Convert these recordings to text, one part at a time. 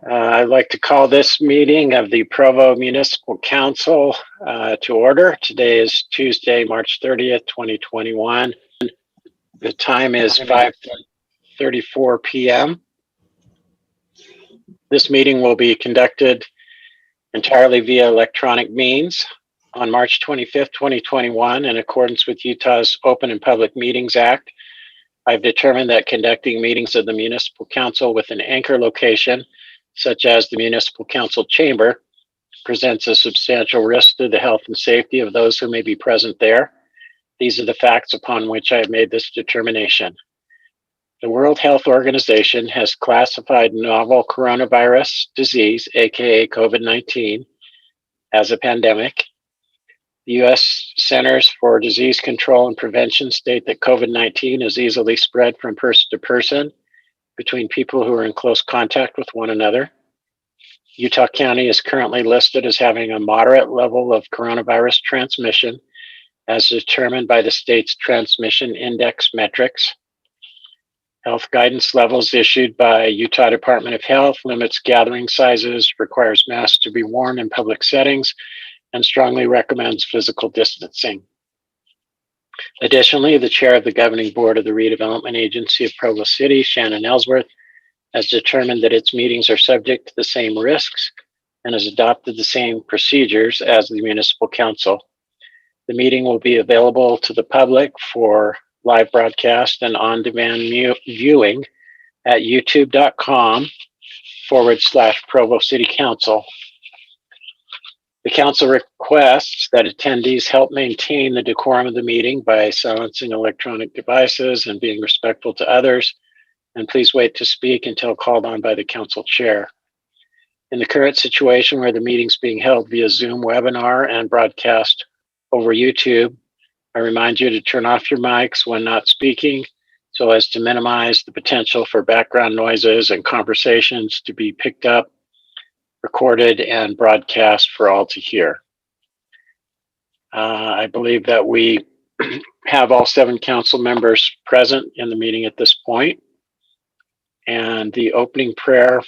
I'd like to call this meeting of the Provo Municipal Council to order. Today is Tuesday, March 30th, 2021. The time is 5:34 p.m. This meeting will be conducted entirely via electronic means. On March 25th, 2021, in accordance with Utah's Open and Public Meetings Act, I've determined that conducting meetings of the Municipal Council with an anchor location, such as the Municipal Council Chamber, presents a substantial risk to the health and safety of those who may be present there. These are the facts upon which I have made this determination. The World Health Organization has classified novel coronavirus disease, aka COVID-19, as a pandemic. The U.S. Centers for Disease Control and Prevention state that COVID-19 is easily spread from person to person between people who are in close contact with one another. Utah County is currently listed as having a moderate level of coronavirus transmission as determined by the state's transmission index metrics. Health guidance levels issued by Utah Department of Health limits gathering sizes, requires masks to be worn in public settings, and strongly recommends physical distancing. Additionally, the chair of the governing board of the Redevelopment Agency of Provo City, Shannon Ellsworth, has determined that its meetings are subject to the same risks and has adopted the same procedures as the municipal council. The meeting will be available to the public for live broadcast and on-demand viewing at youtube.com/Provo City Council. The council requests that attendees help maintain the decorum of the meeting by silencing electronic devices and being respectful to others, and please wait to speak until called on by the council chair. In the current situation where the meeting's being held via Zoom webinar and broadcast over YouTube, I remind you to turn off your mics when not speaking so as to minimize the potential for background noises and conversations to be picked up, recorded, and broadcast for all to hear. I believe that we have all 7 council members present in the meeting at this point, and the opening prayer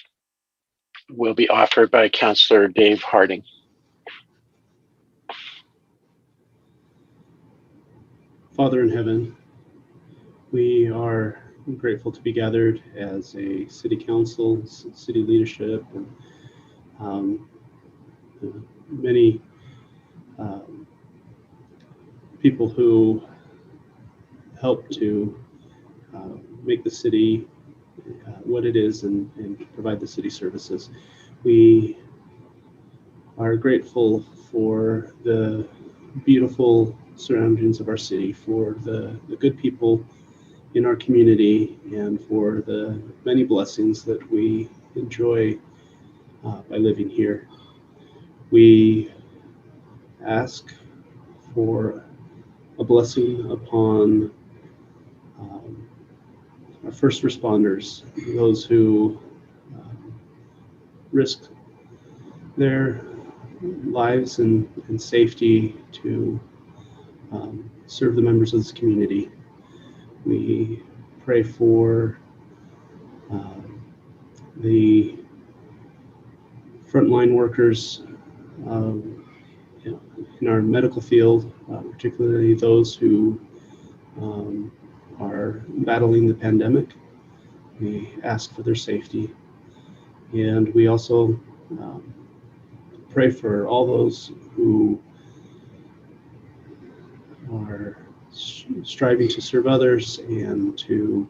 will be offered by Councilor Dave Harding. Father in heaven, we are grateful to be gathered as a city council, city leadership, and many people who help to make the city what it is and provide the city services. We are grateful for the beautiful surroundings of our city, for the good people in our community, and for the many blessings that we enjoy by living here. We ask for a blessing upon our first responders, those who risk their lives and safety to serve the members of this community. We pray for the frontline workers in our medical field, particularly those who are battling the pandemic. We ask for their safety. And we also pray for all those who are striving to serve others and to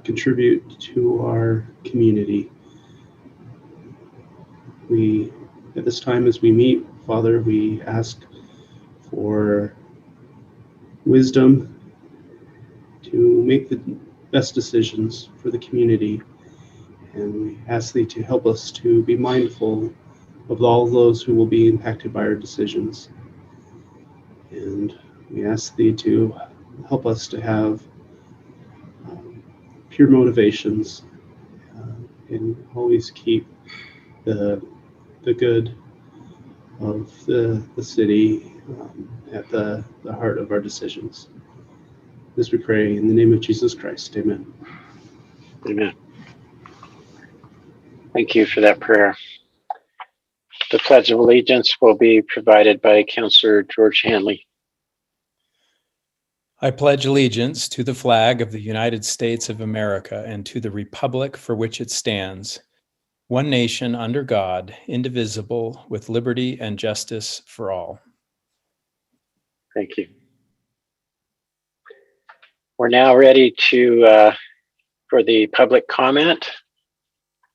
contribute to our community. We, at this time as we meet, Father, we ask for wisdom to make the best decisions for the community. And we ask Thee to help us to be mindful of all those who will be impacted by our decisions. And we ask Thee to help us to have pure motivations and always keep the good of the city at the heart of our decisions. This we pray in the name of Jesus Christ. Amen. Amen. Thank you for that prayer. The Pledge of Allegiance will be provided by Councillor George Hanley. I pledge allegiance to the flag of the United States of America and to the republic for which it stands, one nation under God, indivisible, with liberty and justice for all. Thank you. We're now ready to for the public comment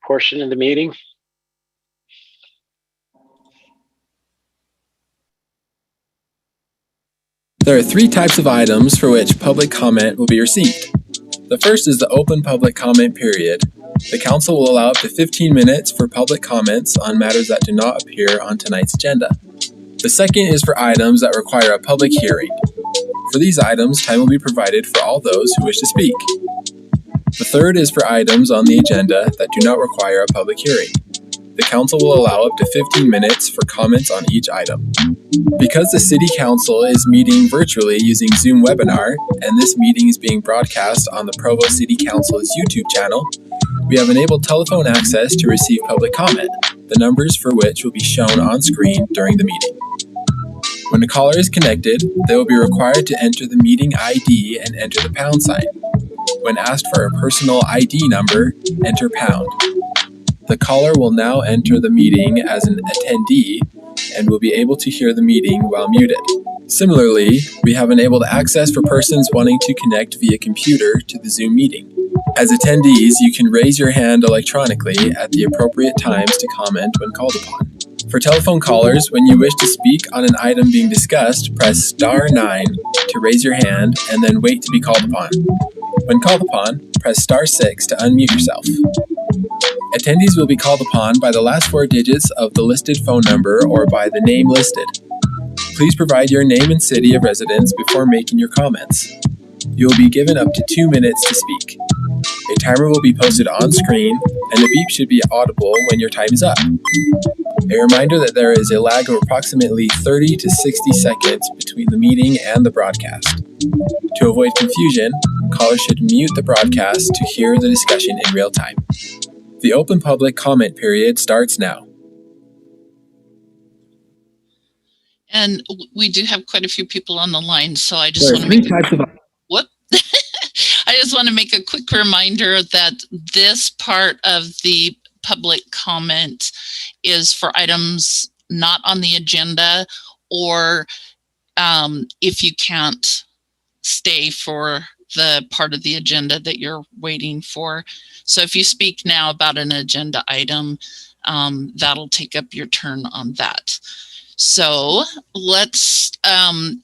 portion of the meeting. There are three types of items for which public comment will be received. The first is the open public comment period. The council will allow up to 15 minutes for public comments on matters that do not appear on tonight's agenda. The second is for items that require a public hearing. For these items, time will be provided for all those who wish to speak. The third is for items on the agenda that do not require a public hearing. The council will allow up to 15 minutes for comments on each item. Because the City Council is meeting virtually using Zoom webinar, and this meeting is being broadcast on the Provo City Council's YouTube channel, we have enabled telephone access to receive public comment, the numbers for which will be shown on screen during the meeting. When a caller is connected, they will be required to enter the meeting ID and enter the pound sign. When asked for a personal ID number, enter pound. The caller will now enter the meeting as an attendee and will be able to hear the meeting while muted. Similarly, we have enabled access for persons wanting to connect via computer to the Zoom meeting. As attendees, you can raise your hand electronically at the appropriate times to comment when called upon. For telephone callers, when you wish to speak on an item being discussed, press star 9 to raise your hand and then wait to be called upon. When called upon, press star 6 to unmute yourself. Attendees will be called upon by the last 4 digits of the listed phone number or by the name listed. Please provide your name and city of residence before making your comments. You will be given up to 2 minutes to speak. A timer will be posted on screen, and a beep should be audible when your time is up. A reminder that there is a lag of approximately 30 to 60 seconds between the meeting and the broadcast. To avoid confusion, callers should mute the broadcast to hear the discussion in real time. The open public comment period starts now. And we do have quite a few people on the line, so I just There are want to three make types of whoop. I just want to make a quick reminder that this part of the public comment is for items not on the agenda, or if you can't stay for the part of the agenda that you're waiting for. So if you speak now about an agenda item, that'll take up your turn on that. So let's,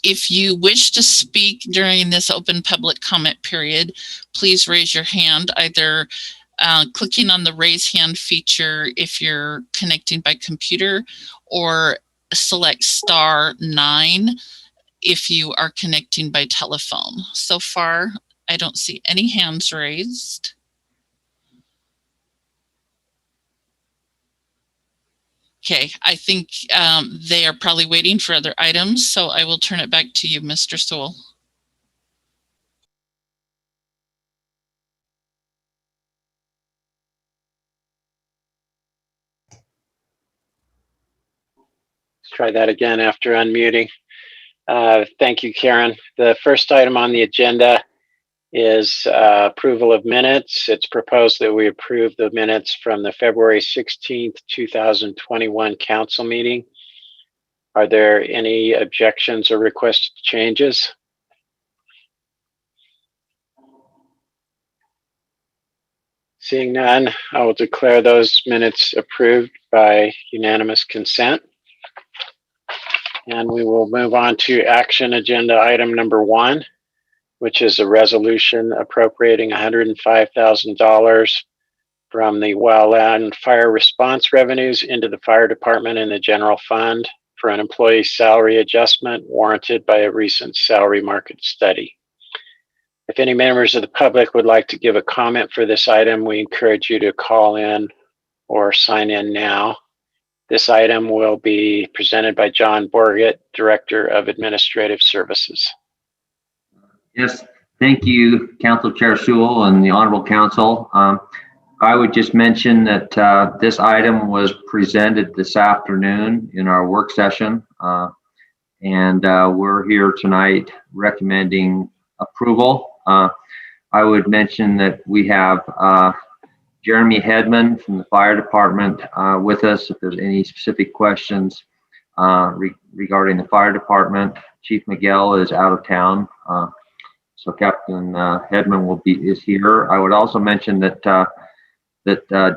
if you wish to speak during this open public comment period, please raise your hand, either clicking on the raise hand feature if you're connecting by computer, or select star 9 if you are connecting by telephone. So far, I don't see any hands raised. Okay, I think they are probably waiting for other items, so I will turn it back to you, Mr. Sewell. Let's try that again after unmuting. Thank you, Karen. The first item on the agenda is approval of minutes. It's proposed that we approve the minutes from the February 16th, 2021 council meeting. Are there any objections or requested changes? Seeing none, I will declare those minutes approved by unanimous consent. And we will move on to action agenda item number 1, which is a resolution appropriating $105,000 from the Wildland Fire Response Revenues into the fire department and the general fund for an employee salary adjustment warranted by a recent salary market study. If any members of the public would like to give a comment for this item, we encourage you to call in or sign in now. This item will be presented by John Borgett, Director of Administrative Services. Yes, thank you, Council Chair Sewell and the Honorable Council. I would just mention that this item was presented this afternoon in our work session, and we're here tonight recommending approval. I would mention that we have Jeremy Hedman from the fire department with us if there's any specific questions regarding the fire department. Chief Miguel is out of town, so Captain Hedman is here. I would also mention that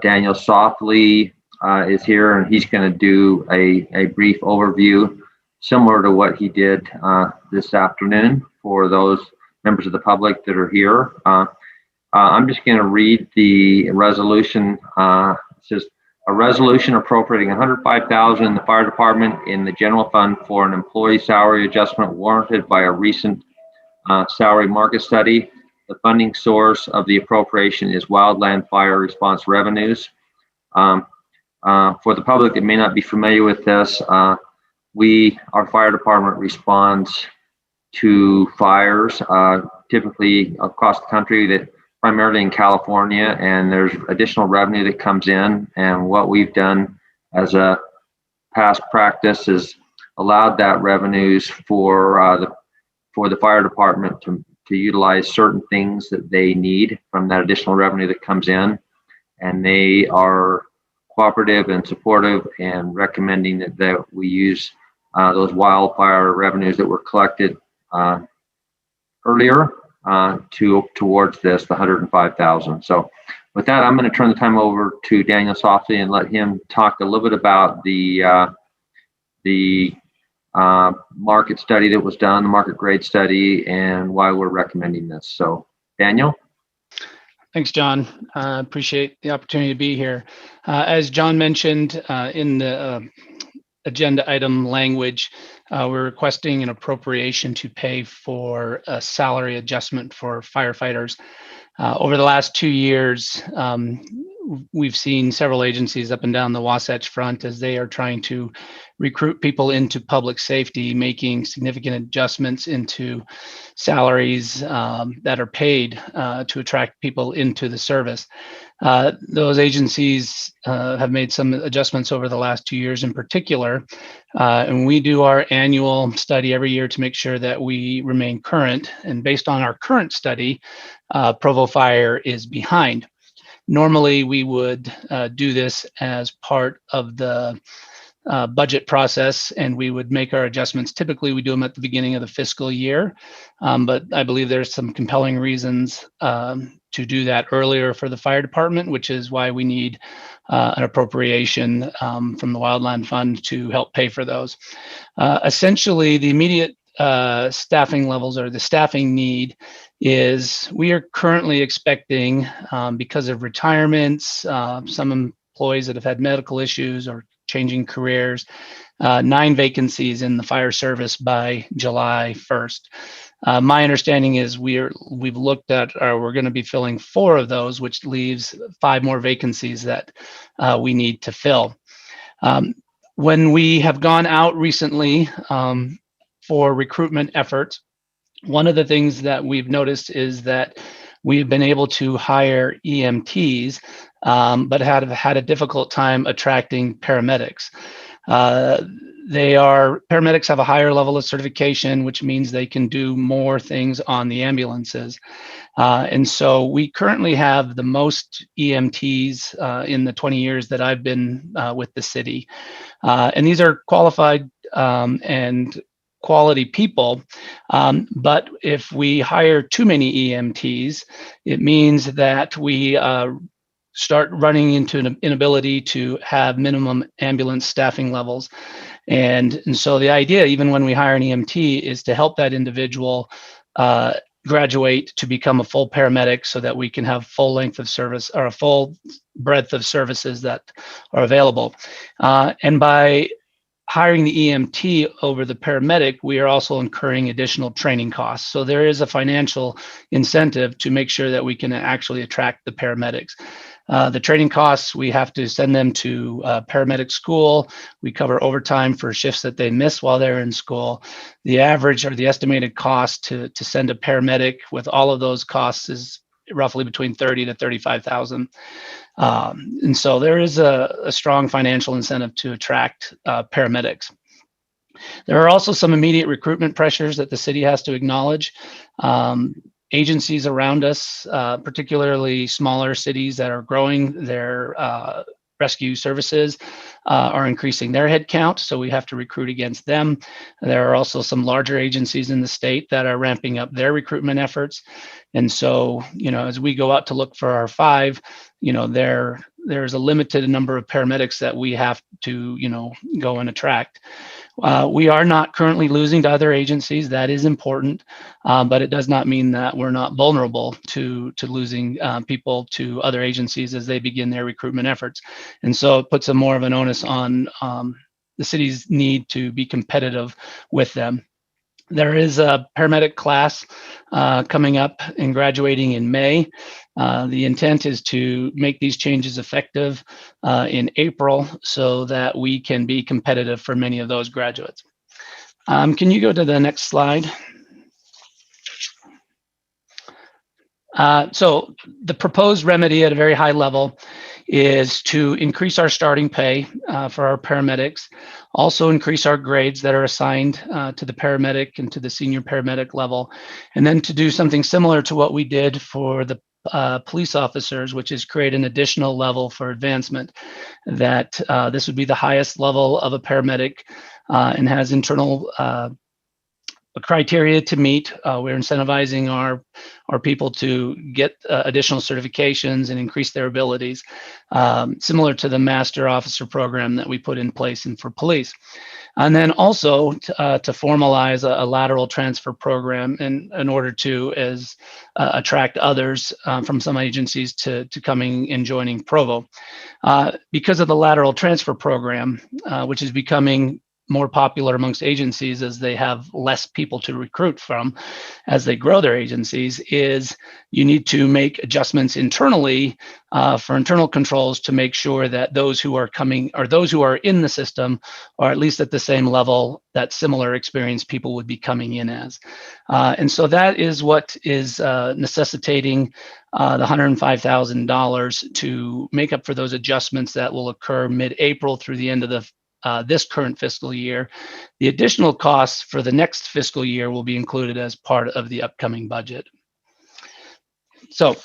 Daniel Softly is here, and he's going to do a brief overview similar to what he did this afternoon for those members of the public that are here. I'm just going to read the resolution. It says, a resolution appropriating $105,000 in the fire department in the general fund for an employee salary adjustment warranted by a recent salary market study. The funding source of the appropriation is Wildland Fire Response Revenues. For the public that may not be familiar with this, our fire department responds to fires, typically across the country, that primarily in California, and there's additional revenue that comes in. And what we've done as a past practice is allowed that revenues for the fire department to utilize certain things that they need from that additional revenue that comes in. And they are cooperative and supportive and recommending that we use those wildfire revenues that were collected earlier towards this, the $105,000. So with that, I'm going to turn the time over to Daniel Softly and let him talk a little bit about the market study that was done, the market grade study, and why we're recommending this. So Daniel. Thanks, John. Appreciate the opportunity to be here. As John mentioned in the agenda item language, we're requesting an appropriation to pay for a salary adjustment for firefighters. Over the last 2 years, we've seen several agencies up and down the Wasatch Front as they are trying to recruit people into public safety, making significant adjustments into salaries that are paid to attract people into the service. Those agencies have made some adjustments over the last 2 years in particular, and we do our annual study every year to make sure that we remain current. And based on our current study, Provo Fire is behind. Normally, we would do this as part of the budget process, and we would make our adjustments. Typically, we do them at the beginning of the fiscal year, but I believe there's some compelling reasons to do that earlier for the fire department, which is why we need an appropriation from the Wildland Fund to help pay for those. Essentially, the immediate staffing levels or the staffing need is we are currently expecting, because of retirements, some employees that have had medical issues or changing careers, 9 vacancies in the fire service by July 1st. My understanding is we've looked at, we're going to be filling 4 of those, which leaves 5 more vacancies that we need to fill. When we have gone out recently for recruitment efforts, one of the things that we've noticed is that we've been able to hire EMTs, but have had a difficult time attracting paramedics. Paramedics have a higher level of certification, which means they can do more things on the ambulances. And so we currently have the most EMTs in the 20 years that I've been with the city. And these are qualified and quality people. But if we hire too many EMTs, it means that we start running into an inability to have minimum ambulance staffing levels. And so the idea, even when we hire an EMT, is to help that individual graduate to become a full paramedic so that we can have full length of service or a full breadth of services that are available. And by hiring the EMT over the paramedic, we are also incurring additional training costs. So there is a financial incentive to make sure that we can actually attract the paramedics. The training costs, we have to send them to paramedic school. We cover overtime for shifts that they miss while they're in school. The average or the estimated cost to send a paramedic with all of those costs is roughly between 30 to 35,000. And so there is a strong financial incentive to attract paramedics. There are also some immediate recruitment pressures that the city has to acknowledge. Agencies around us, particularly smaller cities that are growing their rescue services, are increasing their headcount, so we have to recruit against them. There are also some larger agencies in the state that are ramping up their recruitment efforts. And so, as we go out to look for our 5, there's a limited number of paramedics that we have to, go and attract. We are not currently losing to other agencies. That is important, but it does not mean that we're not vulnerable to losing people to other agencies as they begin their recruitment efforts. And so it puts more of an onus on the city's need to be competitive with them. There is a paramedic class coming up and graduating in May. The intent is to make these changes effective in April so that we can be competitive for many of those graduates. Can you go to the next slide? So the proposed remedy at a very high level is to increase our starting pay for our paramedics, also increase our grades that are assigned to the paramedic and to the senior paramedic level, and then to do something similar to what we did for the police officers, which is create an additional level for advancement. That this would be the highest level of a paramedic and has internal criteria to meet. We're incentivizing our people to get additional certifications and increase their abilities, similar to the Master Officer program that we put in place for police. And then also to formalize a lateral transfer program in order to attract others from some agencies to coming and joining Provo. Because of the lateral transfer program, which is becoming more popular amongst agencies as they have less people to recruit from as they grow their agencies, is you need to make adjustments internally for internal controls to make sure that those who are coming or those who are in the system are at least at the same level that similar experienced people would be coming in as. And so that is what is necessitating the $105,000 to make up for those adjustments that will occur mid-April through the end of this current fiscal year. The additional costs for the next fiscal year will be included as part of the upcoming budget. So,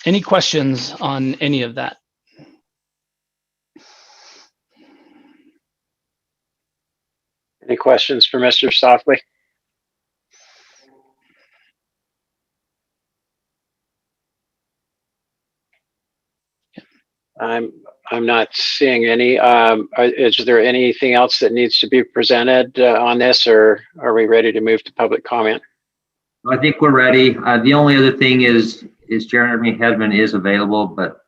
any questions on any of that? Any questions for Mr. Softly? I'm not seeing any. Is there anything else that needs to be presented on this, or are we ready to move to public comment? I think we're ready. The only other thing is Jeremy Hedman is available, but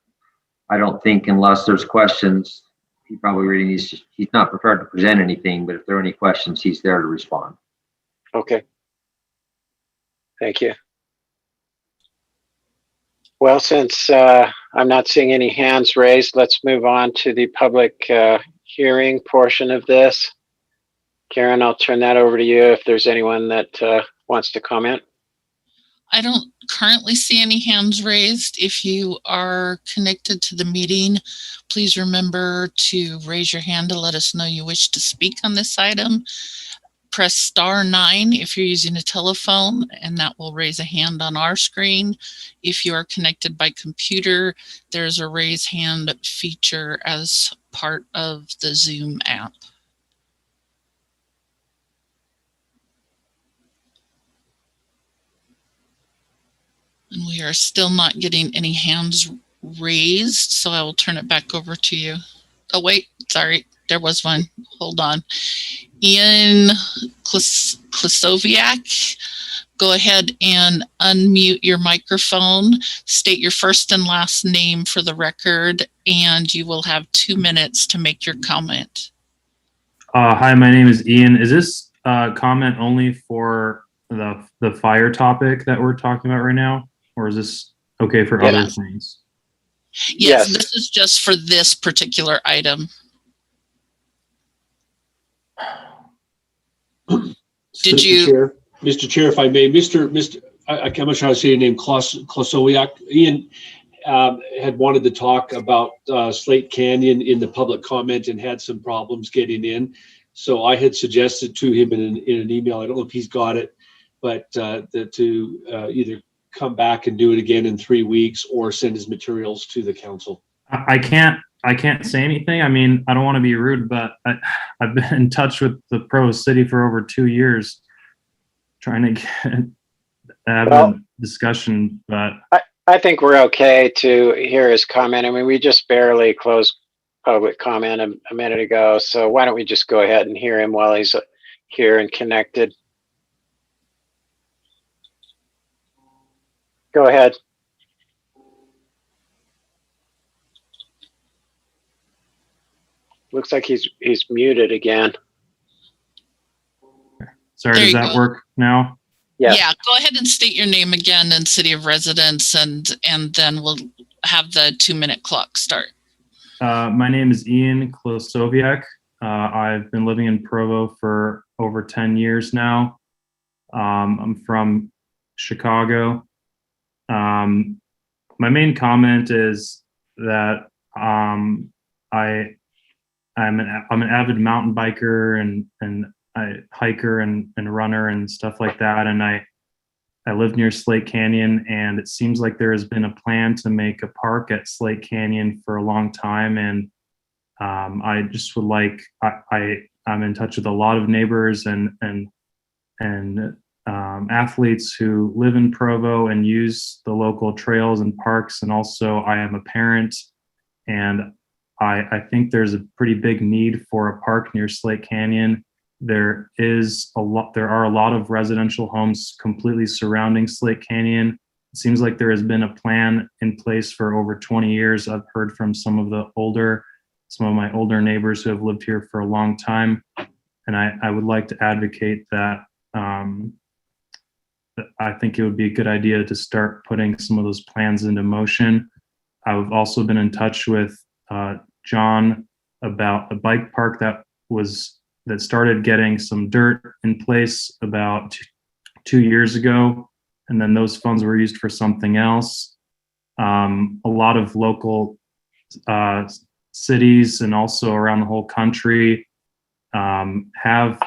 I don't think unless there's questions, he probably really needs to, he's not prepared to present anything, but if there are any questions, he's there to respond. Okay. Thank you. Well, since I'm not seeing any hands raised, let's move on to the public hearing portion of this. Karen, I'll turn that over to you if there's anyone that wants to comment. I don't currently see any hands raised. If you are connected to the meeting, please remember to raise your hand to let us know you wish to speak on this item. Press *9 if you're using a telephone, and that will raise a hand on our screen. If you are connected by computer, there's a raise hand feature as part of the Zoom app. And we are still not getting any hands raised, so I will turn it back over to you. Oh, wait, sorry, there was one. Hold on. Ian Klasowiak, go ahead and unmute your microphone, state your first and last name for the record, and you will have 2 minutes to make your comment. Hi, my name is Ian. Is this comment only for the fire topic that we're talking about right now? Or is this okay for other things? Yes, this is just for this particular item. Mr. Chair, if I may, I'm not sure how to say your name, Klosowiak. Ian had wanted to talk about Slate Canyon in the public comment and had some problems getting in. So I had suggested to him in an email, I don't know if he's got it, but to either come back and do it again in 3 weeks or send his materials to the council. I can't say anything. I mean, I don't want to be rude, but I've been in touch with the Provo City for over 2 years, trying to have a discussion. But I think we're okay to hear his comment. I mean, we just barely closed public comment a minute ago, so why don't we just go ahead and hear him while he's here and connected? Go ahead. Looks like he's muted again. sorry, There does you that go. work now? Yes. Yeah, go ahead and state your name again and city of residence, and then we'll have the 2-minute clock start. My name is Ian Klosowiak. I've been living in Provo for over 10 years now. I'm from Chicago. My main comment is that I'm an avid mountain biker and I hiker and runner and stuff like that. And I live near Slate Canyon, and it seems like there has been a plan to make a park at Slate Canyon for a long time. And I just would like, I'm in touch with a lot of neighbors and athletes who live in Provo and use the local trails and parks. And also I am a parent, and I think there's a pretty big need for a park near Slate Canyon. There are a lot of residential homes completely surrounding Slate Canyon. It seems like there has been a plan in place for over 20 years. I've heard from some of my older neighbors who have lived here for a long time. And I would like to advocate that I think it would be a good idea to start putting some of those plans into motion. I've also been in touch with John about a bike park that started getting some dirt in place about 2 years ago, and then those funds were used for something else. A lot of local cities and also around the whole country have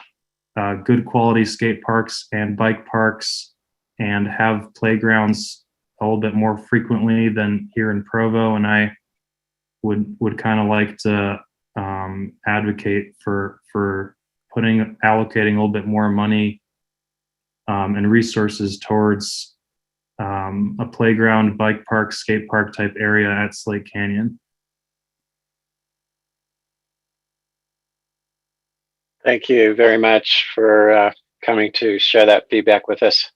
good quality skate parks and bike parks and have playgrounds a little bit more frequently than here in Provo. And I would kind of like to advocate for allocating a little bit more money and resources towards a playground, bike park, skate park type area at Slate Canyon. Thank you very much for coming to share that feedback with us.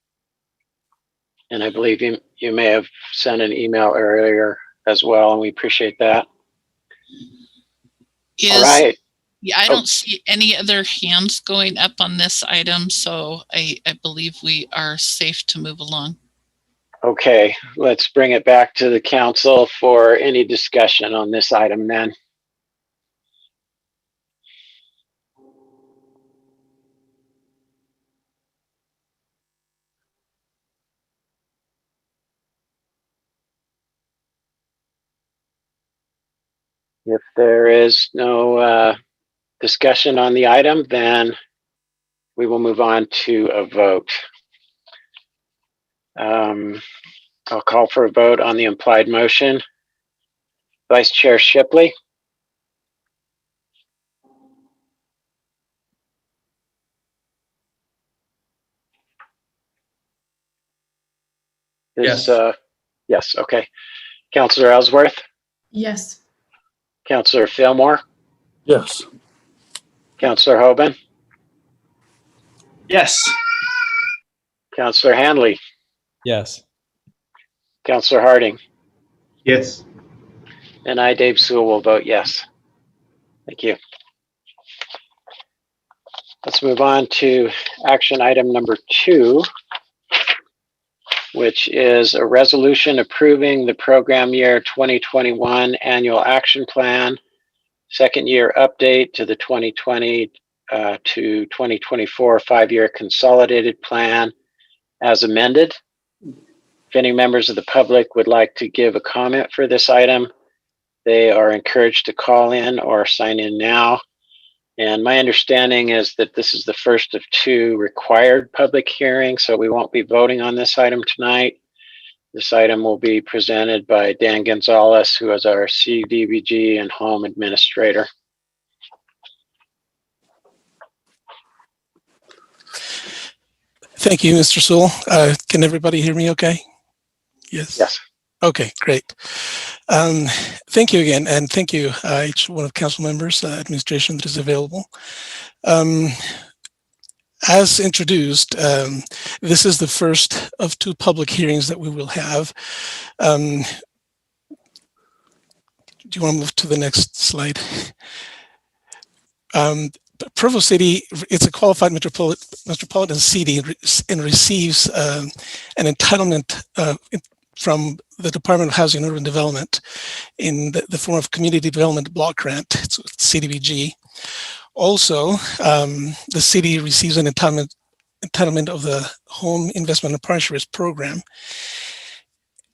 And I believe you may have sent an email earlier as well, and we appreciate that. All right. Yeah, I don't see any other hands going up on this item, so I believe we are safe to move along. Okay, let's bring it back to the council for any discussion on this item then. If there is no discussion on the item, then we will move on to a vote. I'll call for a vote on the implied motion. Vice Chair Shipley. Yes. Yes, okay. Councilor Ellsworth? Yes. Councilor Fillmore? Yes. Councilor Hoban? Yes. Councilor Hanley? Yes. Councilor Harding? Yes. And I, Dave Sewell, will vote yes. Thank you. Let's move on to action item number 2, which is a resolution approving the program year 2021 annual action plan, second year update to the 2020 to 2024 5-year consolidated plan as amended. If any members of the public would like to give a comment for this item, they are encouraged to call in or sign in now. And my understanding is that this is the first of 2 required public hearings, so we won't be voting on this item tonight. This item will be presented by Dan Gonzalez, who is our CDBG and home administrator. Thank you, Mr. Sewell. Can everybody hear me okay? Yes. Yes. Okay, great. Thank you again, and thank you, each one of council members, administration that is available. As introduced, this is the first of 2 public hearings that we will have. Do you want to move to the next slide? Provo City, it's a qualified metropolitan city and receives an entitlement from the Department of Housing and Urban Development in the form of Community Development Block Grant, it's CDBG. Also, the city receives an entitlement of the Home Investment and Partnership Risk Program,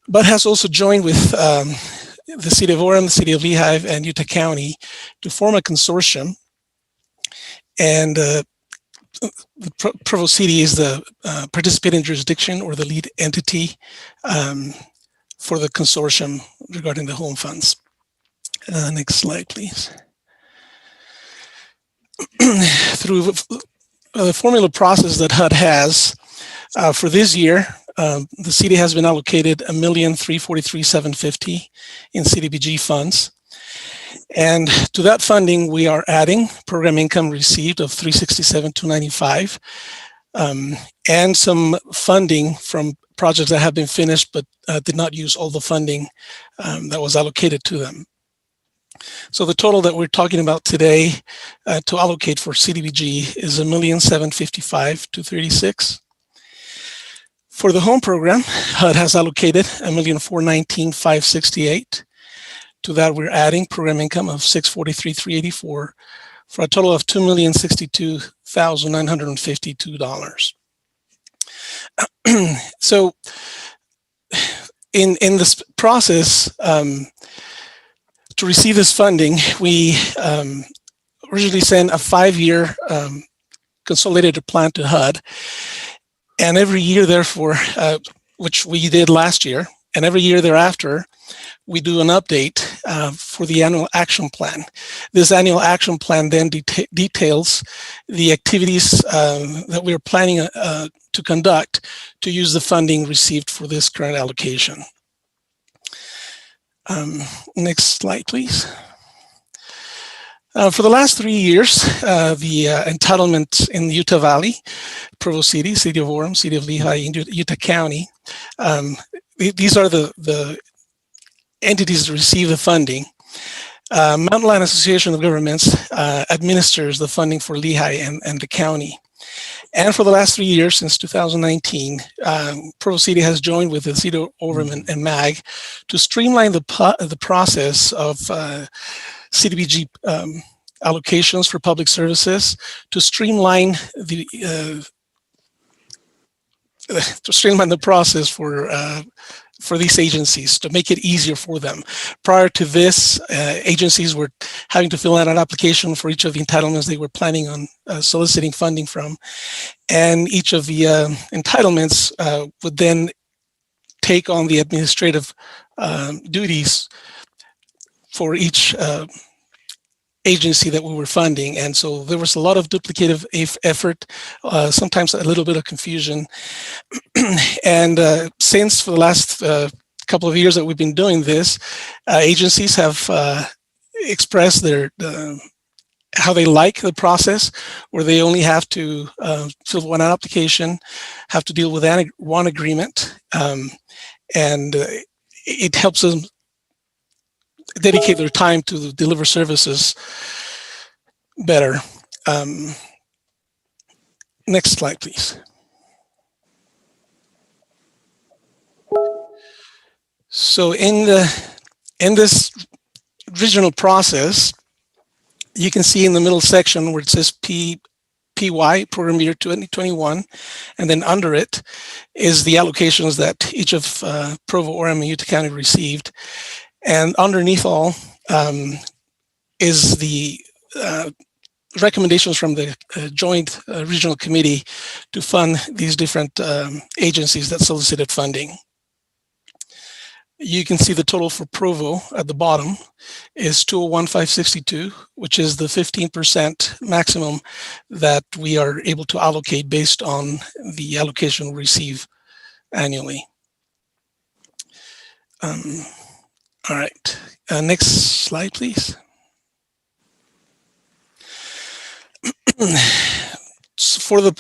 but has also joined with the City of Orem, the City of Lehigh, and Utah County to form a consortium. And Provo City is the participating jurisdiction or the lead entity for the consortium regarding the home funds. Next slide, please. Through the formula process that HUD has for this year, the city has been allocated $1,343,750 in CDBG funds. And to that funding, we are adding program income received of $367,295 and some funding from projects that have been finished but did not use all the funding that was allocated to them. So the total that we're talking about today to allocate for CDBG is $1,755,236. For the home program, HUD has allocated $1,419,568. To that, we're adding program income of $643,384 for a total of $2,062,952. So in this process, to receive this funding, we originally sent a 5-year consolidated plan to HUD. And every year, therefore, which we did last year, and every year thereafter, we do an update for the annual action plan. This annual action plan then details the activities that we're planning to conduct to use the funding received for this current allocation. Next slide, please. For the last 3 years, the entitlements in the Utah Valley, Provo City, City of Orem, City of Lehigh, and Utah County, these are the entities that receive the funding. Mountain Land Association of Governments administers the funding for Lehigh and the county. And for the last 3 years, since 2019, Provo City has joined with the City of Orem and MAG to streamline the process of CDBG allocations for public services, to streamline the process for these agencies, to make it easier for them. Prior to this, agencies were having to fill out an application for each of the entitlements they were planning on soliciting funding from. And each of the entitlements would then take on the administrative duties for each agency that we were funding. And so there was a lot of duplicative effort, sometimes a little bit of confusion. And since for the last couple of years that we've been doing this, agencies have expressed their how they like the process, where they only have to fill one application, have to deal with one agreement, and it helps them dedicate their time to deliver services better. Next slide, please. So in this regional process, you can see in the middle section where it says PY, program year 2021, and then under it is the allocations that each of Provo, Orem, and Utah County received. And underneath all is the recommendations from the joint regional committee to fund these different agencies that solicited funding. You can see the total for Provo at the bottom is 201,562, which is the 15% maximum that we are able to allocate based on the allocation we receive annually. All right, next slide, please. For the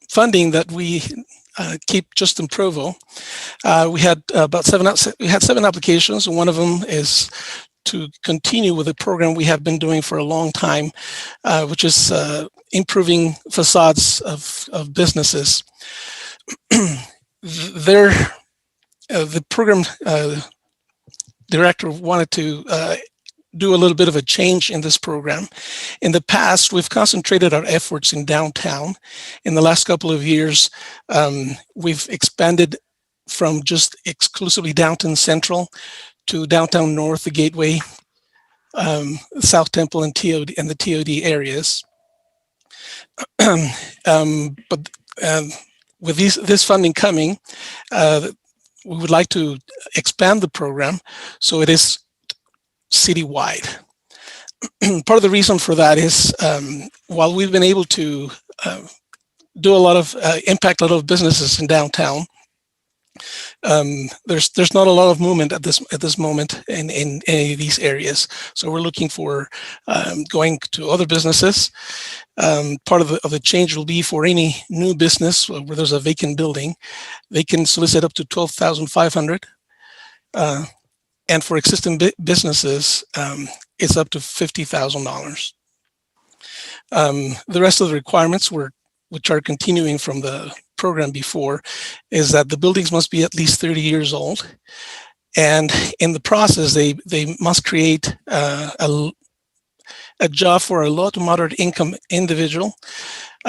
funding that we keep just in Provo, we had seven applications, and one of them is to continue with a program we have been doing for a long time, which is improving facades of businesses. The program director wanted to do a little bit of a change in this program. In the past, we've concentrated our efforts in downtown. In the last couple of years, we've expanded from just exclusively downtown central to downtown north, the Gateway, South Temple, and TOD and the TOD areas. But with this funding coming, we would like to expand the program so it is citywide. Part of the reason for that is while we've been able to do a lot of impact a lot of businesses in downtown, there's not a lot of movement at this moment in any of these areas. So we're looking for going to other businesses. Part of the change will be for any new business where there's a vacant building, they can solicit up to $12,500. And for existing businesses, it's up to $50,000. The rest of the requirements, which are continuing from the program before, is that the buildings must be at least 30 years old. And in the process, they must create a job for a low to moderate income individual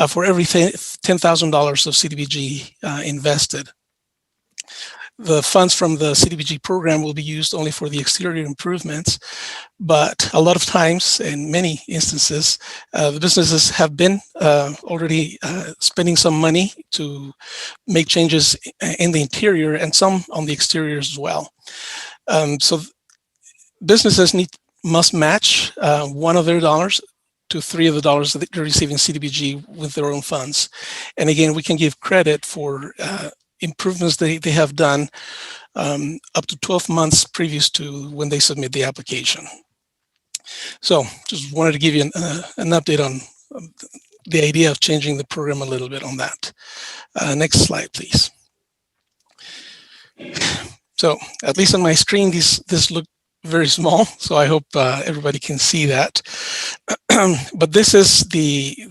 for every $10,000 of CDBG invested. The funds from the CDBG program will be used only for the exterior improvements, but a lot of times, in many instances, the businesses have been already spending some money to make changes in the interior and some on the exteriors as well. So businesses must match one of their dollars to three of the dollars that they're receiving CDBG with their own funds. And again, we can give credit for improvements they have done up to 12 months previous to when they submit the application. So just wanted to give you an update on the idea of changing the program a little bit on that. Next slide, please. So at least on my screen, this looked very small, so I hope everybody can see that. But this is the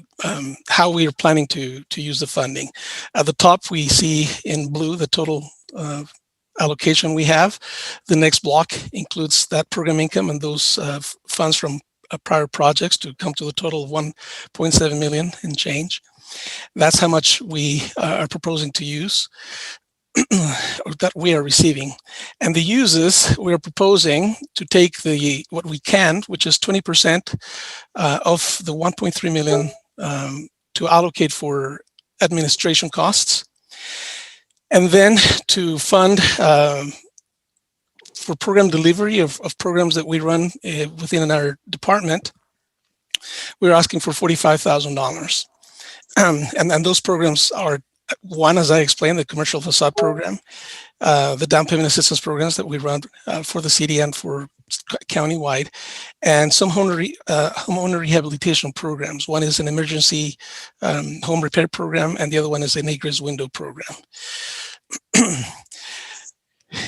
how we are planning to use the funding. At the top, we see in blue the total allocation we have. The next block includes that program income and those funds from prior projects to come to the total of 1.7 million and change. That's how much we are proposing to use, or that we are receiving. And the uses, we are proposing to take what we can, which is 20% of the 1.3 million to allocate for administration costs, and then to fund for program delivery of programs that we run within our department. We're asking for $45,000. And those programs are, one, as I explained, the commercial facade program, the down payment assistance programs that we run for the city and for countywide, and some homeowner rehabilitation programs. One is an emergency home repair program, and the other one is an egress window program.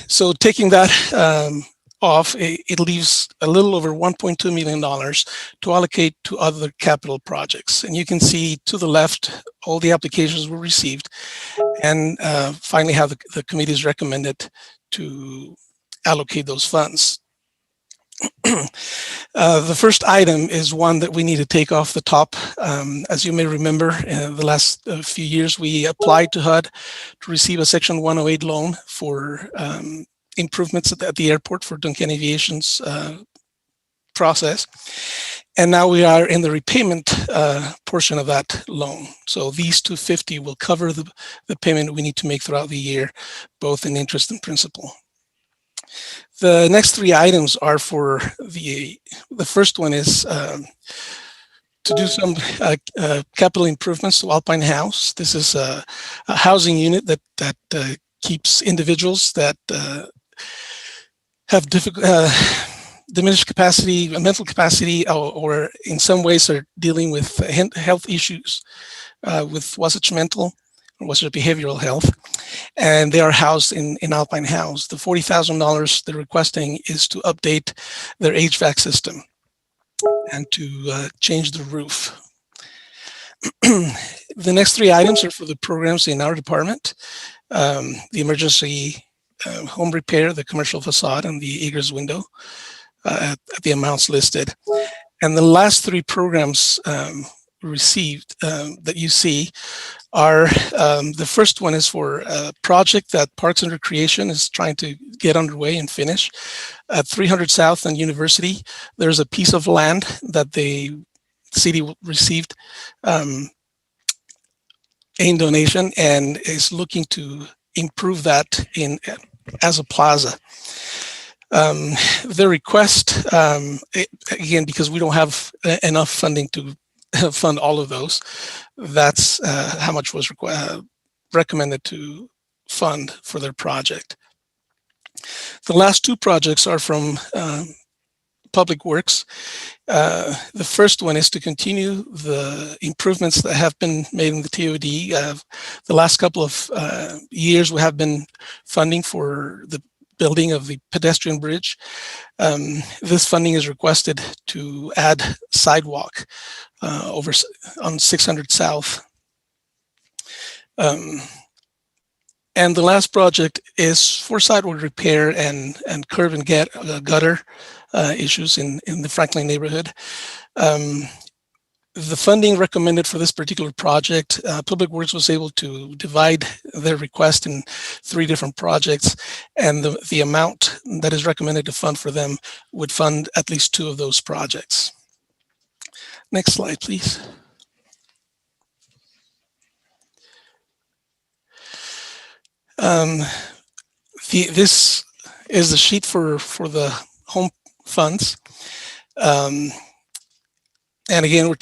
So taking that off, it leaves a little over $1.2 million to allocate to other capital projects. And you can see to the left all the applications were received, and finally how the committee is recommended to allocate those funds. The first item is one that we need to take off the top. As you may remember, in the last few years, we applied to HUD to receive a Section 108 loan for improvements at the airport for Duncan Aviation's process. And now we are in the repayment portion of that loan. So these $250 will cover the payment we need to make throughout the year, both in interest and principal. The next three items are for the first one is to do some capital improvements to Alpine House. This is a housing unit that keeps individuals that have diminished capacity, mental capacity, or in some ways are dealing with health issues with Wasatch Mental or Wasatch Behavioral Health, and they are housed in Alpine House. The $40,000 they're requesting is to update their HVAC system and to change the roof. The next three items are for the programs in our department: the emergency home repair, the commercial facade, and the egress window at the amounts listed. And the last three programs received that you see are, the first one is for a project that Parks and Recreation is trying to get underway and finish at 300 South and University. There's a piece of land that the city received in donation and is looking to improve that as a plaza. The request, again, because we don't have enough funding to fund all of those, that's how much was recommended to fund for their project. The last two projects are from Public Works. The first one is to continue the improvements that have been made in the TOD. The last couple of years, we have been funding for the building of the pedestrian bridge. This funding is requested to add sidewalk over on 600 South. And the last project is for sidewalk repair and curb and gutter issues in the Franklin neighborhood. The funding recommended for this particular project, Public Works was able to divide their request in three different projects, and the amount that is recommended to fund for them would fund at least two of those projects. Next slide, please. This is the sheet for the home funds. And again, we're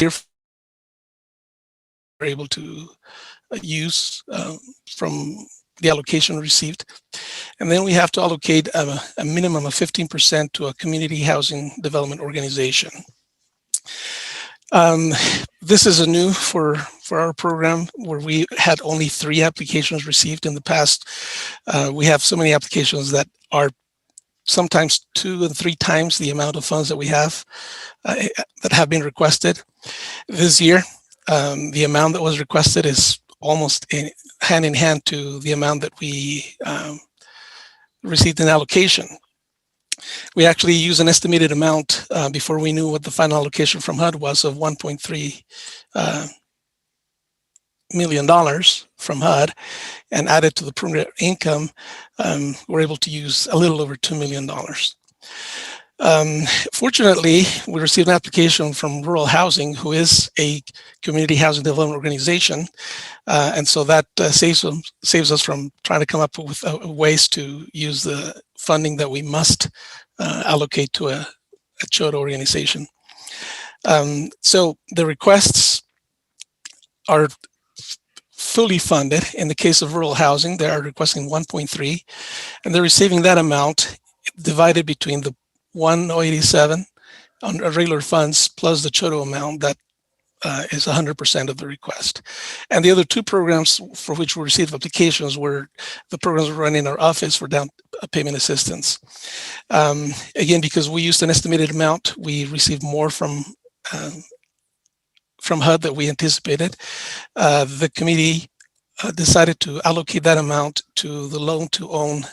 able to use from the allocation received. And then we have to allocate a minimum of 15% to a community housing development organization. This is a new for our program, where we had only 3 applications received in the past. We have so many applications that are sometimes 2 and 3 times the amount of funds that we have that have been requested. This year, the amount that was requested is almost hand in hand to the amount that we received in allocation. We actually used an estimated amount before we knew what the final allocation from HUD was of $1.3 million from HUD, and added to the program income, we're able to use a little over $2 million. Fortunately, we received an application from Rural Housing, who is a community housing development organization, and so that saves us from trying to come up with ways to use the funding that we must allocate to a CHOTA organization. So the requests are fully funded. In the case of Rural Housing, they are requesting 1.3, and they're receiving that amount divided between the 1,087 on regular funds plus the CHOTA amount that is 100% of the request. And the other 2 programs for which we received applications were the programs we run in our office for down payment assistance. Again, because we used an estimated amount, we received more from HUD that we anticipated. The committee decided to allocate that amount to the loan to own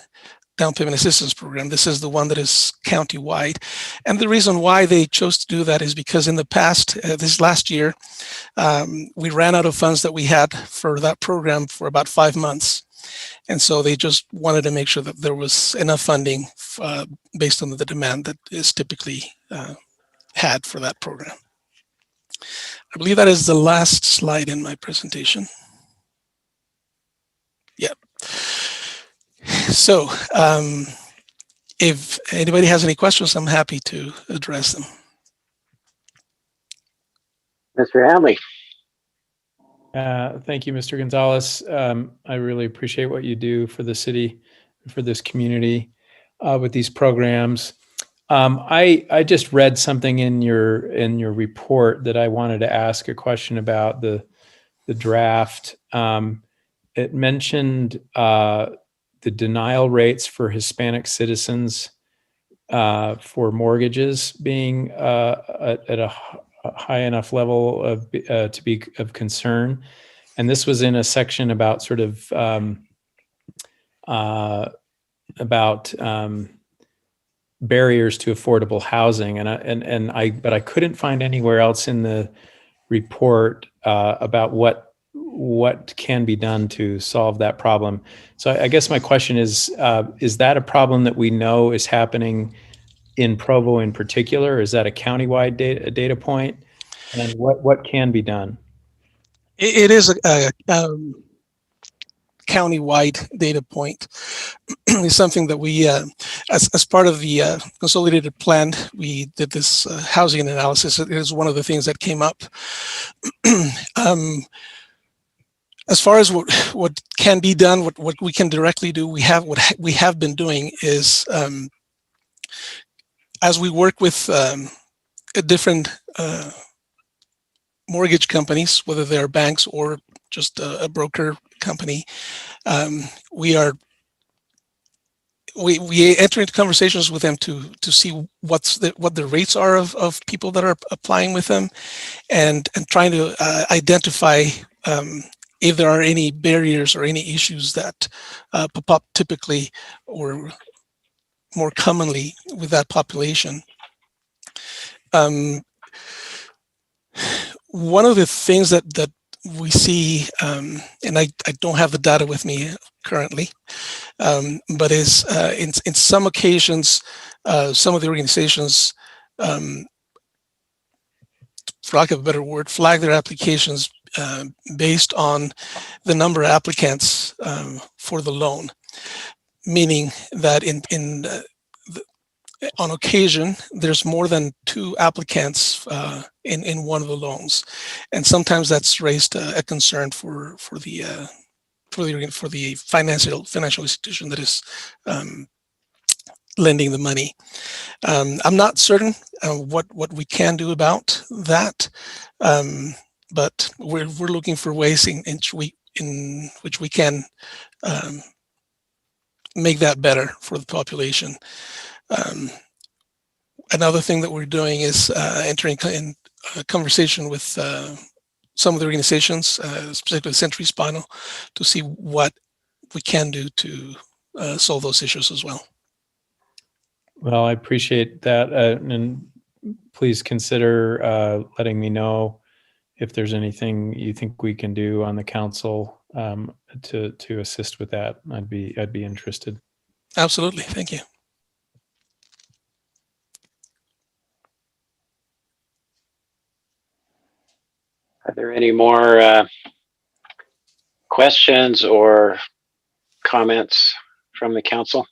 down payment assistance program. This is the one that is county-wide. And the reason why they chose to do that is because in the past, this last year, we ran out of funds that we had for that program for about 5 months. And so they just wanted to make sure that there was enough funding based on the demand that is typically had for that program. I believe that is the last slide in my presentation. Yep. So if anybody has any questions, I'm happy to address them. Mr. Hadley. Thank you, Mr. Gonzalez. I really appreciate what you do for the city, for this community with these programs. I just read something in your report that I wanted to ask a question about the draft. It mentioned the denial rates for Hispanic citizens for mortgages being at a high enough level of to be of concern, and this was in a section about sort of about barriers to affordable housing, but I couldn't find anywhere else in the report about what can be done to solve that problem. So I guess my question is that a problem that we know is happening in Provo in particular? Is that a countywide data point? And what can be done? It is a countywide data point. It's something that we, as part of the consolidated plan, we did this housing analysis. It is one of the things that came up. As far as what can be done, what we can directly do, what we have been doing is, as we work with different mortgage companies, whether they're banks or just a broker company, we enter into conversations with them to see what the rates are of people that are applying with them, and trying to identify if there are any barriers or any issues that pop up typically or more commonly with that population. One of the things that we see, and I don't have the data with me currently, but is in some occasions, some of the organizations, for lack of a better word, flag their applications based on the number of applicants for the loan, meaning that on occasion there's more than 2 applicants in one of the loans, and sometimes that's raised a concern for the financial institution that is lending the money. I'm not certain what we can do about that, but we're looking for ways in which we can make that better for the population. Another thing that we're doing is entering in a conversation with some of the organizations, specifically Century Spinal, to see what we can do to solve those issues as well. Well, I appreciate that, and please consider letting me know if there's anything you think we can do on the council to assist with that. I'd be interested. Absolutely, thank you. Are there any more questions or comments from the council?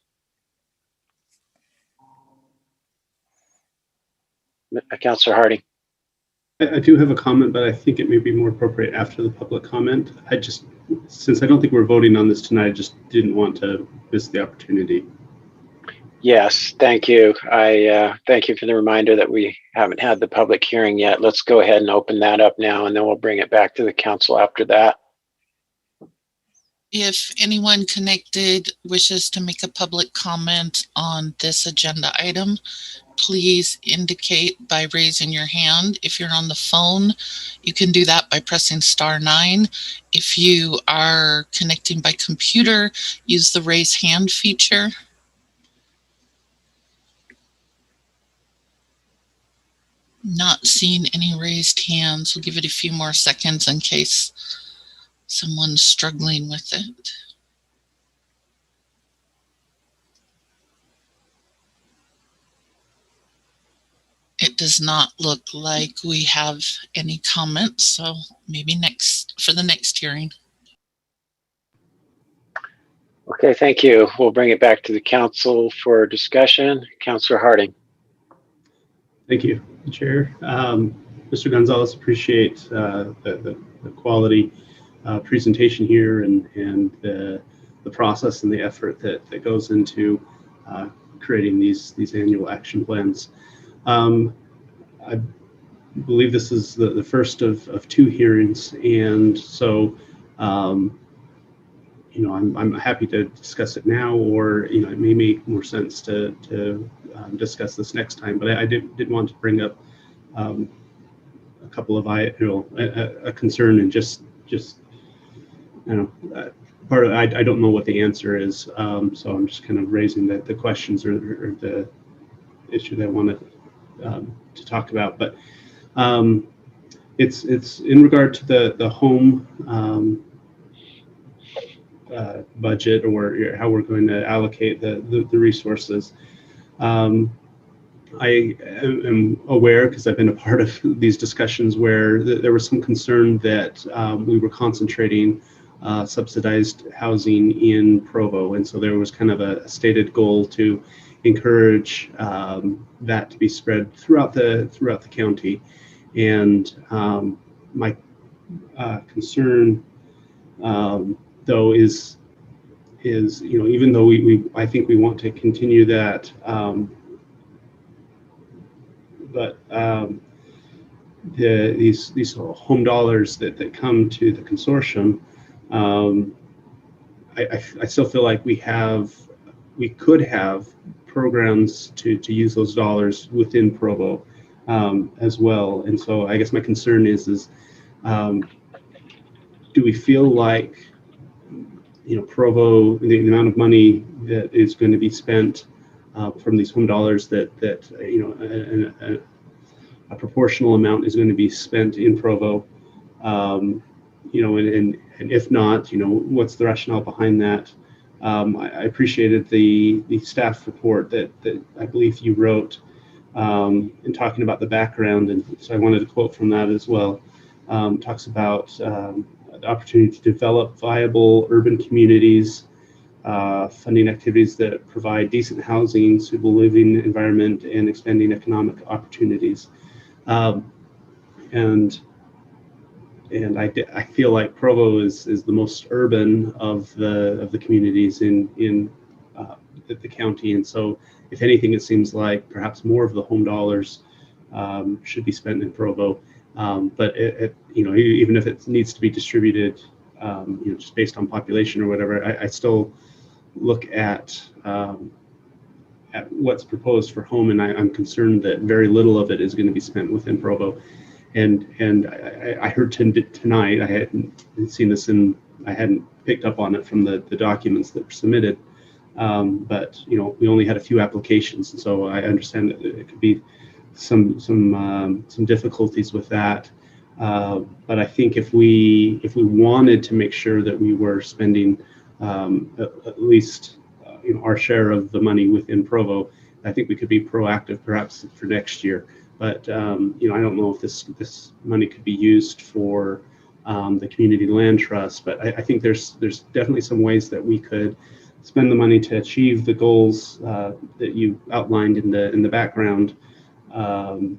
Councilor Harding. I do have a comment, but I think it may be more appropriate after the public comment. Since I don't think we're voting on this tonight, I just didn't want to miss the opportunity. Yes, thank you. I thank you for the reminder that we haven't had the public hearing yet. Let's go ahead and open that up now, and then we'll bring it back to the council after that. If anyone connected wishes to make a public comment on this agenda item, please indicate by raising your hand. If you're on the phone, you can do that by pressing *9. If you are connecting by computer, use the raise hand feature. Not seeing any raised hands. We'll give it a few more seconds in case someone's struggling with it. It does not look like we have any comments, so maybe for the next hearing. Okay, thank you. We'll bring it back to the council for discussion. Councilor Harding. Thank you, Chair. Mr. Gonzalez, appreciate the quality presentation here and the process and the effort that goes into creating these annual action plans. I believe this is the first of two hearings, and so I'm happy to discuss it now, or it may make more sense to discuss this next time. But I did want to bring up a couple of a concern, and just part of I don't know what the answer is, so I'm just kind of raising the questions or the issue that I want to talk about. But it's in regard to the home budget, or how we're going to allocate the resources. I am aware, because I've been a part of these discussions, where there was some concern that we were concentrating subsidized housing in Provo, and so there was kind of a stated goal to encourage that to be spread throughout the county. And my concern, though, is even though I think we want to continue that, but these home dollars that come to the consortium, I still feel like we could have programs to use those dollars within Provo as well. And so I guess my concern is do we feel like Provo, the amount of money that is going to be spent from these home dollars, that a proportional amount is going to be spent in Provo, and if not, what's the rationale behind that? I appreciated the staff report that I believe you wrote in talking about the background, and so I wanted to quote from that as well. Talks about the opportunity to develop viable urban communities, funding activities that provide decent housing, suitable living environment, and expanding economic opportunities. And I feel like Provo is the most urban of the communities in the county, and so if anything, it seems like perhaps more of the home dollars should be spent in Provo. But even if it needs to be distributed, just based on population or whatever, I still look at what's proposed for home, and I'm concerned that very little of it is going to be spent within Provo. And I heard tonight, I hadn't seen this I hadn't picked up on it from the documents that were submitted, but we only had a few applications, and so I understand that it could be some difficulties with that. But I think if we wanted to make sure that we were spending at least our share of the money within Provo, I think we could be proactive perhaps for next year. But I don't know if this money could be used for the community land trust. But I think there's definitely some ways that we could spend the money to achieve the goals that you outlined in the background, and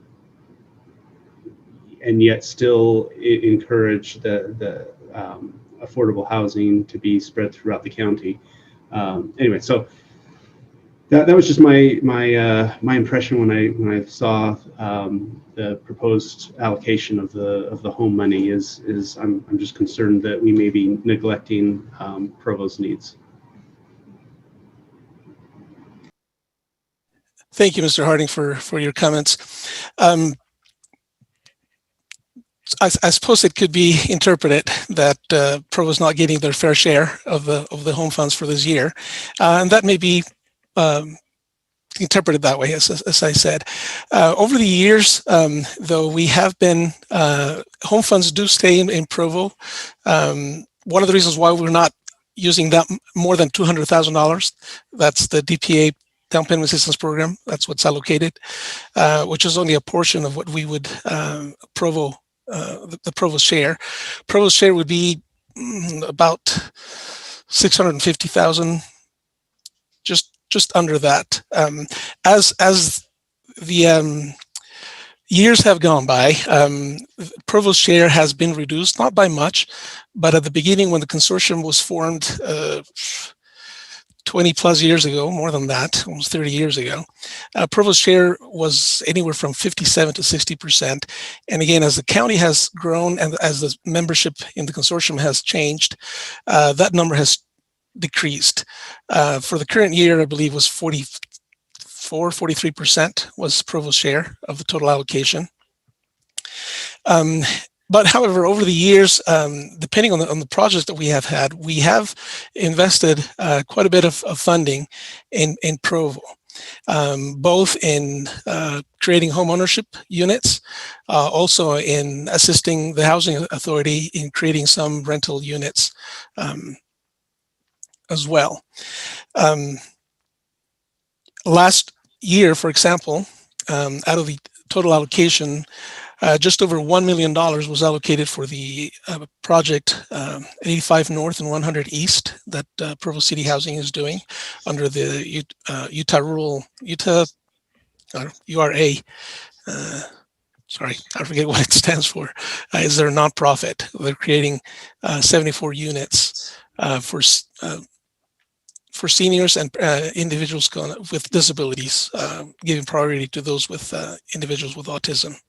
yet still encourage the affordable housing to be spread throughout the county. Anyway, so that was just my impression when I saw the proposed allocation of the home money. Is I'm just concerned that we may be neglecting Provo's needs. Thank you, Mr. Harding, for your comments. I suppose it could be interpreted that Provo's not getting their fair share of the home funds for this year, and that may be interpret it that way, as I said. Over the years, though, we have been, home funds do stay in Provo. One of the reasons why we're not using that more than $200,000, that's the DPA Down Payment Assistance Program. That's what's allocated, which is only a portion of what we would, the Provo share. Provo's share would be about $650,000, just under that. As the years have gone by, Provo's share has been reduced, not by much, but at the beginning when the consortium was formed 20 plus years ago, more than that, almost 30 years ago, Provo's share was anywhere from 57 to 60%. And again, as the county has grown and as the membership in the consortium has changed, that number has decreased. For the current year, I believe was 43% was Provo's share of the total allocation. But however, over the years, depending on the projects that we have had, we have invested quite a bit of funding in Provo, both in creating home ownership units, also in assisting the housing authority in creating some rental units as well. Last year, for example, out of the total allocation, just over $1 million was allocated for the project 85 North and 100 East that Provo City Housing is doing under the URA. Sorry, I forget what it stands for. Is their nonprofit? They're creating 74 units for seniors and individuals with disabilities, giving priority to those with individuals with autism.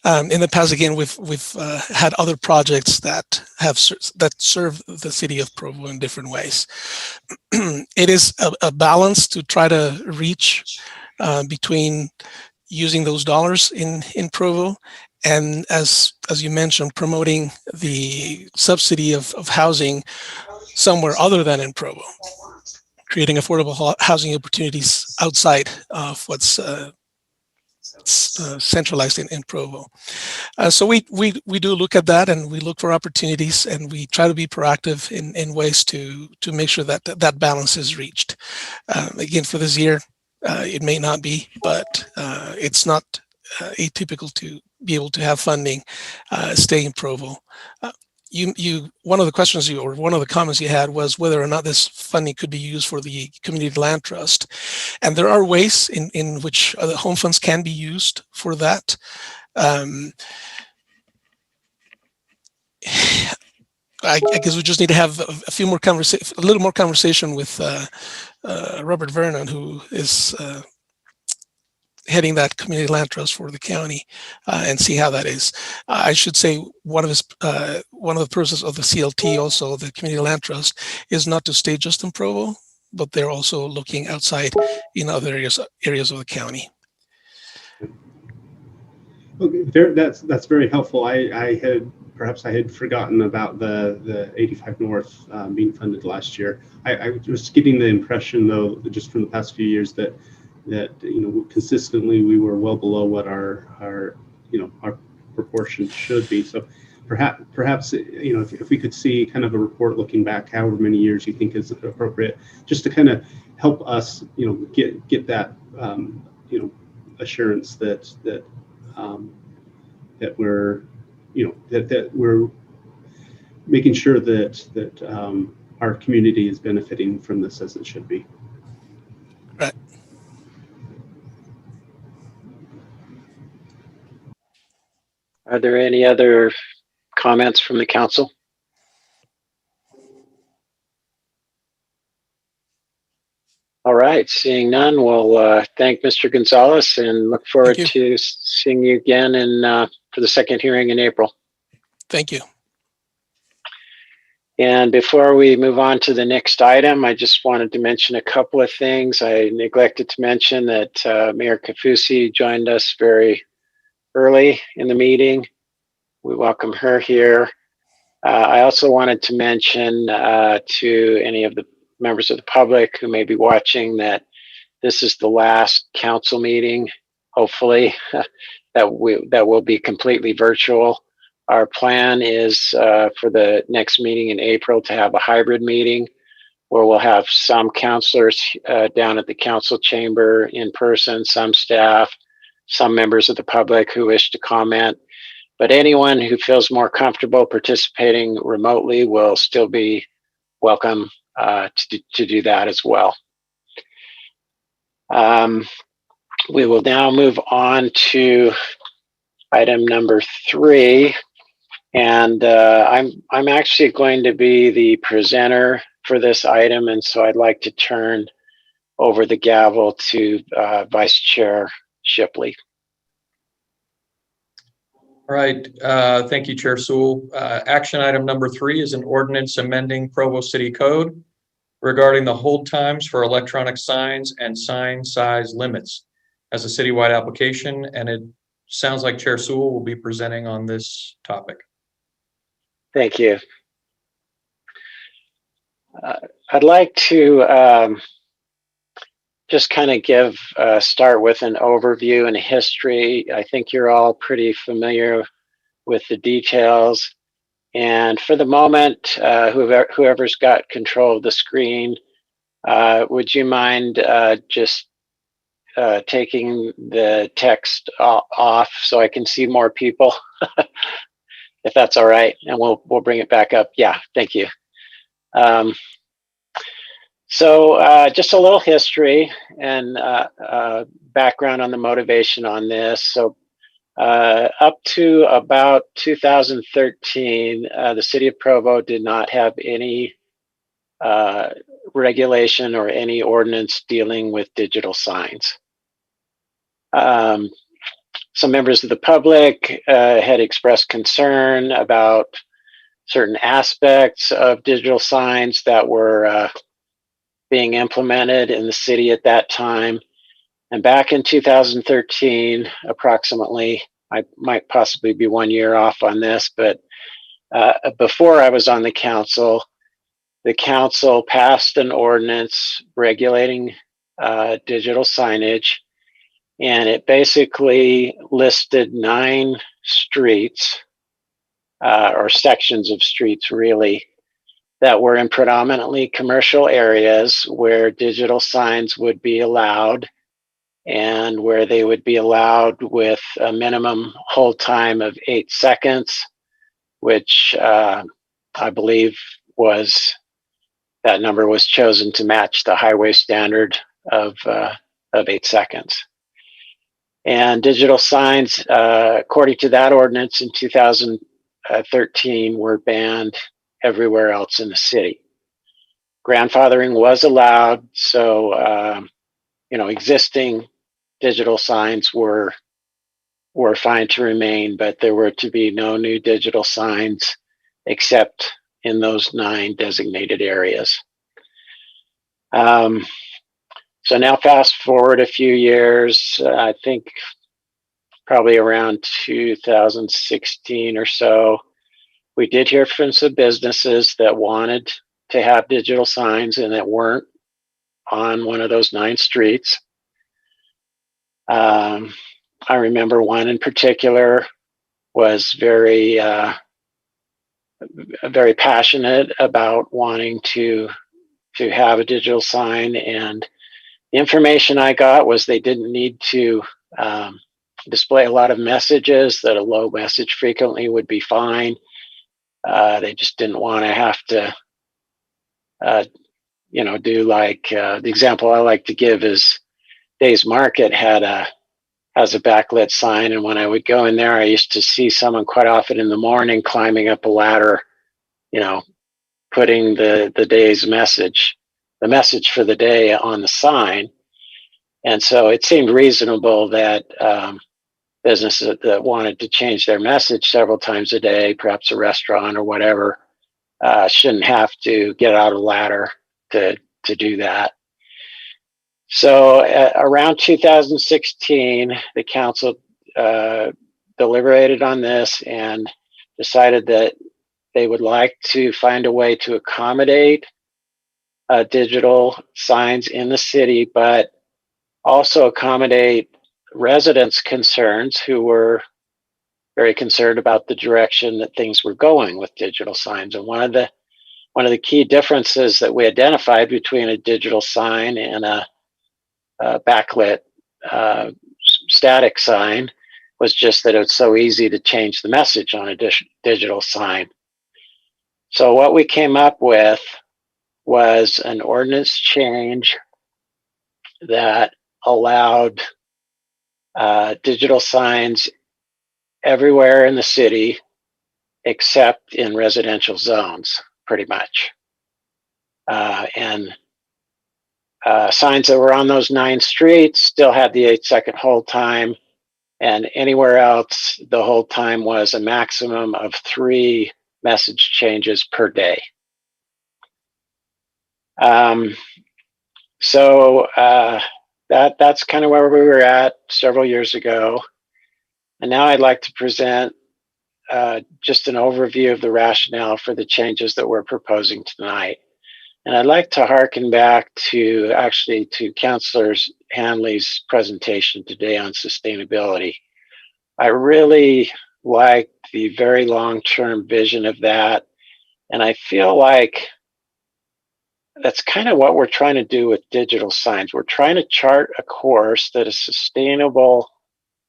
In the past, again, we've had other projects that serve the city of Provo in different ways. It is a balance to try to reach between using those dollars in Provo and, as you mentioned, promoting the subsidy of housing somewhere other than in Provo, creating affordable housing opportunities outside of what's centralized in Provo. So we do look at that, and we look for opportunities, and we try to be proactive in ways to make sure that balance is reached. Again, for this year, it may not be, but it's not atypical to be able to have funding stay in Provo. One of the questions or one of the comments you had was whether or not this funding could be used for the community land trust, and there are ways in which the home funds can be used for that. I guess we just need to have a little more conversation with Robert Vernon, who is heading that community land trust for the county, and see how that is. I should say one of the purposes of the CLT, also the community land trust, is not to stay just in Provo, but they're also looking outside in other areas of the county. Okay, that's very helpful. I had forgotten about the 85 North being funded last year. I was getting the impression, though, just from the past few years, that consistently we were well below what our proportion should be. So perhaps if we could see kind of a report looking back however many years you think is appropriate, just to kind of help us get that assurance that we're that we're making sure that our community is benefiting from this as it should be. Right. Are there any other comments from the council? All right, seeing none, we'll thank Mr. Gonzalez and look forward to seeing you again for the second hearing in April. Thank you. And before we move on to the next item, I just wanted to mention a couple of things. I neglected to mention that Mayor Kafusi joined us very early in the meeting. We welcome her here. I also wanted to mention to any of the members of the public who may be watching that this is the last council meeting, hopefully, that will be completely virtual. Our plan is for the next meeting in April to have a hybrid meeting where we'll have some counselors down at the council chamber in person, some staff, some members of the public who wish to comment. But anyone who feels more comfortable participating remotely will still be welcome to do that as well. We will now move on to item number 3. And I'm actually going to be the presenter for this item. And so I'd like to turn over the gavel to Vice Chair Shipley. All right, thank you, Chair Sewell. Action item number 3 is an ordinance amending Provo City Code regarding the hold times for electronic signs and sign size limits as a citywide application. And it sounds like Chair Sewell will be presenting on this topic. Thank you. I'd like to just kind of start with an overview and a history. I think you're all pretty familiar with the details. And for the moment, whoever's got control of the screen, would you mind just taking the text off so I can see more people? If that's all right, and we'll bring it back up. Yeah, thank you. So just a little history and background on the motivation on this. So up to about 2013, the city of Provo did not have any regulation or any ordinance dealing with digital signs. Some members of the public had expressed concern about certain aspects of digital signs that were being implemented in the city at that time. And back in 2013, approximately, I might possibly be 1 year off on this, but before I was on the council passed an ordinance regulating digital signage. And it basically listed 9 streets or sections of streets, really, that were in predominantly commercial areas where digital signs would be allowed and where they would be allowed with a minimum hold time of 8 seconds, which I believe that number was chosen to match the highway standard of 8 seconds. And digital signs, according to that ordinance in 2013, were banned everywhere else in the city. Grandfathering was allowed, so existing digital signs were fine to remain, but there were to be no new digital signs except in those 9 designated areas. So now fast forward a few years, I think probably around 2016 or so, we did hear from some businesses that wanted to have digital signs and that weren't on one of those 9 streets. I remember one in particular was very passionate about wanting to have a digital sign, and the information I got was they didn't need to display a lot of messages, that a low message frequently would be fine. They just didn't want to have to, do like the example I like to give is Days Market has a backlit sign, and when I would go in there, I used to see someone quite often in the morning climbing up a ladder, putting the day's message, the message for the day on the sign. And so it seemed reasonable that businesses that wanted to change their message several times a day, perhaps a restaurant or whatever, shouldn't have to get out a ladder to do that. So around 2016, the council deliberated on this and decided that they would like to find a way to accommodate digital signs in the city, but also accommodate residents' concerns who were very concerned about the direction that things were going with digital signs. And one of the key differences that we identified between a digital sign and a backlit static sign was just that it's so easy to change the message on a digital sign. So what we came up with was an ordinance change that allowed digital signs everywhere in the city except in residential zones, pretty much. And signs that were on those 9 streets still had the 8-second hold time, and anywhere else, the hold time was a maximum of 3 message changes per day. So that's kind of where we were at several years ago. And now I'd like to present just an overview of the rationale for the changes that we're proposing tonight. And I'd like to hearken back to Councilor Hanley's presentation today on sustainability. I really like the very long-term vision of that. And I feel like that's kind of what we're trying to do with digital signs. We're trying to chart a course that is sustainable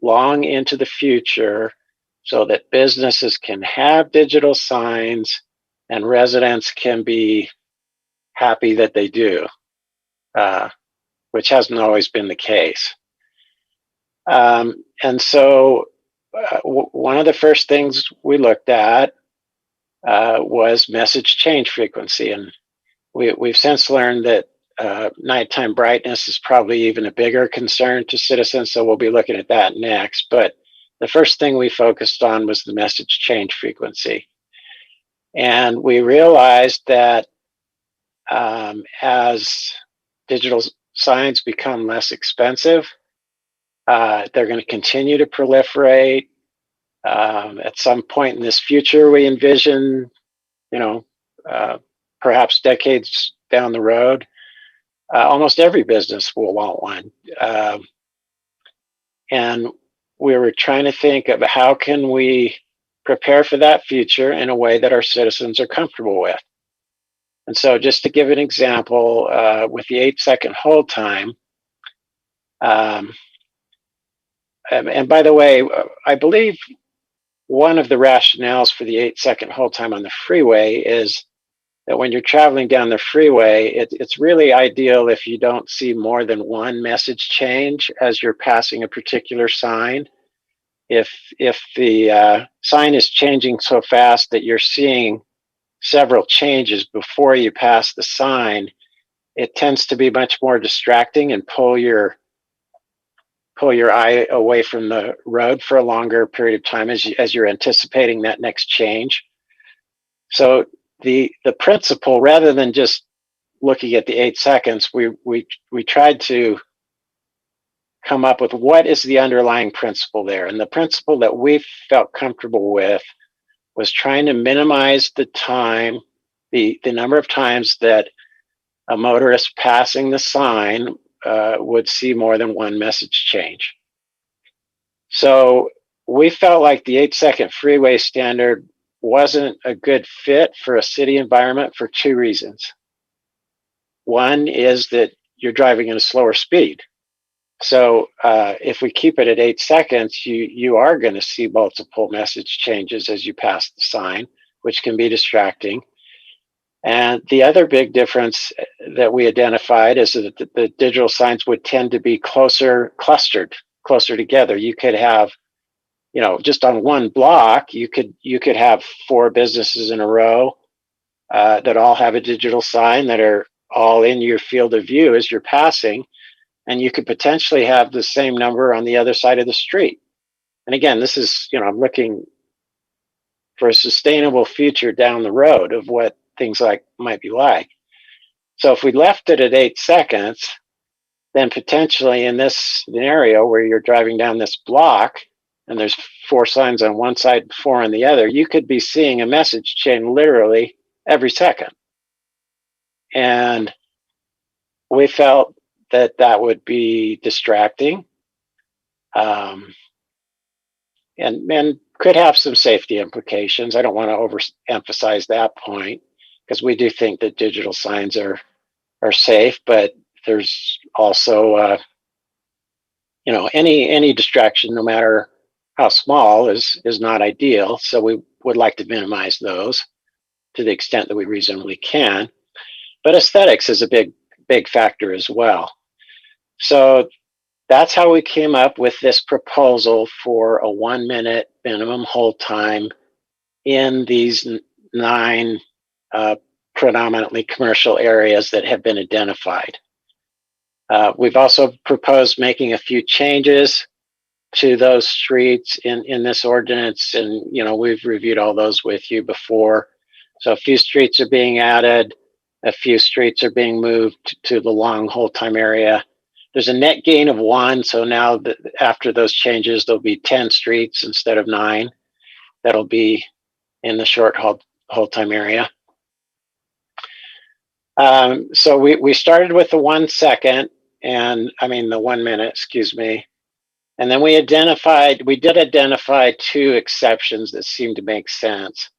long into the future so that businesses can have digital signs and residents can be happy that they do, which hasn't always been the case. And so one of the first things we looked at was message change frequency. And we've since learned that nighttime brightness is probably even a bigger concern to citizens, so we'll be looking at that next. But the first thing we focused on was the message change frequency. And we realized that as digital signs become less expensive, they're going to continue to proliferate. At some point in this future, we envision, perhaps decades down the road, almost every business will want one. And we were trying to think of how can we prepare for that future in a way that our citizens are comfortable with. And so just to give an example, with the 8-second hold time, and by the way, I believe one of the rationales for the 8-second hold time on the freeway is that when you're traveling down the freeway, it's really ideal if you don't see more than one message change as you're passing a particular sign. If the sign is changing so fast that you're seeing several changes before you pass the sign, it tends to be much more distracting and pull your eye away from the road for a longer period of time as you're anticipating that next change. So the principle, rather than just looking at the 8 seconds, we tried to come up with what is the underlying principle there. And the principle that we felt comfortable with was trying to minimize the time, the number of times that a motorist passing the sign would see more than one message change. So we felt like the 8-second freeway standard wasn't a good fit for a city environment for 2 reasons. One is that you're driving at a slower speed. So if we keep it at 8 seconds, you are going to see multiple message changes as you pass the sign, which can be distracting. And the other big difference that we identified is that the digital signs would tend to be clustered closer together. You could have, just on one block, you could have 4 businesses in a row that all have a digital sign that are all in your field of view as you're passing. And you could potentially have the same number on the other side of the street. And again, this is, I'm looking for a sustainable future down the road of what things might be like. So if we left it at 8 seconds, then potentially in this scenario where you're driving down this block and there's 4 signs on one side, 4 on the other, you could be seeing a message chain literally every second. And we felt that would be distracting, and could have some safety implications. I don't want to overemphasize that point, because we do think that digital signs are safe, but there's also any distraction, no matter how small, is not ideal. So we would like to minimize those to the extent that we reasonably can. But aesthetics is a big factor as well. So that's how we came up with this proposal for a 1-minute minimum hold time in these 9 predominantly commercial areas that have been identified. We've also proposed making a few changes to those streets in this ordinance, and we've reviewed all those with you before. So a few streets are being added, a few streets are being moved to the long hold time area. There's a net gain of 1, so now after those changes, there'll be 10 streets instead of 9 that'll be in the short hold time area. So we started with the 1 second, the 1 minute, excuse me. And then we did identify 2 exceptions that seemed to make sense.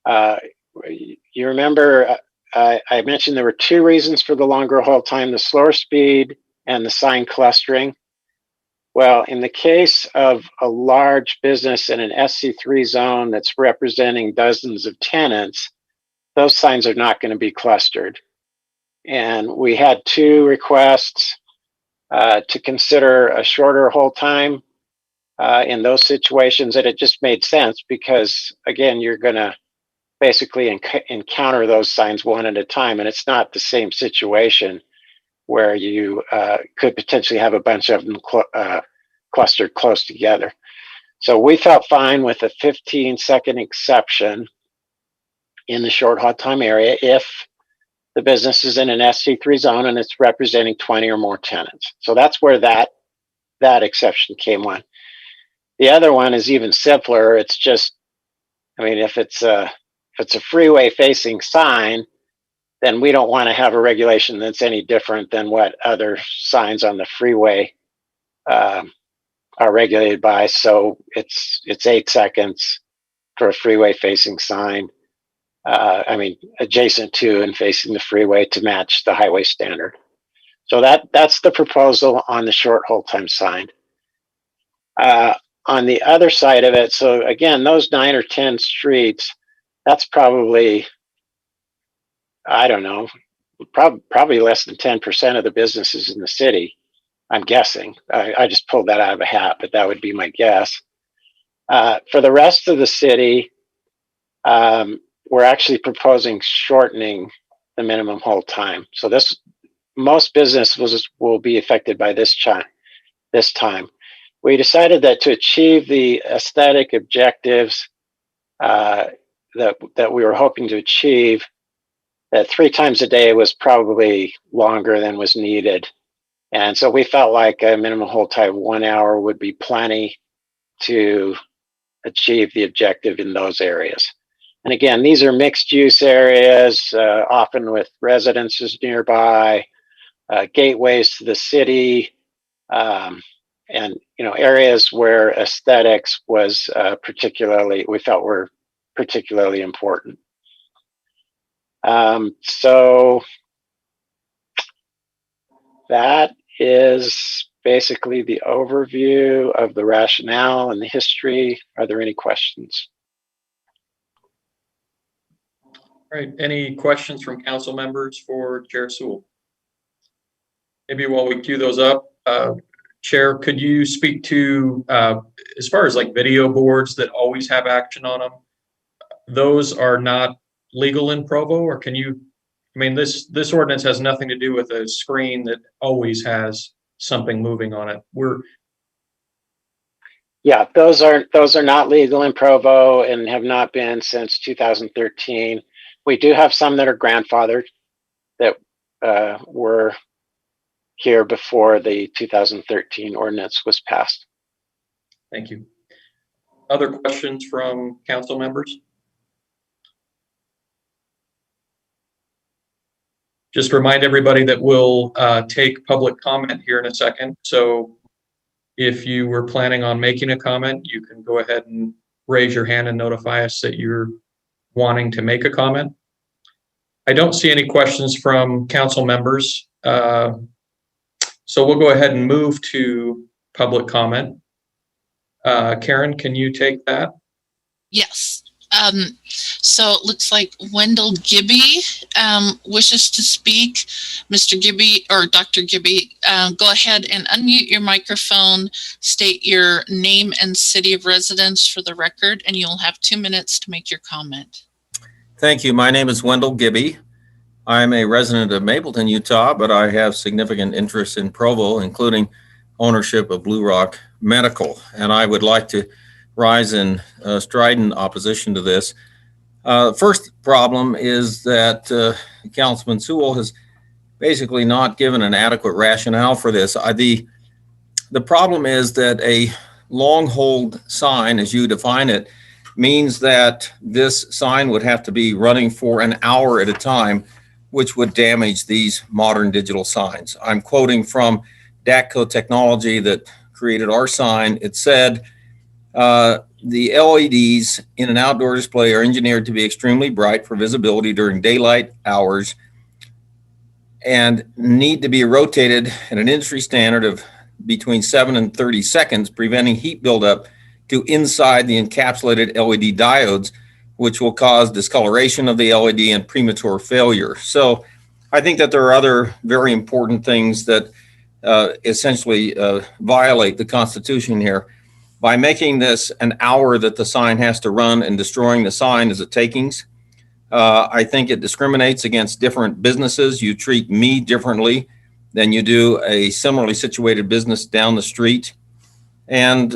You remember I mentioned there were 2 reasons for the longer hold time: the slower speed and the sign clustering. Well, in the case of a large business in an SC3 zone that's representing dozens of tenants, those signs are not going to be clustered. And we had 2 requests to consider a shorter hold time in those situations, and it just made sense because, again, you're going to basically encounter those signs one at a time, and it's not the same situation where you could potentially have a bunch of them clustered close together. So we felt fine with a 15-second exception in the short hold time area if the business is in an SC3 zone and it's representing 20 or more tenants. So that's where that exception came on. The other one is even simpler. It's just, if it's a freeway facing sign, then we don't want to have a regulation that's any different than what other signs on the freeway are regulated by. So it's 8 seconds for a freeway facing sign. Adjacent to and facing the freeway to match the highway standard. So that's the proposal on the short hold time sign. On the other side of it, so again, those 9 or 10 streets, that's probably, I don't know, probably less than 10% of the businesses in the city, I'm guessing. I just pulled that out of a hat, but that would be my guess. For the rest of the city, we're actually proposing shortening the minimum hold time. So most businesses will be affected by this time. We decided that to achieve the aesthetic objectives that we were hoping to achieve, that 3 times a day was probably longer than was needed. And so we felt like a minimum hold time of 1 hour would be plenty to achieve the objective in those areas. And again, these are mixed use areas, often with residences nearby, gateways to the city, and areas where aesthetics was we felt were particularly important. So that is basically the overview of the rationale and the history. Are there any questions? All right, any questions from council members for Chair Sewell? Maybe while we queue those up, Chair, could you speak to, as far as like video boards that always have action on them, those are not legal in Provo, or can you, this ordinance has nothing to do with a screen that always has something moving on it. Yeah, those are not legal in Provo and have not been since 2013. We do have some that are grandfathered that were here before the 2013 ordinance was passed. Thank you. Other questions from council members? Just remind everybody that we'll take public comment here in a second. So if you were planning on making a comment, you can go ahead and raise your hand and notify us that you're wanting to make a comment. I don't see any questions from council members. So we'll go ahead and move to public comment. Karen, can you take that? Yes. So it looks like Wendell Gibby wishes to speak. Mr. Gibby or Dr. Gibby, go ahead and unmute your microphone, state your name and city of residence for the record, and you'll have 2 minutes to make your comment. Thank you. My name is Wendell Gibby. I'm a resident of Mapleton, Utah, but I have significant interest in Provo, including ownership of Blue Rock Medical. And I would like to rise in strident opposition to this. First problem is that Councilman Sewell has basically not given an adequate rationale for this. The problem is that a long hold sign, as you define it, means that this sign would have to be running for an hour at a time, which would damage these modern digital signs. I'm quoting from DATCO Technology that created our sign. It said, the LEDs in an outdoor display are engineered to be extremely bright for visibility during daylight hours and need to be rotated at an industry standard of between 7 and 30 seconds, preventing heat buildup to inside the encapsulated LED diodes, which will cause discoloration of the LED and premature failure. So I think that there are other very important things that essentially violate the Constitution here. By making this an hour that the sign has to run and destroying the sign as a takings, I think it discriminates against different businesses. You treat me differently than you do a similarly situated business down the street. And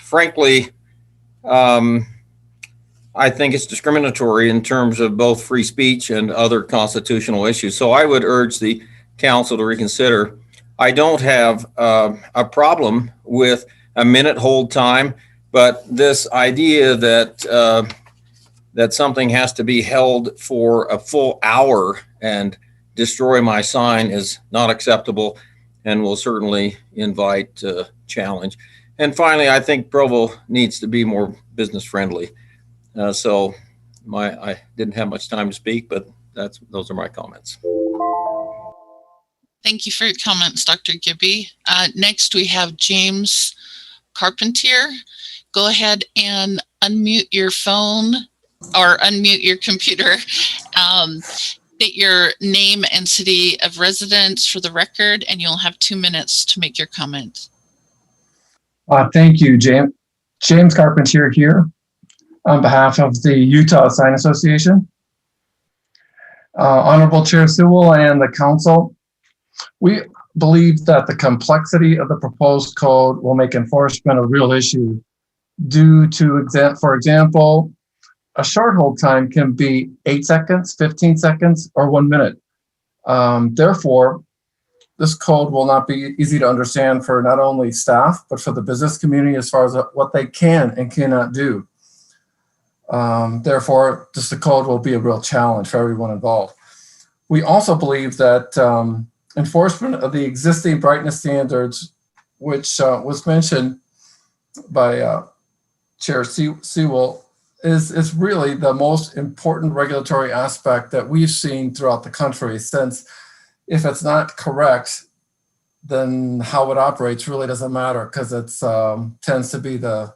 frankly, I think it's discriminatory in terms of both free speech and other constitutional issues. So I would urge the council to reconsider. I don't have a problem with a minute hold time, but this idea that that something has to be held for a full hour and destroy my sign is not acceptable and will certainly invite challenge. And finally, I think Provo needs to be more business friendly. So I didn't have much time to speak, but those are my comments. Thank you for your comments, Dr. Gibby. Next, we have James Carpentier. Go ahead and unmute your phone or unmute your computer. State your name and city of residence for the record, and you'll have 2 minutes to make your comment. Thank you, James. James Carpentier here on behalf of the Utah Sign Association. Honorable Chair Sewell and the council, we believe that the complexity of the proposed code will make enforcement a real issue due to, for example, a short hold time can be 8 seconds, 15 seconds, or 1 minute. Therefore, this code will not be easy to understand for not only staff, but for the business community as far as what they can and cannot do. Therefore, the code will be a real challenge for everyone involved. We also believe that enforcement of the existing brightness standards, which was mentioned by Chair Sewell, is really the most important regulatory aspect that we've seen throughout the country, since if it's not correct, then how it operates really doesn't matter, because it tends to be the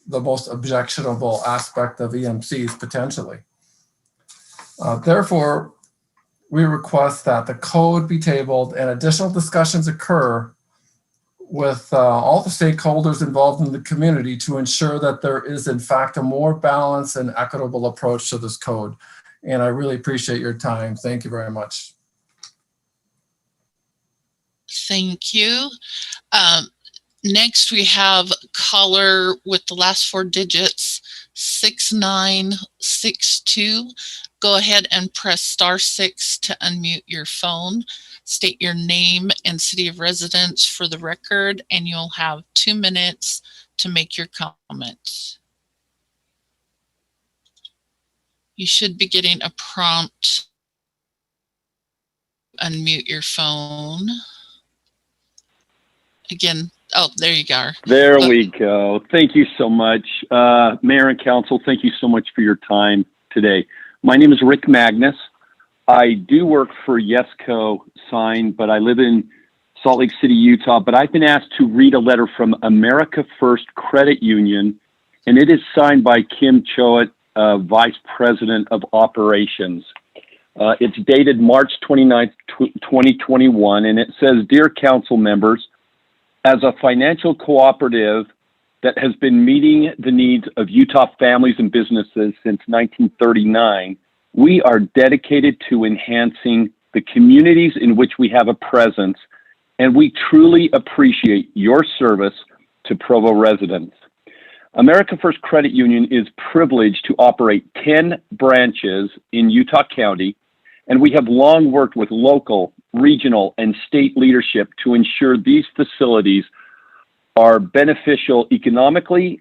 most objectionable aspect of EMCs potentially. Therefore, we request that the code be tabled and additional discussions occur with all the stakeholders involved in the community to ensure that there is in fact a more balanced and equitable approach to this code. And I really appreciate your time. Thank you very much. Thank you. Next, we have caller with the last 4 digits, 6962. Go ahead and press *6 to unmute your phone. State your name and city of residence for the record, and you'll have 2 minutes to make your comment. You should be getting a prompt unmute your phone. Again, oh, there you go. There we go. Thank you so much. Mayor and Council, thank you so much for your time today. My name is Rick Magnus. I do work for Yesco Sign, but I live in Salt Lake City, Utah. But I've been asked to read a letter from America First Credit Union, and it is signed by Kim Choate, Vice President of Operations. It's dated March 29th, 2021, and it says, "Dear Council members, as a financial cooperative that has been meeting the needs of Utah families and businesses since 1939, we are dedicated to enhancing the communities in which we have a presence, and we truly appreciate your service to Provo residents. America First Credit Union is privileged to operate 10 branches in Utah County, and we have long worked with local, regional, and state leadership to ensure these facilities are beneficial economically,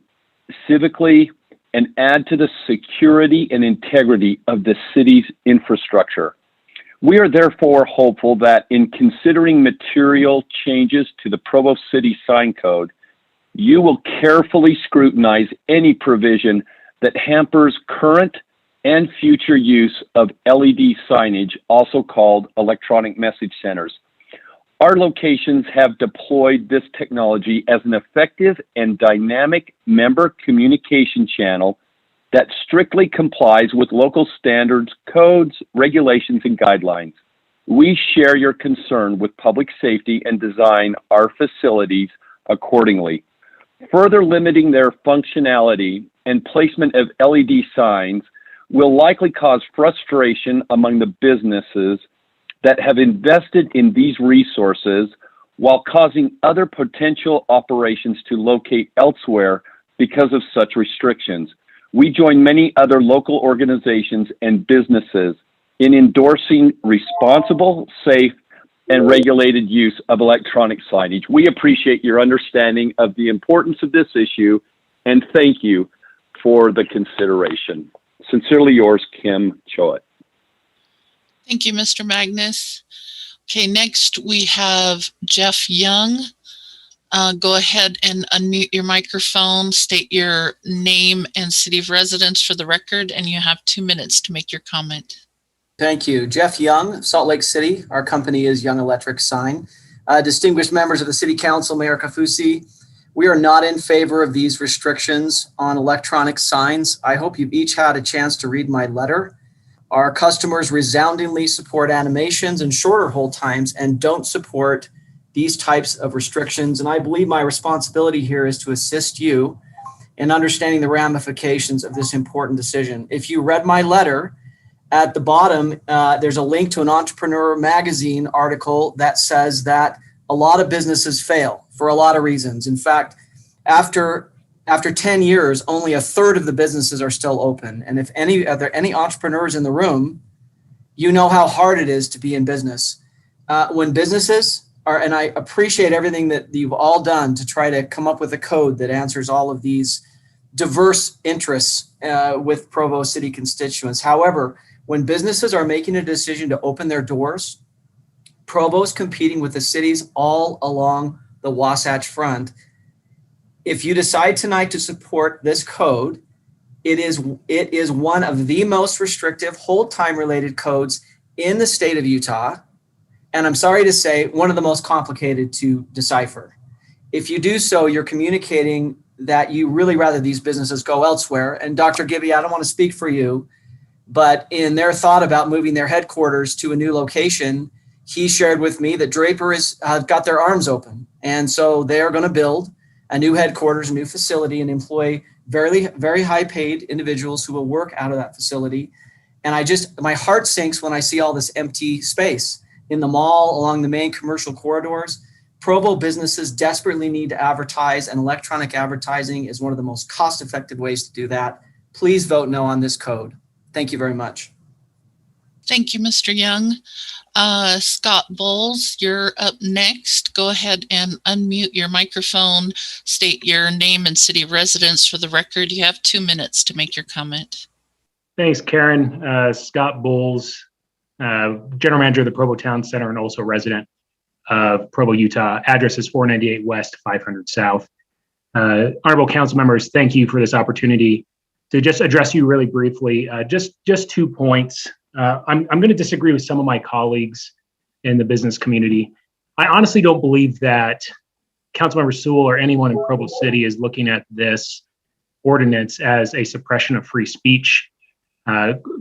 civically, and add to the security and integrity of the city's infrastructure. We are therefore hopeful that in considering material changes to the Provo City Sign Code, you will carefully scrutinize any provision that hampers current and future use of LED signage, also called electronic message centers. Our locations have deployed this technology as an effective and dynamic member communication channel that strictly complies with local standards, codes, regulations, and guidelines. We share your concern with public safety and design our facilities accordingly. Further limiting their functionality and placement of LED signs will likely cause frustration among the businesses that have invested in these resources while causing other potential operations to locate elsewhere because of such restrictions. We join many other local organizations and businesses in endorsing responsible, safe, and regulated use of electronic signage. We appreciate your understanding of the importance of this issue, and thank you for the consideration. Sincerely yours, Kim Choate." Thank you, Mr. Magnus. Okay, next we have Jeff Young. Go ahead and unmute your microphone, state your name and city of residence for the record, and you have 2 minutes to make your comment. Thank you. Jeff Young, Salt Lake City. Our company is Young Electric Sign. Distinguished members of the City Council, Mayor Kafusi, we are not in favor of these restrictions on electronic signs. I hope you've each had a chance to read my letter. Our customers resoundingly support animations and shorter hold times and don't support these types of restrictions. And I believe my responsibility here is to assist you in understanding the ramifications of this important decision. If you read my letter, at the bottom, there's a link to an Entrepreneur Magazine article that says that a lot of businesses fail for a lot of reasons. In fact, after 10 years, only a third of the businesses are still open. And if are there any entrepreneurs in the room, you know how hard it is to be in business. When businesses are, and I appreciate everything that you've all done to try to come up with a code that answers all of these diverse interests with Provo City constituents. However, when businesses are making a decision to open their doors, Provo's competing with the cities all along the Wasatch Front. If you decide tonight to support this code, it is one of the most restrictive hold time related codes in the state of Utah. And I'm sorry to say, one of the most complicated to decipher. If you do so, you're communicating that you really rather these businesses go elsewhere. And Dr. Gibby, I don't want to speak for you, but in their thought about moving their headquarters to a new location, he shared with me that Draper have got their arms open. And so they are going to build a new headquarters, a new facility, and employ very, very high paid individuals who will work out of that facility. And my heart sinks when I see all this empty space in the mall, along the main commercial corridors. Provo businesses desperately need to advertise, and electronic advertising is one of the most cost-effective ways to do that. Please vote no on this code. Thank you very much. Thank you, Mr. Young. Scott Bowles, you're up next. Go ahead and unmute your microphone, state your name and city of residence for the record. You have 2 minutes to make your comment. Thanks, Karen. Scott Bowles, general manager of the Provo Town Center and also resident of Provo, Utah. Address is 498 West, 500 South. Honorable council members, thank you for this opportunity to just address you really briefly. Just 2 points. I'm going to disagree with some of my colleagues in the business community. I honestly don't believe that Councilmember Sewell or anyone in Provo City is looking at this ordinance as a suppression of free speech.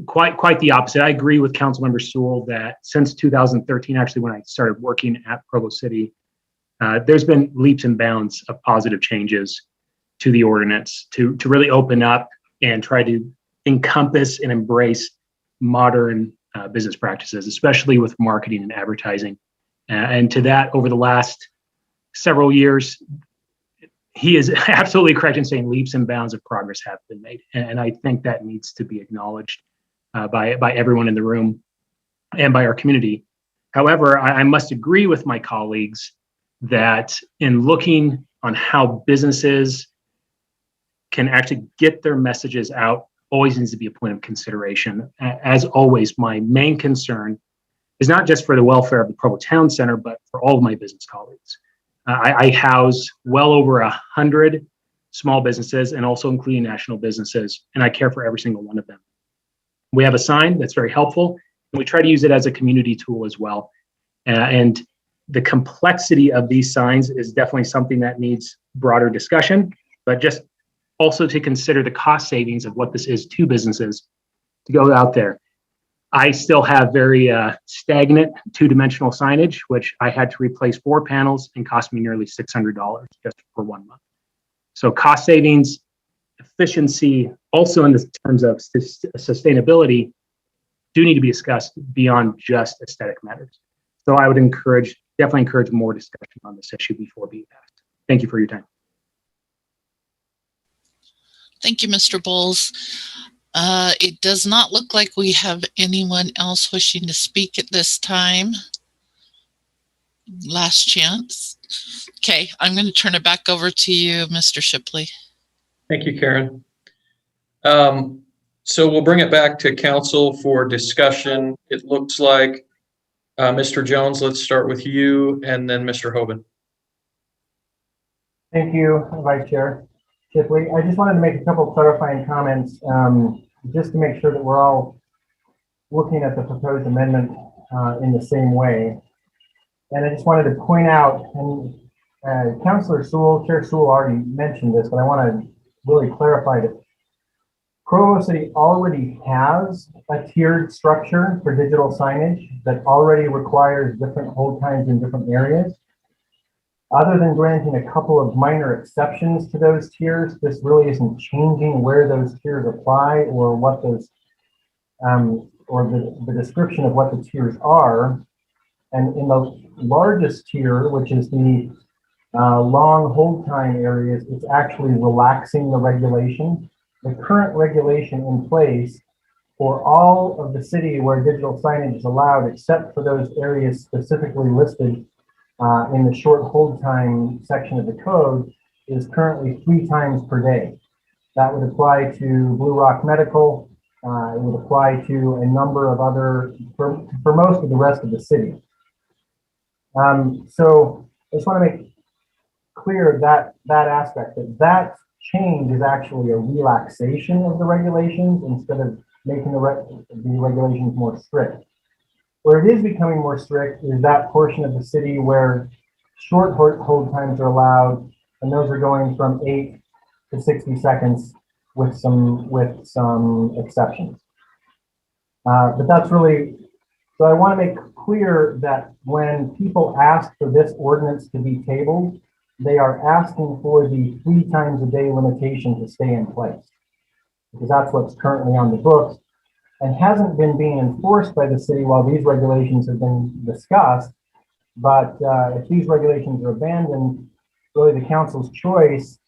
Quite the opposite. I agree with Councilmember Sewell that since 2013, actually when I started working at Provo City, there's been leaps and bounds of positive changes to the ordinance to really open up and try to encompass and embrace modern business practices, especially with marketing and advertising. And to that, over the last several years, he is absolutely correct in saying leaps and bounds of progress have been made. And I think that needs to be acknowledged by everyone in the room and by our community. However, I must agree with my colleagues that in looking on how businesses can actually get their messages out always needs to be a point of consideration. As always, my main concern is not just for the welfare of the Provo Town Center, but for all of my business colleagues. I house well over 100 small businesses and also including national businesses, and I care for every single one of them. We have a sign that's very helpful, and we try to use it as a community tool as well. And the complexity of these signs is definitely something that needs broader discussion, but just also to consider the cost savings of what this is to businesses to go out there. I still have very stagnant two-dimensional signage, which I had to replace 4 panels and cost me nearly $600 just for 1 month. So cost savings, efficiency, also in the terms of sustainability, do need to be discussed beyond just aesthetic matters. So I would definitely encourage more discussion on this issue before being passed. Thank you for your time. Thank you, Mr. Bowles. It does not look like we have anyone else wishing to speak at this time. Last chance. Okay, I'm going to turn it back over to you, Mr. Shipley. Thank you, Karen. So we'll bring it back to council for discussion. It looks like Mr. Jones, let's start with you, and then Mr. Hoban. Thank you, Vice Chair Shipley. I just wanted to make a couple clarifying comments just to make sure that we're all looking at the proposed amendment in the same way. And I just wanted to point out, and Councilor Sewell, Chair Sewell already mentioned this, but I want to really clarify that Provo City already has a tiered structure for digital signage that already requires different hold times in different areas. Other than granting a couple of minor exceptions to those tiers, this really isn't changing where those tiers apply or what those, or the description of what the tiers are. And in the largest tier, which is the long hold time areas, it's actually relaxing the regulation. The current regulation in place for all of the city where digital signage is allowed, except for those areas specifically listed in the short hold time section of the code, is currently 3 times per day. That would apply to Blue Rock Medical. It would apply to a number of other, for most of the rest of the city. So I just want to make clear that aspect, that change is actually a relaxation of the regulations instead of making the regulations more strict. Where it is becoming more strict is that portion of the city where short hold times are allowed, and those are going from 8 to 60 seconds with some exceptions. But that's really, so I want to make clear that when people ask for this ordinance to be tabled, they are asking for the 3 times a day limitation to stay in place, because that's what's currently on the books and hasn't been being enforced by the city while these regulations have been discussed. But if these regulations are abandoned, really the council's choice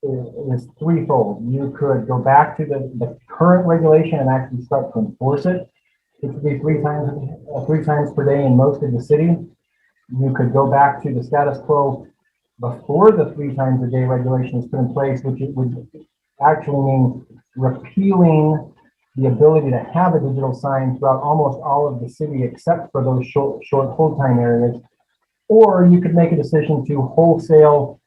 is threefold. You could go back to the current regulation and actually start to enforce it. It could be 3 times per day in most of the city. You could go back to the status quo before the 3 times a day regulation is put in place, which it would actually mean repealing the ability to have a digital sign throughout almost all of the city except for those short full-time areas. Or you could make a decision to wholesale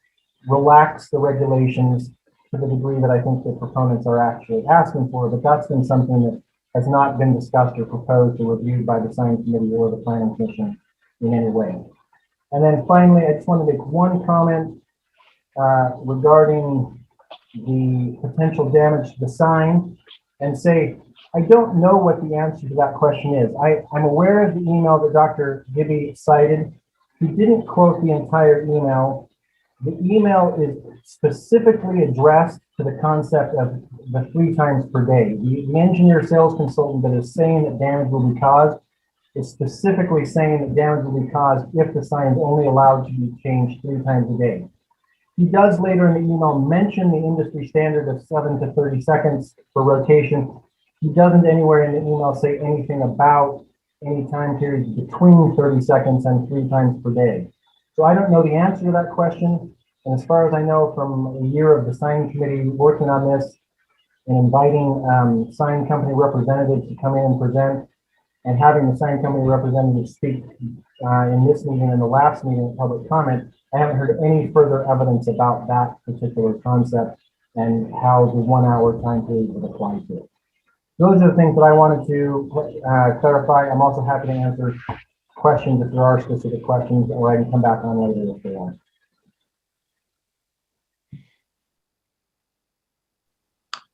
relax the regulations to the degree that I think the proponents are actually asking for, but that's been something that has not been discussed or proposed or reviewed by the sign committee or the planning commission in any way. And then finally, I just want to make one comment regarding the potential damage to the sign and say, I don't know what the answer to that question is. I'm aware of the email that Dr. Gibby cited. He didn't quote the entire email. The email is specifically addressed to the concept of the 3 times per day. The engineer sales consultant that is saying that damage will be caused is specifically saying that damage will be caused if the sign is only allowed to be changed 3 times a day. He does later in the email mention the industry standard of 7 to 30 seconds for rotation. He doesn't anywhere in the email say anything about any time periods between 30 seconds and 3 times per day. So I don't know the answer to that question. And as far as I know from a year of the sign committee working on this and inviting sign company representatives to come in and present and having the sign company representatives speak in this meeting and the last meeting in public comment, I haven't heard any further evidence about that particular concept and how the 1 hour time period would apply to it. Those are the things that I wanted to clarify. I'm also happy to answer questions if there are specific questions, or I can come back on later if there are.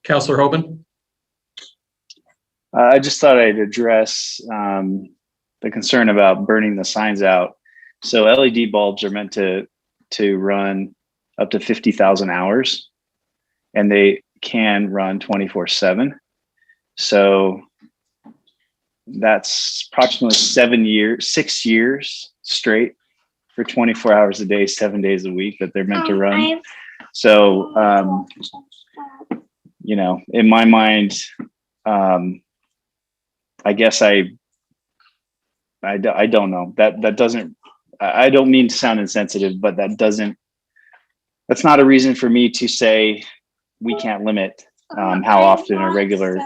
Councillor Hoban. I just thought I'd address the concern about burning the signs out. So LED bulbs are meant to run up to 50,000 hours, and they can run 24/7. So that's approximately 6 years straight for 24 hours a day, 7 days a week that they're meant to run. So, you know, in my mind, I guess I don't know. That doesn't, I don't mean to sound insensitive, but that's not a reason for me to say we can't limit how often a regular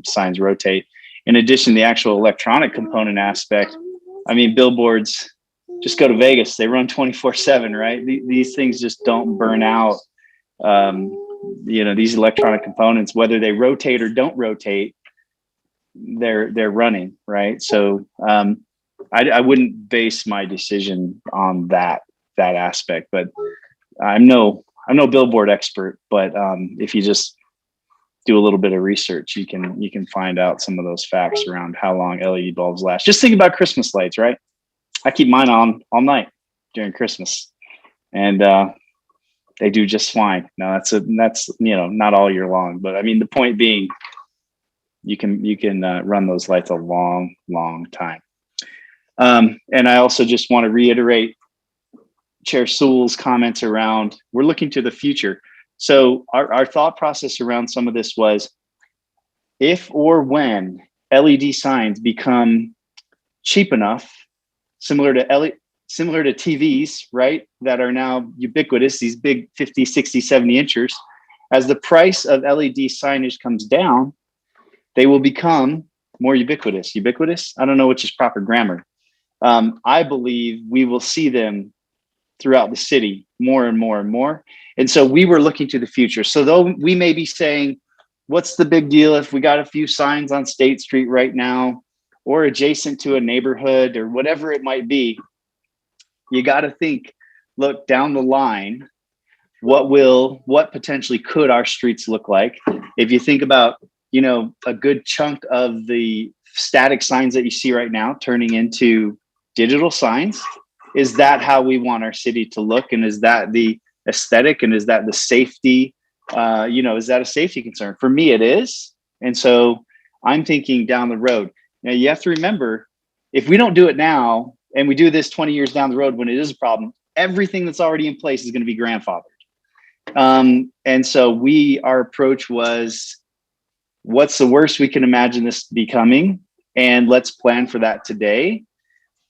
signs rotate. In addition, the actual electronic component aspect, I mean, billboards, just go to Vegas, they run 24/7, right? These things just don't burn out. You know, these electronic components, whether they rotate or don't rotate, they're running, right? So I wouldn't base my decision on that aspect, but I'm no billboard expert, but if you just do a little bit of research, you can find out some of those facts around how long LED bulbs last. Just think about Christmas lights, right? I keep mine on all night during Christmas, and they do just fine. Now that's you know, not all year long, but I mean, the point being, you can run those lights a long time. And I also just want to reiterate Chair Sewell's comments around, we're looking to the future. So our thought process around some of this was, if or when LED signs become cheap enough, similar to TVs, right, that are now ubiquitous, these big 50, 60, 70 inchers, as the price of LED signage comes down, they will become more ubiquitous. Ubiquitous? I don't know which is proper grammar. I believe we will see them throughout the city more and more and more. And so we were looking to the future. So though we may be saying, what's the big deal if we got a few signs on State Street right now, or adjacent to a neighborhood, or whatever it might be, you got to think, look down the line, what potentially could our streets look like? If you think about, you know, a good chunk of the static signs that you see right now turning into digital signs, is that how we want our city to look? And is that the aesthetic? And is that the safety? You know, is that a safety concern? For me, it is. And so I'm thinking down the road. Now, you have to remember, if we don't do it now, and we do this 20 years down the road when it is a problem, everything that's already in place is going to be grandfathered. And so our approach was, what's the worst we can imagine this becoming? And let's plan for that today.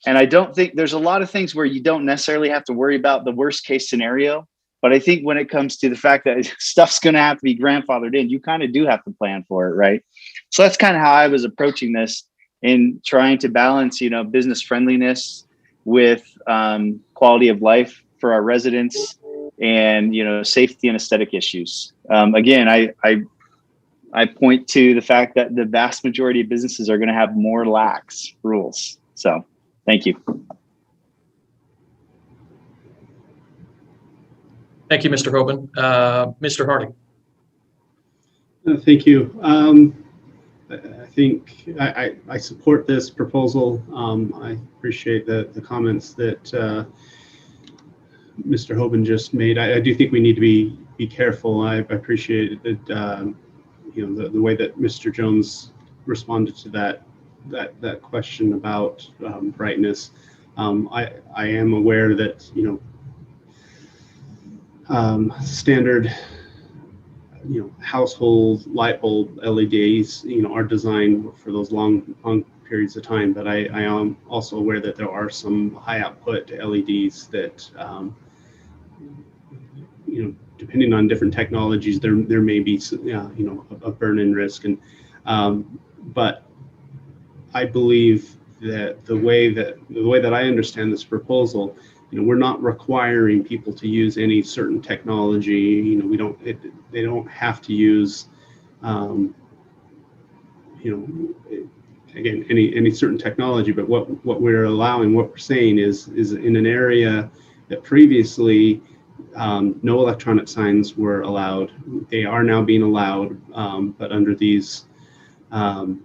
And I don't think there's a lot of things where you don't necessarily have to worry about the worst case scenario. But I think when it comes to the fact that stuff's going to have to be grandfathered in, you kind of do have to plan for it, right? So that's kind of how I was approaching this, in trying to balance, business friendliness with quality of life for our residents, and safety and aesthetic issues. Again, I point to the fact that the vast majority of businesses are going to have more lax rules. So thank you. Thank you, Mr. Hoban. Mr. Harding. Thank you. I think I support this proposal. I appreciate the comments that Mr. Hoban just made. I do think we need to be careful. I appreciate that the way that Mr. Jones responded to that question about brightness. I am aware that standard household light bulb LEDs are designed for those long periods of time, but I am also aware that there are some high output LEDs that depending on different technologies, there may be a burn-in risk, and but I believe that the way that I understand this proposal, we're not requiring people to use any certain technology. They don't have to use again any certain technology, but what we're allowing, what we're saying is in an area that previously no electronic signs were allowed, they are now being allowed, but under these under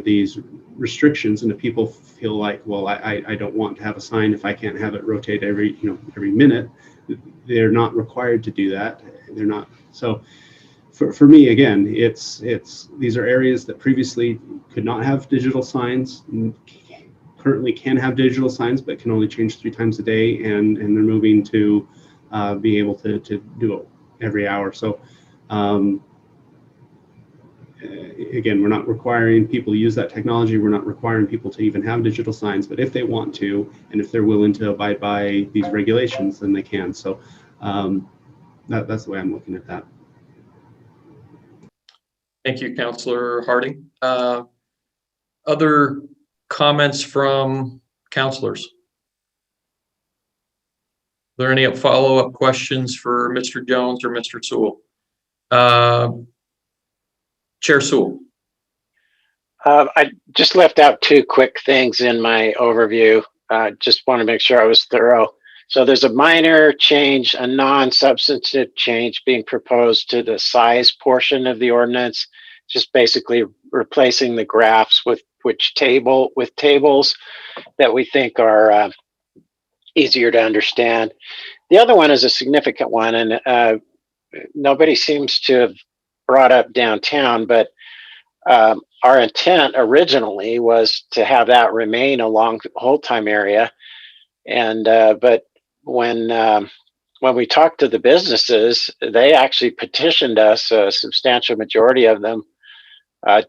these restrictions. And if people feel like, well, I don't want to have a sign if I can't have it rotate every minute, they're not required to do that. They're not. So for me, again, it's these are areas that previously could not have digital signs, currently can have digital signs, but can only change 3 times a day, and they're moving to be able to do it every hour. So again, we're not requiring people to use that technology. We're not requiring people to even have digital signs, but if they want to, and if they're willing to abide by these regulations, then they can. So that's the way I'm looking at that. Thank you, Councillor Harding. Other comments from councillors? Are there any follow-up questions for Mr. Jones or Mr. Sewell? Chair Sewell. I just left out 2 quick things in my overview. Just want to make sure I was thorough. So there's a minor change, a non-substantive change being proposed to the size portion of the ordinance, just basically replacing the graphs with tables that we think are easier to understand. The other one is a significant one, and nobody seems to have brought up downtown, but our intent originally was to have that remain along the whole time area. And but when we talked to the businesses, they actually petitioned us. A substantial majority of them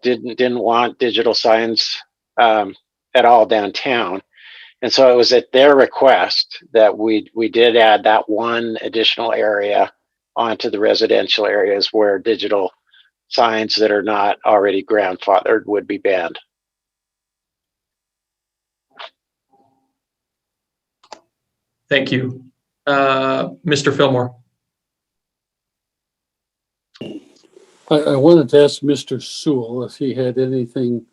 didn't want digital signs at all downtown. And so it was at their request that we did add that one additional area onto the residential areas where digital signs that are not already grandfathered would be banned. Thank you. Mr. Fillmore. I wanted to ask Mr. Sewell if he had anything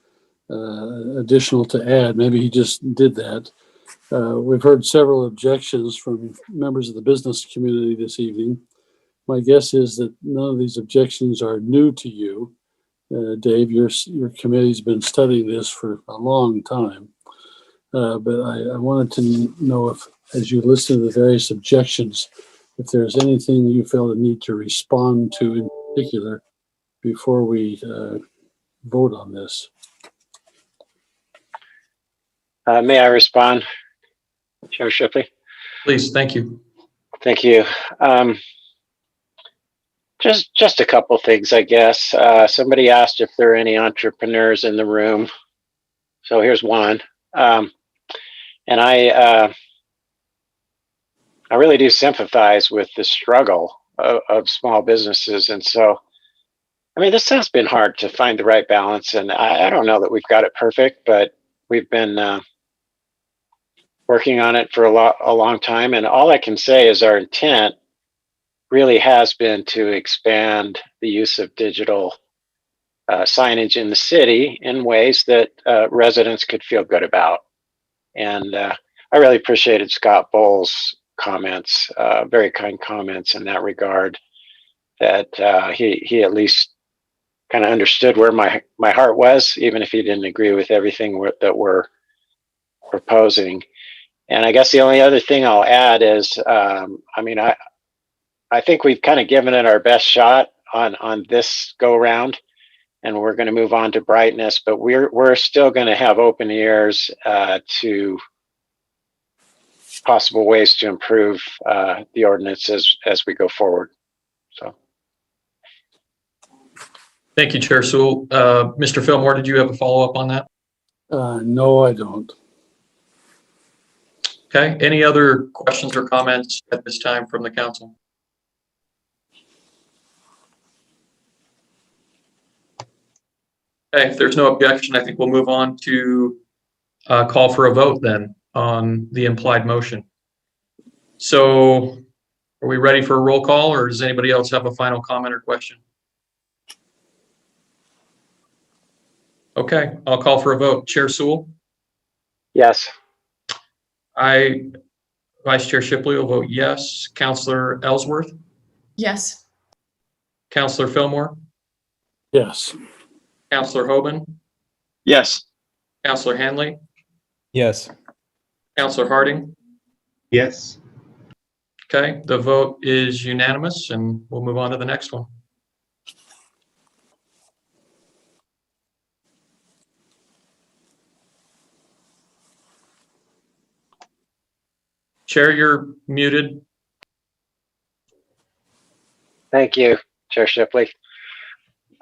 additional to add. Maybe he just did that. We've heard several objections from members of the business community this evening. My guess is that none of these objections are new to you. Dave, your committee's been studying this for a long time. But I wanted to know if, as you listen to the various objections, if there's anything you feel the need to respond to in particular before we vote on this. May I respond, Chair Shipley? Please, thank you. Thank you. Just a couple things, I guess. Somebody asked if there are any entrepreneurs in the room. So here's one. And I really do sympathize with the struggle of small businesses. And so I mean, this has been hard to find the right balance, and I don't know that we've got it perfect, but we've been working on it for a long time. And all I can say is our intent really has been to expand the use of digital signage in the city in ways that residents could feel good about. And I really appreciated Scott Bowles' comments, very kind comments in that regard, that he at least kind of understood where my heart was, even if he didn't agree with everything that we're proposing. And I guess the only other thing I'll add is, I mean, I think we've kind of given it our best shot on this go round, and we're going to move on to brightness, but we're still going to have open ears to possible ways to improve the ordinance as we go forward. So. Thank you, Chair Sewell. Mr. Fillmore, did you have a follow-up on that? No, I don't. Okay, any other questions or comments at this time from the council? Okay, if there's no objection, I think we'll move on to call for a vote then on the implied motion. So are we ready for a roll call, or does anybody else have a final comment or question? Okay, I'll call for a vote. Chair Sewell? Yes. Vice Chair Shipley will vote yes. Councillor Ellsworth? Yes. Councillor Fillmore? Yes. Councillor Hoban? Yes. Councillor Hanley? Yes. Councillor Harding? Yes. Okay, the vote is unanimous, and we'll move on to the next one. Chair, you're muted. Thank you, Chair Shipley.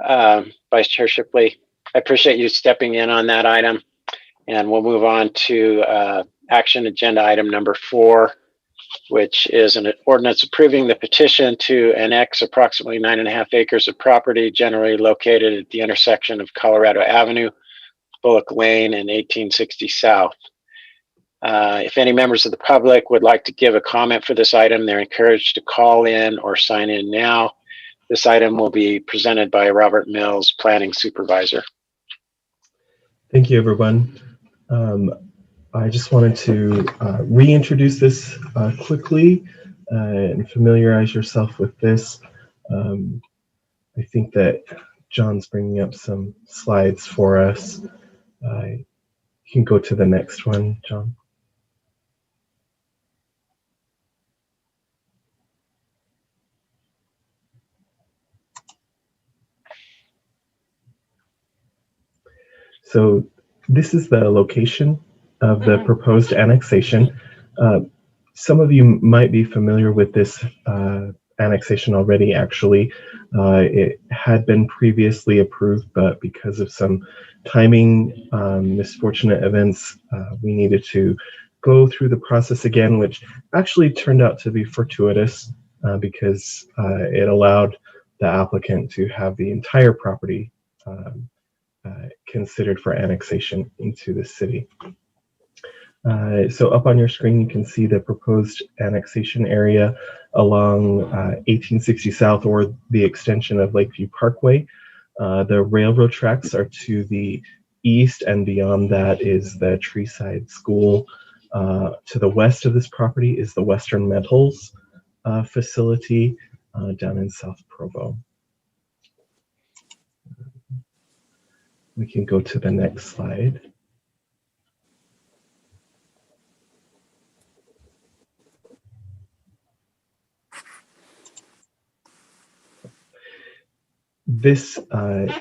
Vice Chair Shipley, I appreciate you stepping in on that item. And we'll move on to action agenda item number 4, which is an ordinance approving the petition to annex approximately 9.5 acres of property generally located at the intersection of Colorado Avenue, Bullock Lane, and 1860 South. If any members of the public would like to give a comment for this item, they're encouraged to call in or sign in now. This item will be presented by Robert Mills, Planning Supervisor. Thank you, everyone. I just wanted to reintroduce this quickly and familiarize yourself with this. I think that John's bringing up some slides for us. You can go to the next one, John. So this is the location of the proposed annexation. Some of you might be familiar with this annexation already, actually. It had been previously approved, but because of some timing, misfortunate events, we needed to go through the process again, which actually turned out to be fortuitous because it allowed the applicant to have the entire property considered for annexation into the city. So up on your screen, you can see the proposed annexation area along 1860 South, or the extension of Lakeview Parkway. The railroad tracks are to the east, and beyond that is the Treeside School. To the west of this property is the Western Metals facility down in South Provo. We can go to the next slide. This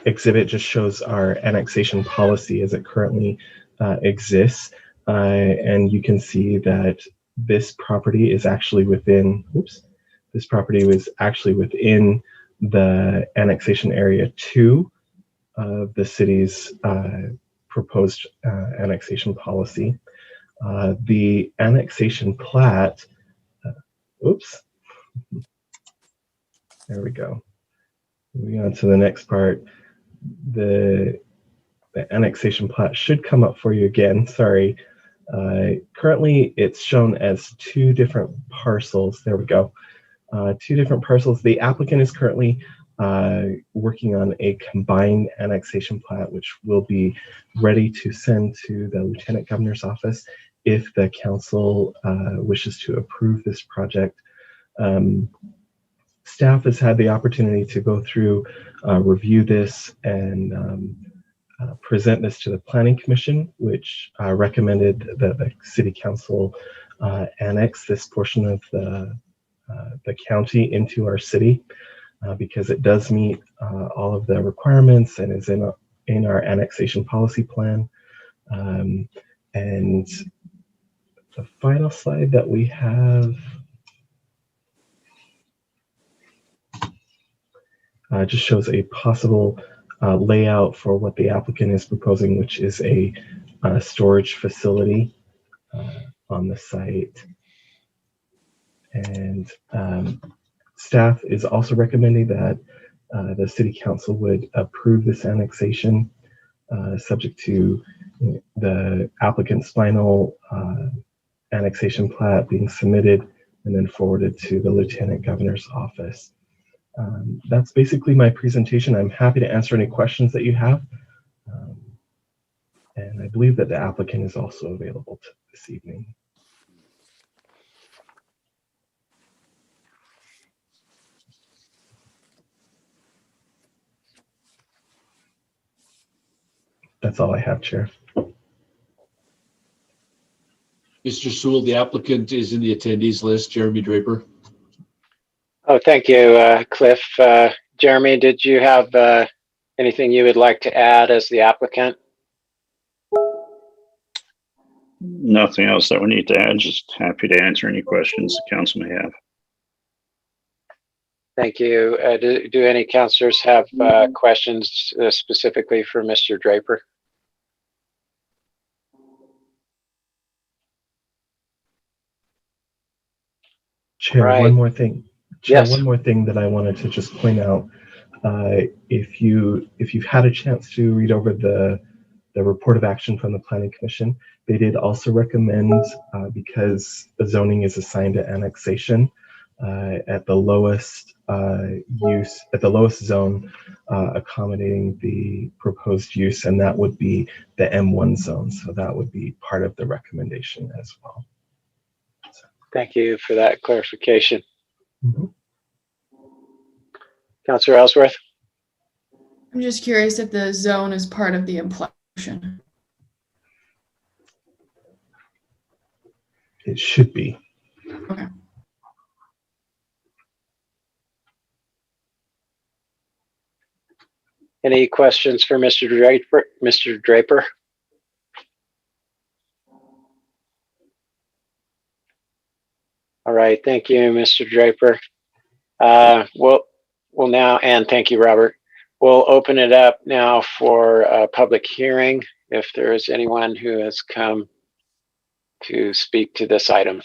exhibit just shows our annexation policy as it currently exists. And you can see that this property is actually within, this property was actually within the annexation area 2 of the city's proposed annexation policy. The annexation plat, there we go. Moving on to the next part, the annexation plat should come up for you again. Sorry. Currently, it's shown as two different parcels. There we go. Two different parcels. The applicant is currently working on a combined annexation plat, which will be ready to send to the Lieutenant Governor's office if the council wishes to approve this project. Staff has had the opportunity to go through, review this, and present this to the Planning Commission, which recommended that the City Council annex this portion of the county into our city because it does meet all of the requirements and is in our annexation policy plan. And the final slide that we have just shows a possible layout for what the applicant is proposing, which is a storage facility on the site. And staff is also recommending that the City Council would approve this annexation subject to the applicant's final annexation plat being submitted and then forwarded to the Lieutenant Governor's office. That's basically my presentation. I'm happy to answer any questions that you have. And I believe that the applicant is also available this evening. That's all I have, Chair. Mr. Sewell, the applicant is in the attendees list, Jeremy Draper. Oh, thank you, Cliff. Jeremy, did you have anything you would like to add as the applicant? Nothing else that we need to add. Just happy to answer any questions the council may have. Thank you. Do any councilors have questions specifically for Mr. Draper? Chair, Right. One more thing. Chair, Yes. One more thing that I wanted to just point out. If you've had a chance to read over the report of action from the Planning Commission, they did also recommend, because the zoning is assigned to annexation, at the lowest zone, accommodating the proposed use, and that would be the M1 zone. So that would be part of the recommendation as well. Thank you for that clarification. Mm-hmm. Councilor Ellsworth? I'm just curious if the zone is part of the implementation. It should be. Okay. Any questions for Mr. Draper? Mr. Draper? All right, thank you, Mr. Draper. We'll now, and thank you, Robert. We'll open it up now for a public hearing if there is anyone who has come to speak to this item.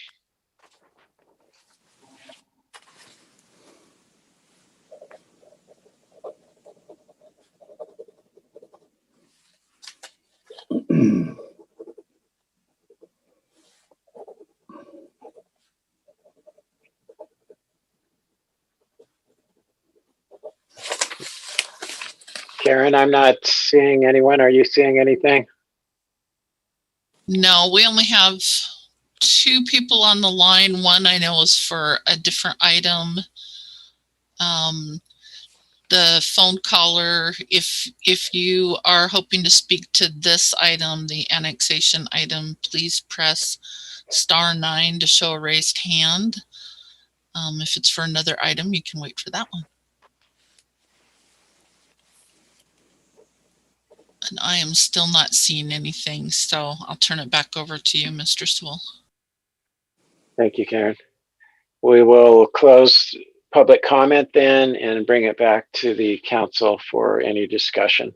Karen, I'm not seeing anyone. Are you seeing anything? No, we only have 2 people on the line. One I know is for a different item. The phone caller, if you are hoping to speak to this item, the annexation item, please press *9 to show a raised hand. If it's for another item, you can wait for that one. And I am still not seeing anything, so I'll turn it back over to you, Mr. Sewell. Thank you, Karen. We will close public comment then and bring it back to the council for any discussion.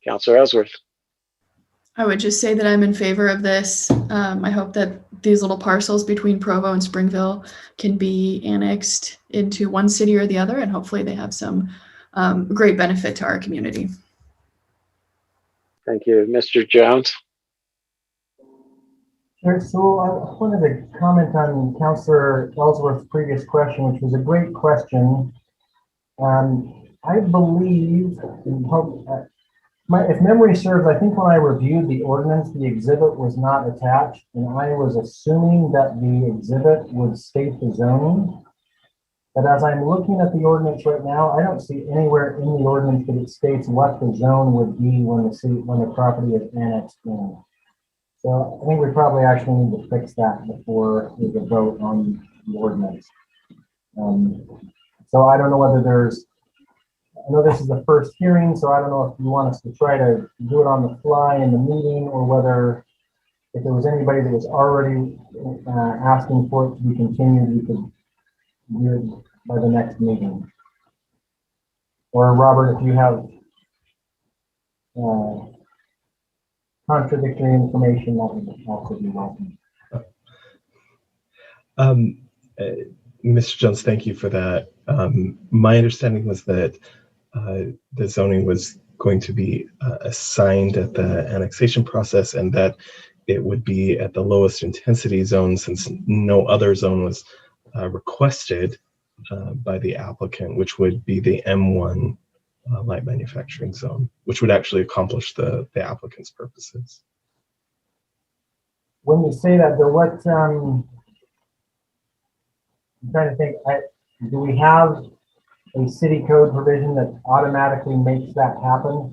Councilor Ellsworth. I would just say that I'm in favor of this. I hope that these little parcels between Provo and Springville can be annexed into one city or the other, and hopefully they have some great benefit to our community. Thank you. Mr. Jones? Sure. So I wanted to comment on Councillor Ellsworth's previous question, which was a great question. I believe, and hope, if memory serves, I think when I reviewed the ordinance, the exhibit was not attached, and I was assuming that the exhibit would state the zoning. But as I'm looking at the ordinance right now, I don't see anywhere in the ordinance that it states what the zone would be when the property is annexed in. So I think we probably actually need to fix that before we can vote on the ordinance. So I don't know whether I know this is the first hearing, so I don't know if you want us to try to do it on the fly in the meeting, or whether if there was anybody that was already asking for it to be continued, we could do it by the next meeting. Or Robert, if you have contradictory information, that would also be welcome. Mr. Jones, thank you for that. My understanding was that the zoning was going to be assigned at the annexation process, and that it would be at the lowest intensity zone, since no other zone was requested by the applicant, which would be the M1 light manufacturing zone, which would actually accomplish the applicant's purposes. When you say that, though, what I'm trying to think, do we have a city code provision that automatically makes that happen?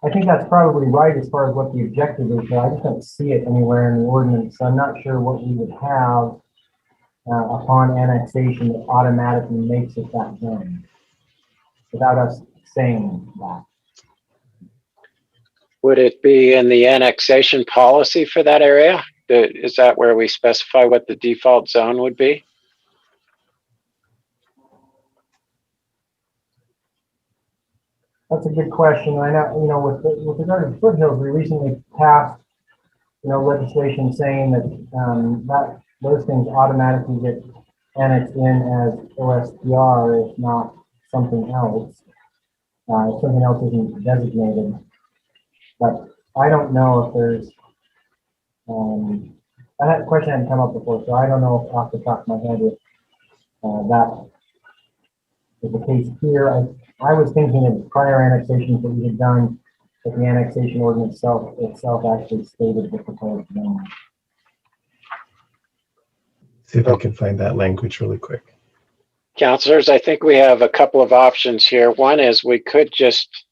I think that's probably right as far as what the objective is, but I just don't see it anywhere in the ordinance. So I'm not sure what we would have upon annexation that automatically makes it that zone without us saying that. Would it be in the annexation policy for that area? Is that where we specify what the default zone would be? That's a good question. I know, with regard to foothills, we recently passed, legislation saying that those things automatically get annexed in as OSPR, if not something else. If something else isn't designated. But I don't know if there's, that question hadn't come up before, so I don't know if off the top of my head if that is the case here. I was thinking of prior annexations that we had done, that the annexation ordinance itself actually stated the proposed zone. See if I can find that language really quick. Councilors, I think we have a couple of options here. One is we could just,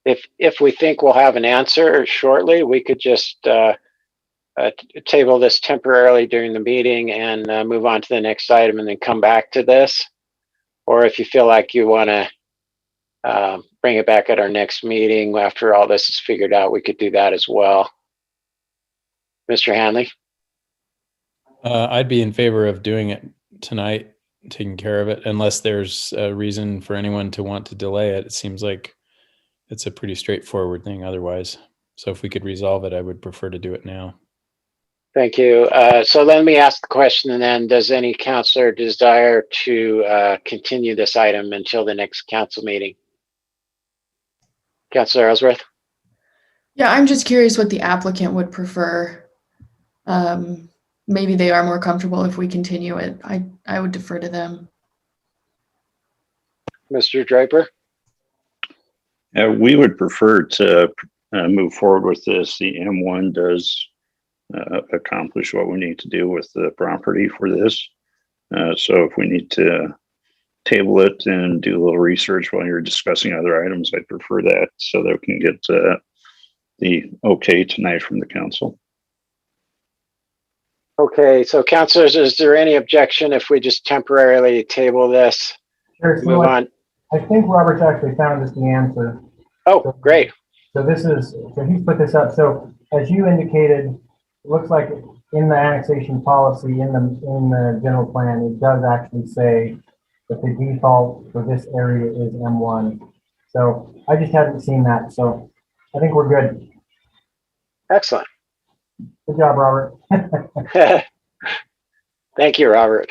if we think we'll have an answer shortly, we could just table this temporarily during the meeting and move on to the next item and then come back to this. Or if you feel like you want to bring it back at our next meeting after all this is figured out, we could do that as well. Mr. Hanley? I'd be in favor of doing it tonight, taking care of it, unless there's a reason for anyone to want to delay it. It seems like it's a pretty straightforward thing otherwise. So if we could resolve it, I would prefer to do it now. Thank you. So let me ask the question then, does any councilor desire to continue this item until the next council meeting? Councilor Ellsworth? Yeah, I'm just curious what the applicant would prefer. Maybe they are more comfortable if we continue it. I would defer to them. Mr. Draper? We would prefer to move forward with this. The M1 does accomplish what we need to do with the property for this. So if we need to table it and do a little research while you're discussing other items, I'd prefer that so that we can get the okay tonight from the council. Okay, so councilors, is there any objection if we just temporarily table this? Sure, so move on. I think Robert's actually found us the answer. Oh, great. So he's put this up. So as you indicated, it looks like in the annexation policy, in the general plan, it does actually say that the default for this area is M1. So I just hadn't seen that. So I think we're good. Excellent. Good job, Robert. Thank you, Robert.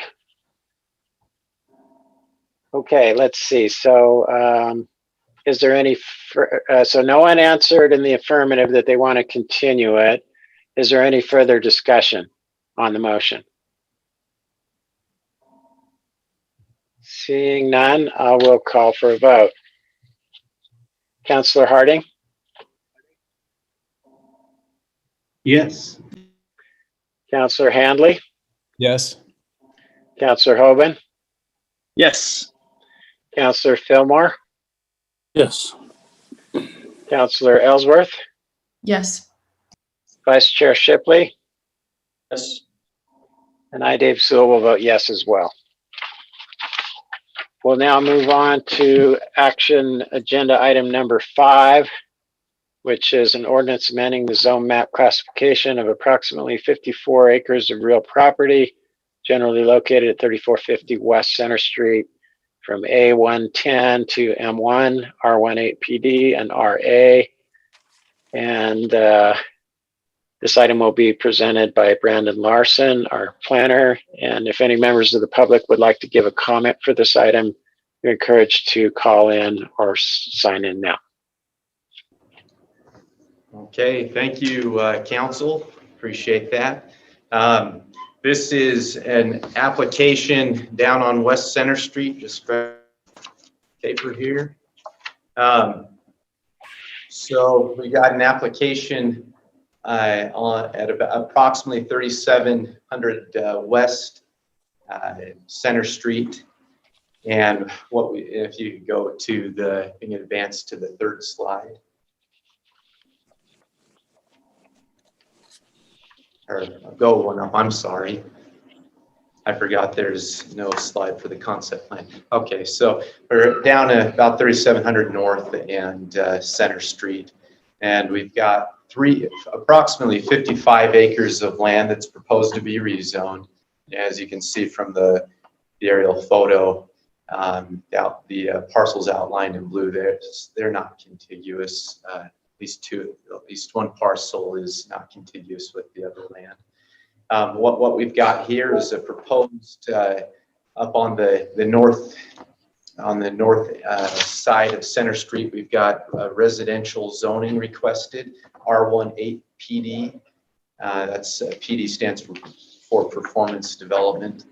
Okay, let's see. So is there any, so no one answered in the affirmative that they want to continue it. Is there any further discussion on the motion? Seeing none, I will call for a vote. Councillor Harding? Yes. Councillor Handley? Yes. Councillor Hoban? Yes. Councillor Fillmore? Yes. Councillor Ellsworth? Yes. Vice Chair Shipley? Yes. And I, Dave Sewell, will vote yes as well. We'll now move on to action agenda item number 5, which is an ordinance amending the zone map classification of approximately 54 acres of real property, generally located at 3450 West Center Street, from A110 to M1, R18 PD, and RA. And this item will be presented by Brandon Larson, our planner. And if any members of the public would like to give a comment for this item, you're encouraged to call in or sign in now. Okay, thank you, council. Appreciate that. This is an application down on West Center Street, just paper here. So we got an application at about approximately 3700 West Center Street. And if you go to the, you can advance to the third slide. Or go one up, I'm sorry. I forgot there's no slide for the concept plan. Okay, so we're down at about 3700 North and Center Street. And we've got approximately 55 acres of land that's proposed to be rezoned. As you can see from the aerial photo, the parcels outlined in blue, they're not contiguous. At least one parcel is not contiguous with the other land. What we've got here is a proposed up on the north side of Center Street. We've got residential zoning requested, R18 PD. That's PD stands for performance development.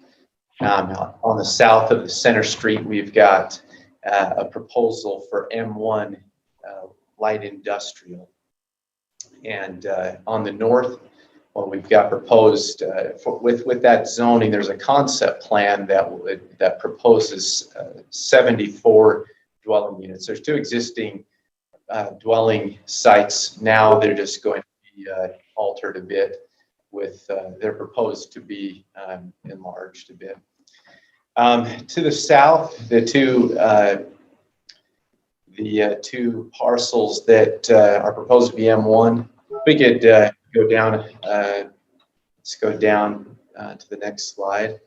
On the south of the Center Street, we've got a proposal for M1 light industrial. And on the north, what we've got proposed with that zoning, there's a concept plan that proposes 74 dwelling units. There's 2 existing dwelling sites now. They're just going to be altered a bit with they're proposed to be enlarged a bit. To the south, the two parcels that are proposed to be M1. We could go down. Let's go down to the next slide.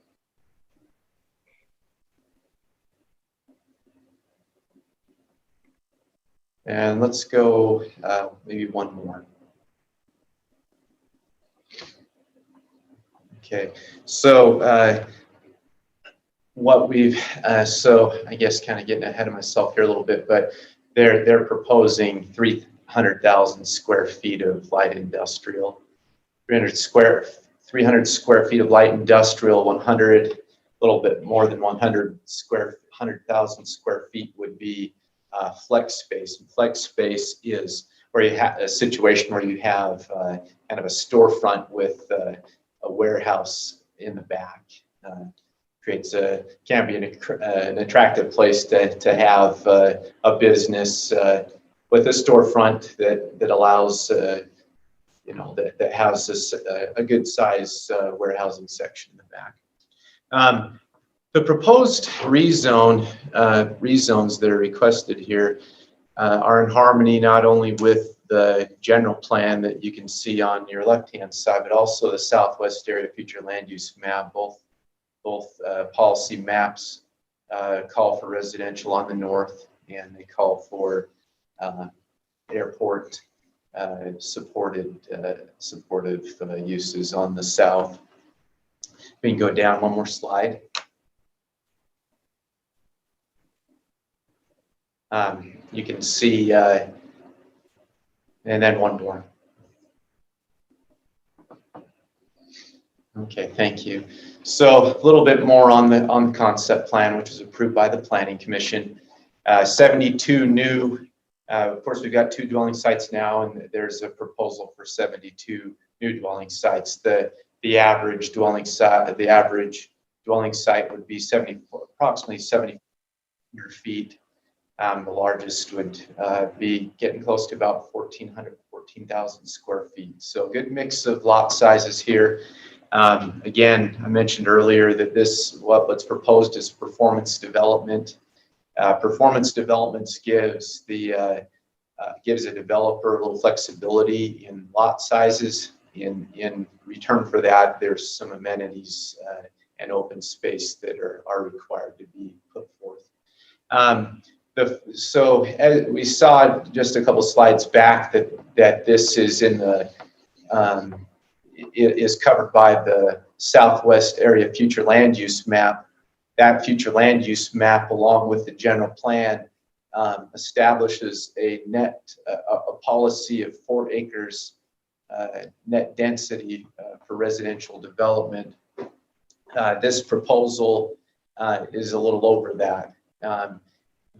And let's go maybe one more. Okay, so what we've so I guess kind of getting ahead of myself here a little bit, but they're proposing 300,000 square feet of light industrial, 300 square feet of light industrial, a little bit more than 100,000 square feet would be flex space. And flex space is where you have a situation where you have kind of a storefront with a warehouse in the back. Can be an attractive place to have a business with a storefront that allows that has a good size warehousing section in the back. The proposed rezones that are requested here are in harmony not only with the general plan that you can see on your left-hand side, but also the Southwest Area Future Land Use Map. Both policy maps call for residential on the north, and they call for airport supportive uses on the south. We can go down one more slide. You can see, and then one more. Okay, thank you. So a little bit more on the concept plan, which was approved by the Planning Commission. 72 new. Of course, we've got 2 dwelling sites now, and there's a proposal for 72 new dwelling sites. The average dwelling site would be approximately 700 feet. The largest would be getting close to about 14,000 square feet. So good mix of lot sizes here. Again, I mentioned earlier that what's proposed is performance development. Performance development gives a developer a little flexibility in lot sizes. In return for that, there's some amenities and open space that are required to be put forth. So as we saw just a couple slides back that this is in the it is covered by the Southwest Area Future Land Use Map. That future land use map, along with the general plan, establishes a policy of 4 acres net density for residential development. This proposal is a little over that.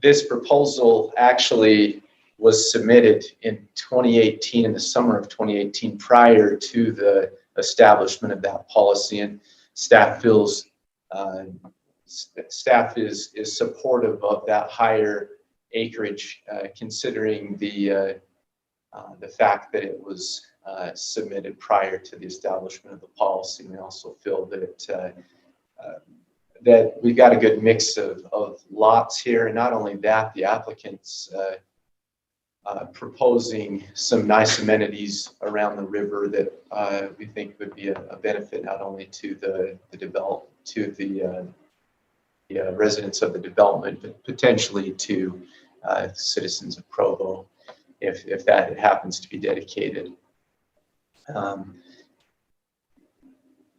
This proposal actually was submitted in 2018, in the summer of 2018, prior to the establishment of that policy, and staff feels staff is supportive of that higher acreage, considering the fact that it was submitted prior to the establishment of the policy. We also feel that that we've got a good mix of lots here, and not only that, the applicants proposing some nice amenities around the river that we think would be a benefit not only to the residents of the development, but potentially to citizens of Provo, if that happens to be dedicated.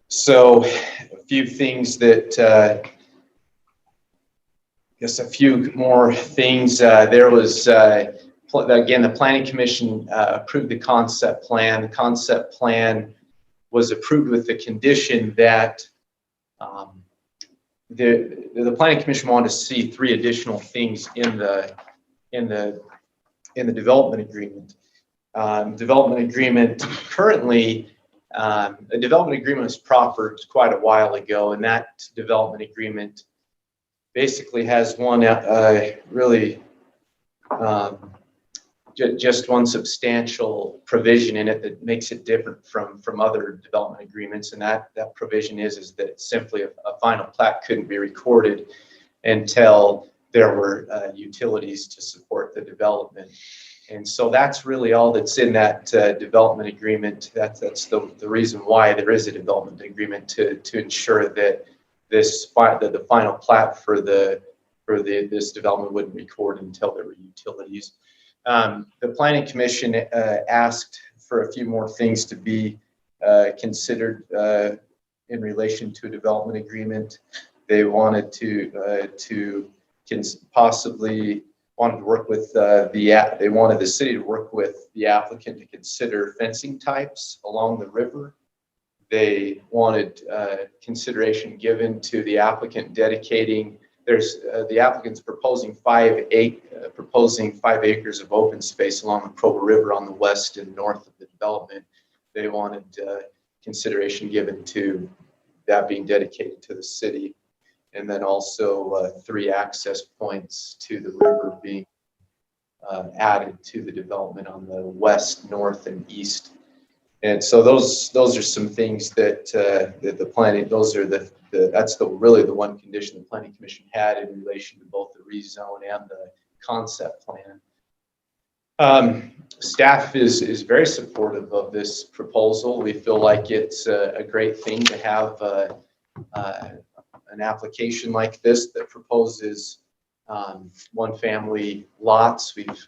So a few things that, I guess a few more things. There was, again, the Planning Commission approved the concept plan. The concept plan was approved with the condition that the Planning Commission wanted to see 3 additional things in the development agreement. Development agreement currently, a development agreement was proffered quite a while ago, and that development agreement basically has one really just one substantial provision in it that makes it different from other development agreements, and that provision is that simply a final plat couldn't be recorded until there were utilities to support the development. And so that's really all that's in that development agreement. That's the reason why there is a development agreement, to ensure that the final plat for this development wouldn't record until there were utilities. The Planning Commission asked for a few more things to be considered in relation to a development agreement. They wanted to possibly wanted to work with they wanted the city to work with the applicant to consider fencing types along the river. They wanted consideration given to the applicant dedicating. There's the applicant's proposing 5 acres of open space along the Provo River on the west and north of the development. They wanted consideration given to that being dedicated to the city, and then also 3 access points to the river being added to the development on the west, north, and east. And so those are some things that the planning. That's really the one condition the Planning Commission had in relation to both the rezone and the concept plan. Staff is very supportive of this proposal. We feel like it's a great thing to have an application like this that proposes one family lots. We've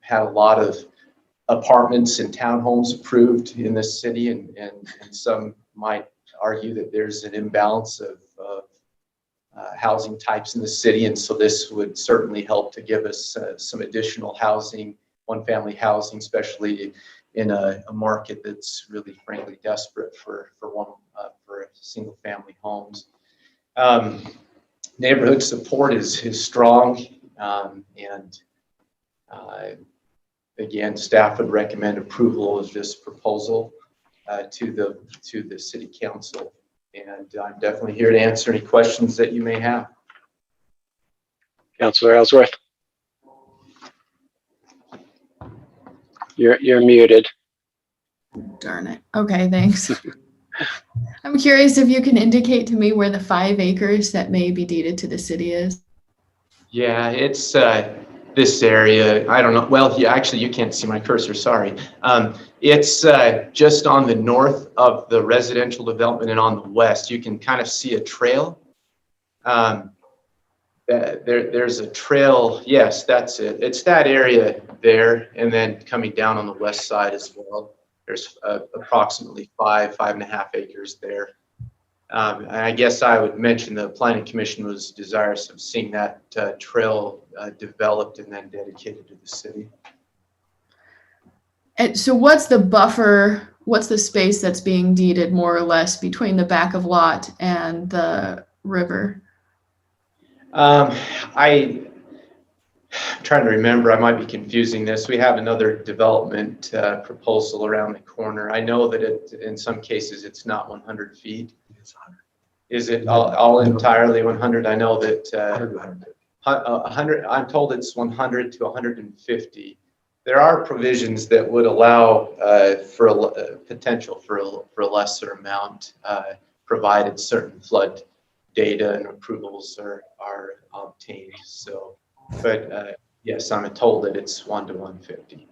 had a lot of apartments and townhomes approved in this city, and some might argue that there's an imbalance of housing types in the city, and so this would certainly help to give us some additional housing, one-family housing, especially in a market that's really, frankly, desperate for single-family homes. Neighborhood support is strong, and again, staff would recommend approval of this proposal to the city council. And I'm definitely here to answer any questions that you may have. Councilor Ellsworth. You're muted. Darn it. Okay, thanks. I'm curious if you can indicate to me where the 5 acres that may be deeded to the city is. Yeah, it's this area. I don't know. Well, yeah, actually, you can't see my cursor. Sorry. It's just on the north of the residential development and on the west. You can kind of see a trail. There's a trail. Yes, that's it. It's that area there, and then coming down on the west side as well. There's approximately 5.5 acres there. And I guess I would mention the Planning Commission was desirous of seeing that trail developed and then dedicated to the city. And so what's the buffer, what's the space that's being deeded more or less between the back of lot and the river? I'm trying to remember, I might be confusing this. We have another development proposal around the corner. I know that in some cases it's not 100 feet. Is it all entirely 100? I know that 100, I'm told it's 100 to 150. There are provisions that would allow for a potential for a lesser amount, provided certain flood data and approvals are obtained. So, but yes, I'm told that it's 1 to 150.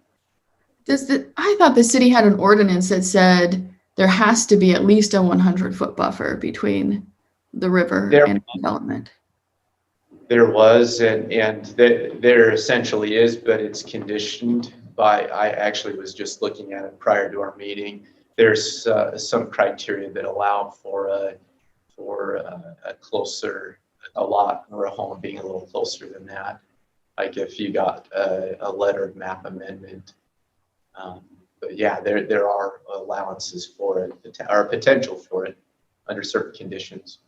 I thought the city had an ordinance that said there has to be at least a 100-foot buffer between the river and development. There was, and there essentially is, but it's conditioned by, I actually was just looking at it prior to our meeting. There's some criteria that allow for a closer, a lot or a home being a little closer than that. Like if you got a lettered map amendment. But yeah, there are allowances for it, or potential for it under certain conditions.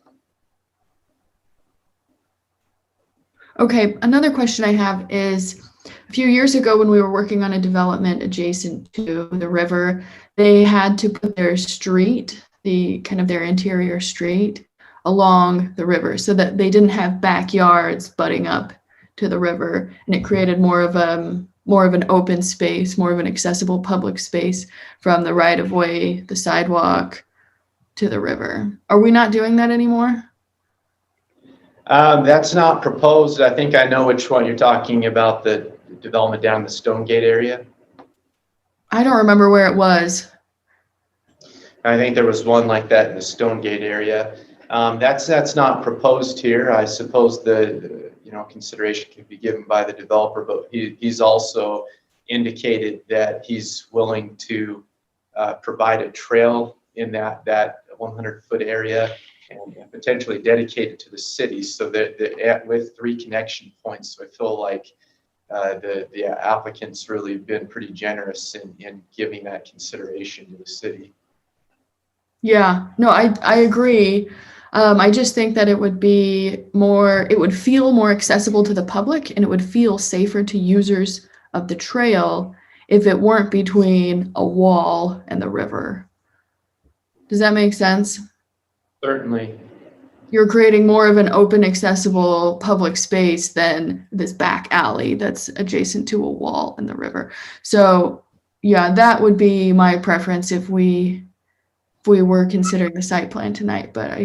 Okay, another question I have is, a few years ago when we were working on a development adjacent to the river, they had to put their street, their interior street, along the river so that they didn't have backyards butting up to the river, and it created more of an open space, more of an accessible public space from the right of way, the sidewalk to the river. Are we not doing that anymore? That's not proposed. I think I know which one you're talking about, the development down the Stonegate area. I don't remember where it was. I think there was one like that in the Stonegate area. That's not proposed here. I suppose the consideration can be given by the developer, but he's also indicated that he's willing to provide a trail in that 100-foot area and potentially dedicated to the city, so that with 3 connection points. So I feel like the applicant's really been pretty generous in giving that consideration to the city. Yeah, no, I agree. I just think that it would feel more accessible to the public, and it would feel safer to users of the trail if it weren't between a wall and the river. Does that make sense? Certainly. You're creating more of an open, accessible public space than this back alley that's adjacent to a wall in the river. So yeah, that would be my preference if we were considering the site plan tonight, but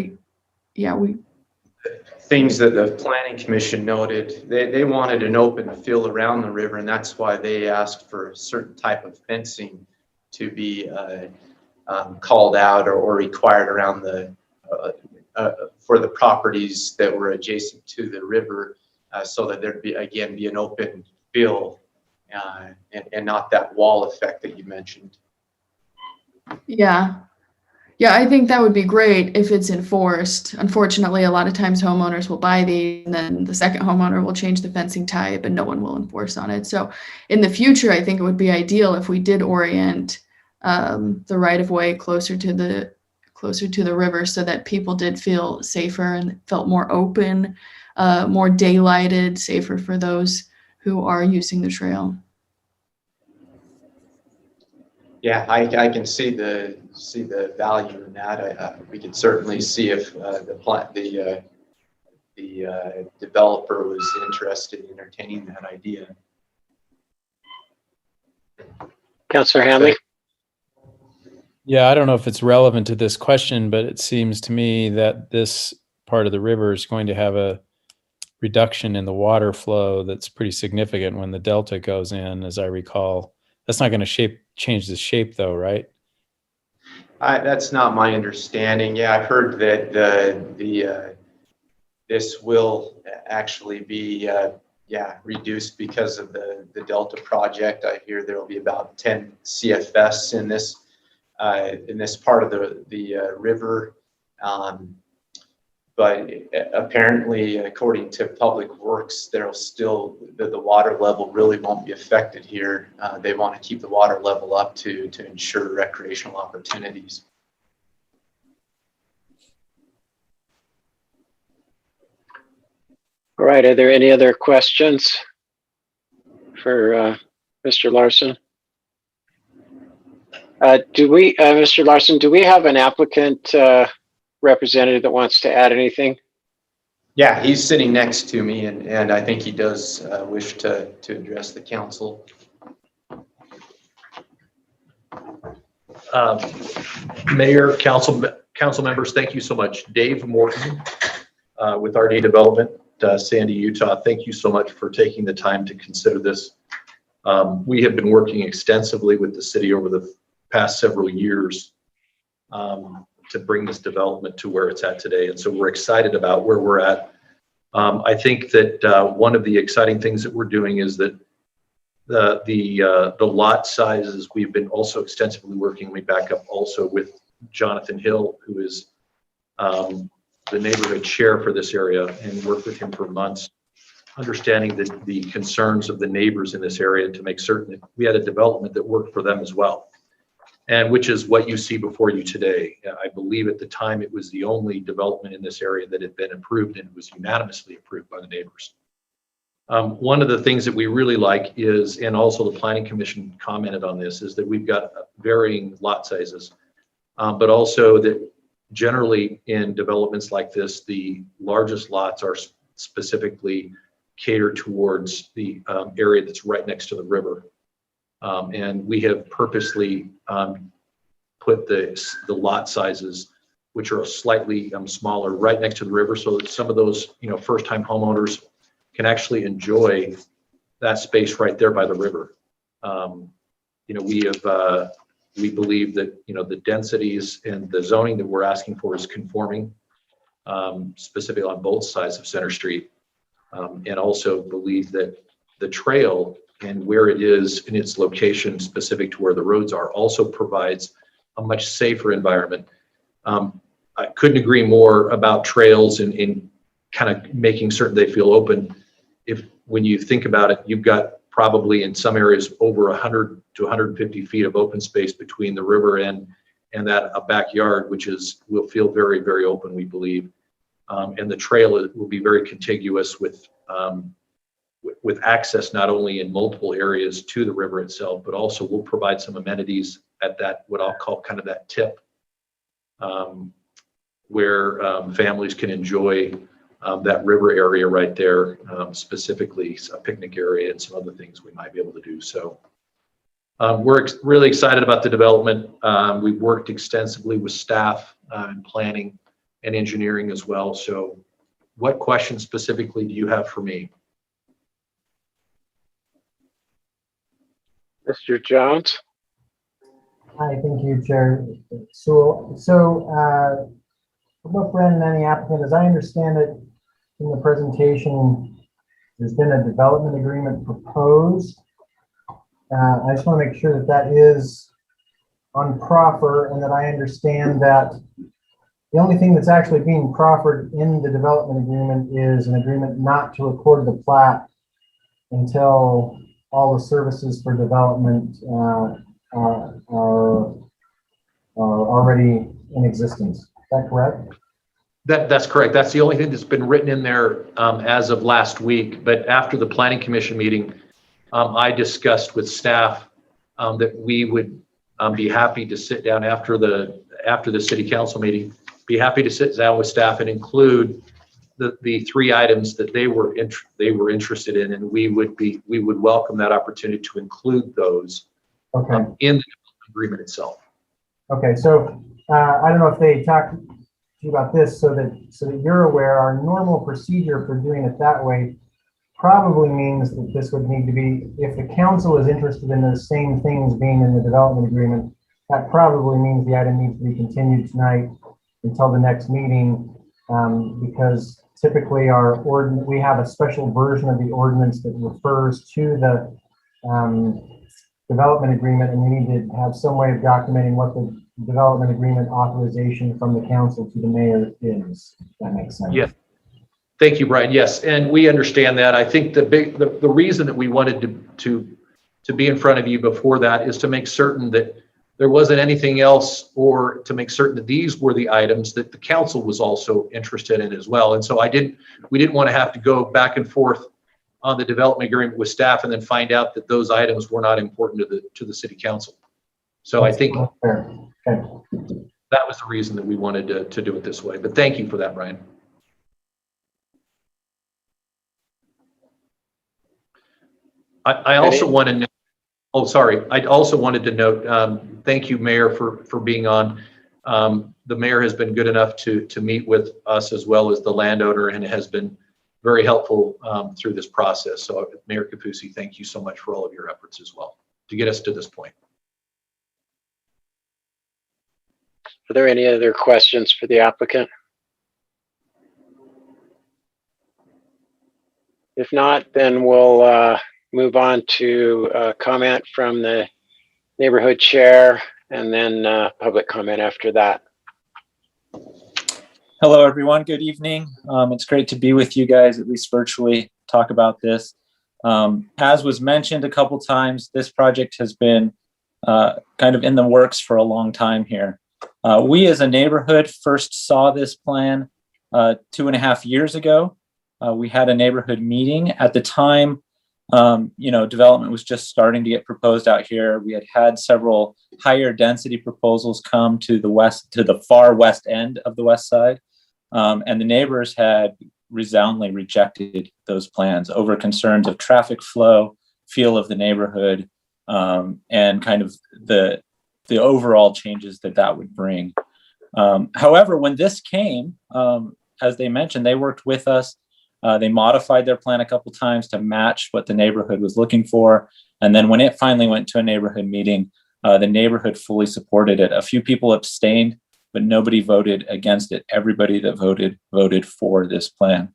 things that the Planning Commission noted, they wanted an open field around the river, and that's why they asked for a certain type of fencing to be called out or required around for the properties that were adjacent to the river, so that there'd be an open field and not that wall effect that you mentioned. Yeah. Yeah, I think that would be great if it's enforced. Unfortunately, a lot of times homeowners will buy these and then the second homeowner will change the fencing type and no one will enforce on it. So in the future, I think it would be ideal if we did orient the right of way closer to the river so that people did feel safer and felt more open, more daylighted, safer for those who are using the trail. Yeah, I can see the value in that. We could certainly see if the developer was interested in entertaining that idea. Councillor Hanley. Yeah, I don't know if it's relevant to this question, but it seems to me that this part of the river is going to have a reduction in the water flow that's pretty significant when the delta goes in, as I recall. That's not going to change the shape though, right? That's not my understanding. Yeah, I've heard that this will actually be reduced because of the Delta project. I hear there will be about 10 CFS in this part of the river. But apparently, according to Public Works, there'll still the water level really won't be affected here. They want to keep the water level up to ensure recreational opportunities. All right, are there any other questions for Mr. Larson? Mr. Larson, do we have an applicant representative that wants to add anything? Yeah, he's sitting next to me, and I think he does wish to address the council. Mayor, council members, thank you so much. Dave Morton with RD Development, Sandy, Utah. Thank you so much for taking the time to consider this. We have been working extensively with the city over the past several years to bring this development to where it's at today. And so we're excited about where we're at. I think that one of the exciting things that we're doing is that the lot sizes, we've been also extensively working, we back up also with Jonathan Hill, who is the neighborhood chair for this area, and worked with him for months, understanding the concerns of the neighbors in this area to make certain that we had a development that worked for them as well. And which is what you see before you today. I believe at the time it was the only development in this area that had been approved, and it was unanimously approved by the neighbors. One of the things that we really like is, and also the Planning Commission commented on this, is that we've got varying lot sizes, but also that generally in developments like this, the largest lots are specifically catered towards the area that's right next to the river. And we have purposely put the lot sizes, which are slightly smaller, right next to the river, so that some of those first-time homeowners can actually enjoy that space right there by the river. We believe that the densities and the zoning that we're asking for is conforming, specifically on both sides of Center Street, and also believe that the trail and where it is in its location specific to where the roads are also provides a much safer environment. I couldn't agree more about trails and kind of making certain they feel open. When you think about it, you've got probably in some areas over 100 to 150 feet of open space between the river and that a backyard, which will feel very, very open, we believe. And the trail will be very contiguous with access not only in multiple areas to the river itself, but also we'll provide some amenities at that, what I'll call kind of that tip, where families can enjoy that river area right there, specifically a picnic area and some other things we might be able to do. So we're really excited about the development. We've worked extensively with staff and planning and engineering as well. So what questions specifically do you have for me? Mr. Jones. Hi, thank you, Chair Sewell. So, look, Brendan, any applicant, as I understand it, in the presentation, there's been a development agreement proposed I just want to make sure that that is on proffer and that I understand that the only thing that's actually being proffered in the development agreement is an agreement not to record the plat until all the services for development are already in existence. Is that correct? That's correct. That's the only thing that's been written in there as of last week. But after the planning commission meeting, I discussed with staff that we would be happy to sit down after the city council meeting, be happy to sit down with staff and include the three items that they were interested in, and we would welcome that opportunity to include those in the agreement itself. Okay, so I don't know if they talked to you about this, so that you're aware. Our normal procedure for doing it that way probably means that this would need to be, if the council is interested in those same things being in the development agreement, that probably means the item needs to be continued tonight until the next meeting, because typically we have a special version of the ordinance that refers to the development agreement, and we need to have some way of documenting what the development agreement authorization from the council to the mayor is. If that makes sense. Yeah. Thank you, Brian. Yes, and we understand that. I think the reason that we wanted to be in front of you before that is to make certain that there wasn't anything else, or to make certain that these were the items that the council was also interested in as well. And so we didn't want to have to go back and forth on the development agreement with staff and then find out that those items were not important to the city council. So I think that was the reason that we wanted to do it this way. But thank you for that, Brian. I also want to note, oh, sorry. I also wanted to note, thank you, Mayor, for being on. The mayor has been good enough to meet with us as well as the landowner, and has been very helpful through this process. So Mayor Kafusi, thank you so much for all of your efforts as well to get us to this point. Are there any other questions for the applicant? If not, then we'll move on to comment from the neighborhood chair, and then public comment after that. Hello, everyone. Good evening. It's great to be with you guys, at least virtually, talk about this. As was mentioned a couple times, this project has been kind of in the works for a long time here. We as a neighborhood first saw this plan 2.5 years ago. We had a neighborhood meeting at the time. Development was just starting to get proposed out here. We had several higher density proposals come to the far west end of the west side. And the neighbors had resoundingly rejected those plans over concerns of traffic flow, feel of the neighborhood, and kind of the overall changes that would bring. However, when this came, as they mentioned, they worked with us. They modified their plan a couple times to match what the neighborhood was looking for. And then when it finally went to a neighborhood meeting, the neighborhood fully supported it. A few people abstained, but nobody voted against it. Everybody that voted for this plan.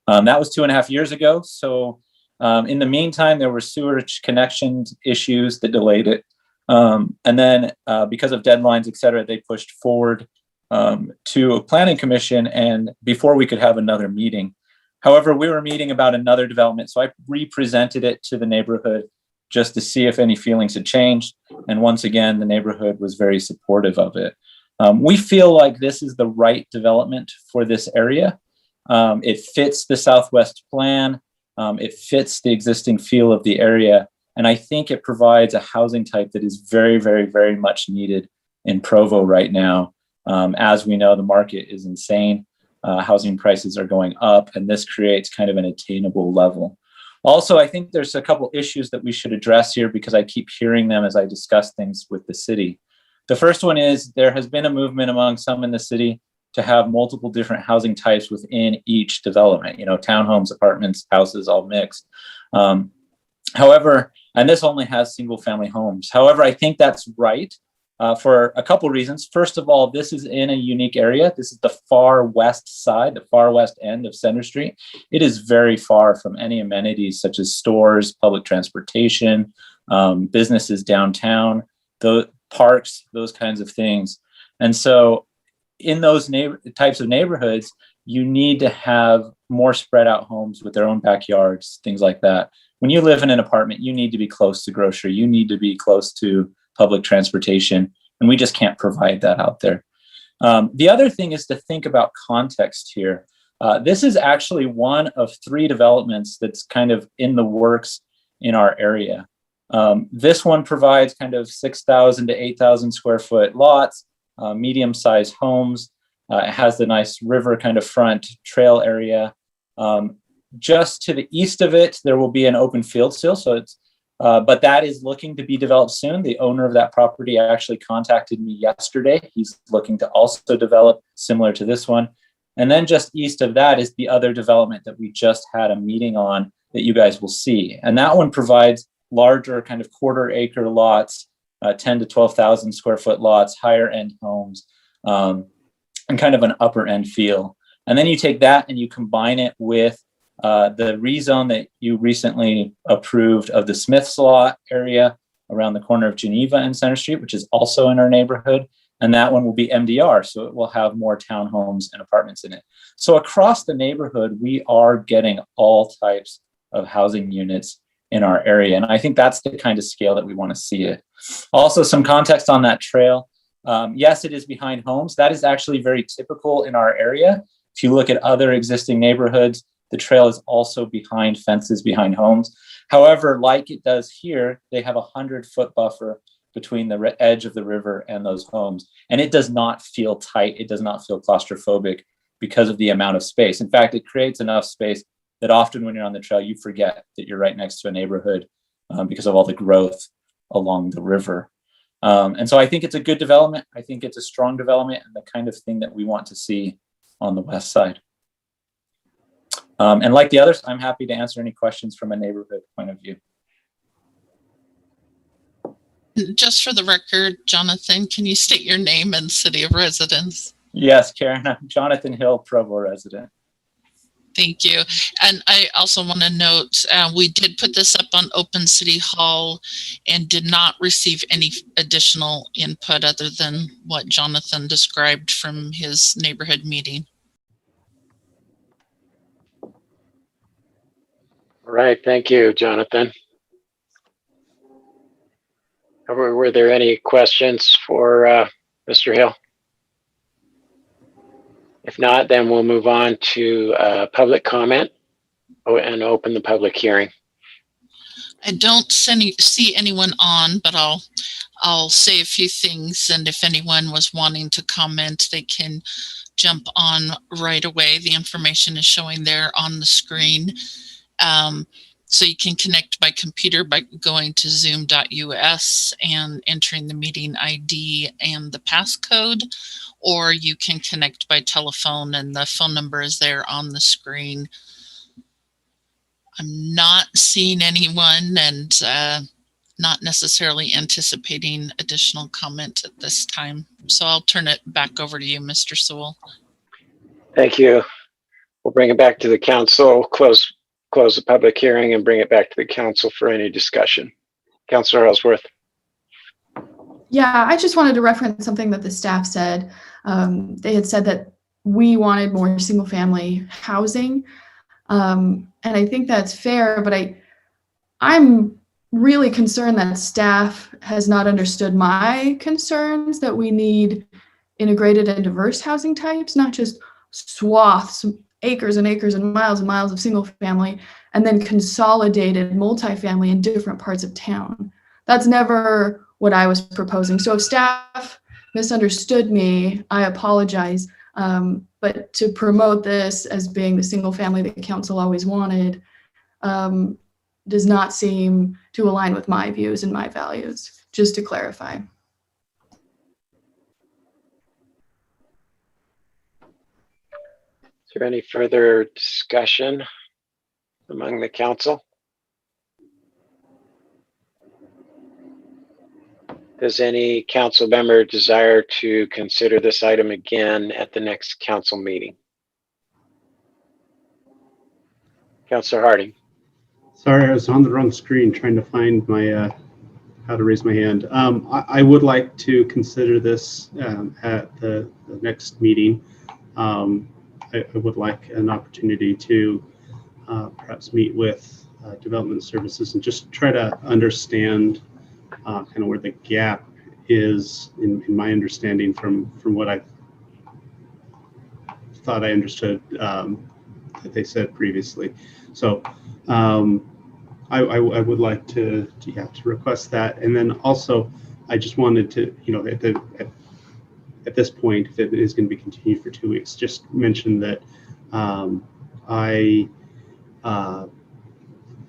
That was 2.5 years ago. So in the meantime, there were sewerage connections issues that delayed it. And then because of deadlines, et cetera, they pushed forward to a planning commission, and before we could have another meeting. However, we were meeting about another development, so I re-presented it to the neighborhood just to see if any feelings had changed. And once again, the neighborhood was very supportive of it. We feel like this is the right development for this area. It fits the Southwest plan. It fits the existing feel of the area. And I think it provides a housing type that is very, very, very much needed in Provo right now. As we know, the market is insane. Housing prices are going up, and this creates kind of an attainable level. Also, I think there's a couple issues that we should address here because I keep hearing them as I discuss things with the city. The first one is there has been a movement among some in the city to have multiple different housing types within each development, townhomes, apartments, houses, all mixed. However, and this only has single family homes. However, I think that's right. For a couple reasons. First of all, this is in a unique area. This is the far west side, the far west end of Center Street. It is very far from any amenities such as stores, public transportation, businesses downtown, the parks, those kinds of things. And so in those types of neighborhoods, you need to have more spread out homes with their own backyards, things like that. When you live in an apartment, you need to be close to grocery, you need to be close to public transportation, and we just can't provide that out there. The other thing is to think about context here. This is actually one of 3 developments that's kind of in the works in our area. This one provides kind of 6,000 to 8,000 square foot lots, medium-sized homes. It has the nice river kind of front trail area. Just to the east of it, there will be an open field still. So it's, but that is looking to be developed soon. The owner of that property actually contacted me yesterday. He's looking to also develop similar to this one. And then just east of that is the other development that we just had a meeting on that you guys will see. And that one provides larger kind of quarter-acre lots, 10 to 12,000 square foot lots, higher end homes, and kind of an upper end feel. And then you take that and you combine it with the rezone that you recently approved of the Smith's Lot area around the corner of Geneva and Center Street, which is also in our neighborhood. And that one will be MDR, so it will have more townhomes and apartments in it. So across the neighborhood, we are getting all types of housing units in our area. And I think that's the kind of scale that we want to see it. Also, some context on that trail. Yes, it is behind homes. That is actually very typical in our area. If you look at other existing neighborhoods, the trail is also behind fences, behind homes. However, like it does here, they have a 100-foot buffer between the edge of the river and those homes. And it does not feel tight. It does not feel claustrophobic because of the amount of space. In fact, it creates enough space that often when you're on the trail, you forget that you're right next to a neighborhood because of all the growth along the river. And so I think it's a good development. I think it's a strong development and the kind of thing that we want to see on the west side. And like the others, I'm happy to answer any questions from a neighborhood point of view. Just for the record, Jonathan, can you state your name and city of residence? Yes, Karen, I'm Jonathan Hill, Provo resident. Thank you. And I also want to note, we did put this up on Open City Hall and did not receive any additional input other than what Jonathan described from his neighborhood meeting. All right, thank you, Jonathan. Were there any questions for Mr. Hill? If not, then we'll move on to public comment and open the public hearing. I don't see anyone on, but I'll say a few things, and if anyone was wanting to comment, they can jump on right away. The information is showing there on the screen. So you can connect by computer by going to zoom.us and entering the meeting ID and the passcode, or you can connect by telephone and the phone number is there on the screen. I'm not seeing anyone and not necessarily anticipating additional comment at this time. So I'll turn it back over to you, Mr. Sewell. Thank you. We'll bring it back to the council, close the public hearing and bring it back to the council for any discussion. Councilor Ellsworth. Yeah, I just wanted to reference something that the staff said. They had said that we wanted more single family housing. And I think that's fair, but I'm really concerned that staff has not understood my concerns that we need integrated and diverse housing types, not just swaths, acres and acres and miles of single family, and then consolidated multifamily in different parts of town. That's never what I was proposing. So if staff misunderstood me, I apologize. But to promote this as being the single family that the council always wanted does not seem to align with my views and my values, just to clarify. Is there any further discussion among the council? Does any council member desire to consider this item again at the next council meeting? Councilor Harding. Sorry, I was on the wrong screen trying to find my how to raise my hand. I would like to consider this at the next meeting. I would like an opportunity to perhaps meet with development services and just try to understand kind of where the gap is in my understanding from what I thought I understood that they said previously. So I would like to request that. And then also, I just wanted to, at this point, if it is going to be continued for 2 weeks, just mention that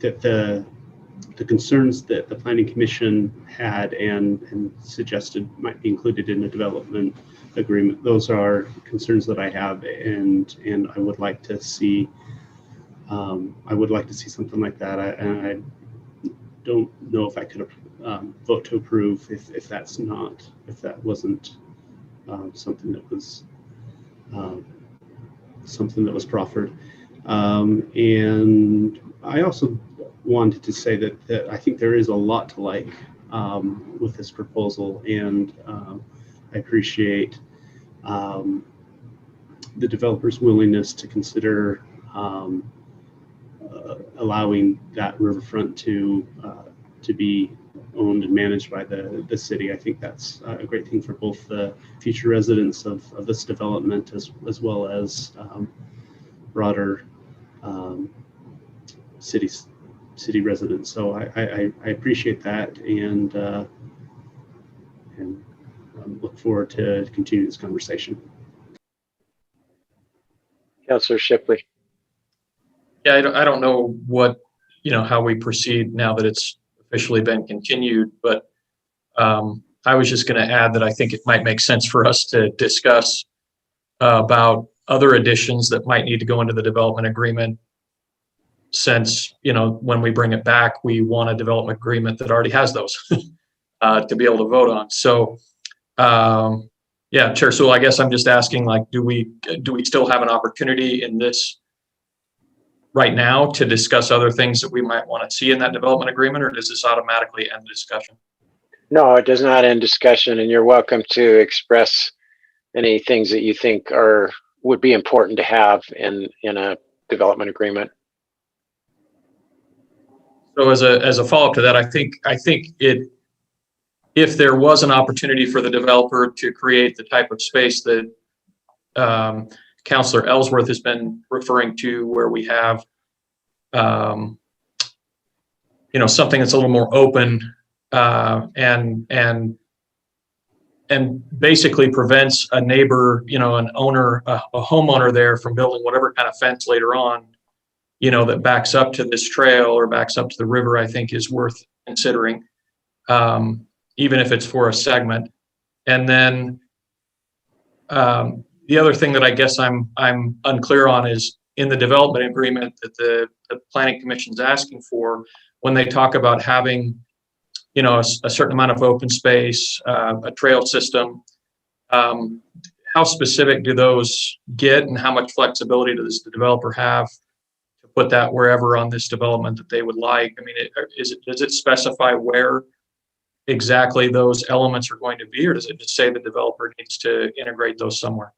that the concerns that the Planning Commission had and suggested might be included in the development agreement, those are concerns that I have, and I would like to see something like that. I don't know if I could vote to approve if that wasn't something that was proffered. And I also wanted to say that I think there is a lot to like with this proposal, and I appreciate the developer's willingness to consider allowing that riverfront to be owned and managed by the city. I think that's a great thing for both the future residents of this development as well as broader city residents. So I appreciate that, and look forward to continuing this conversation. Councilor Shipley. Yeah, I don't know what, how we proceed now that it's officially been continued, but I was just going to add that I think it might make sense for us to discuss about other additions that might need to go into the development agreement, since, when we bring it back, we want a development agreement that already has those to be able to vote on. So, yeah, Chair Sewell, I guess I'm just asking, like, do we still have an opportunity in this right now to discuss other things that we might want to see in that development agreement, or does this automatically end the discussion? No, it does not end discussion, and you're welcome to express any things that you think would be important to have in a development agreement. So as a follow-up to that, I think if there was an opportunity for the developer to create the type of space that Councilor Ellsworth has been referring to, where we have something that's a little more open and basically prevents a neighbor, an owner, a homeowner there from building whatever kind of fence later on, that backs up to this trail or backs up to the river, I think is worth considering, even if it's for a segment. And then the other thing that I guess I'm unclear on is in the development agreement that the Planning Commission is asking for, when they talk about having, a certain amount of open space, a trail system, how specific do those get, and how much flexibility does the developer have to put that wherever on this development that they would like? I mean, does it specify where exactly those elements are going to be, or does it just say the developer needs to integrate those somewhere?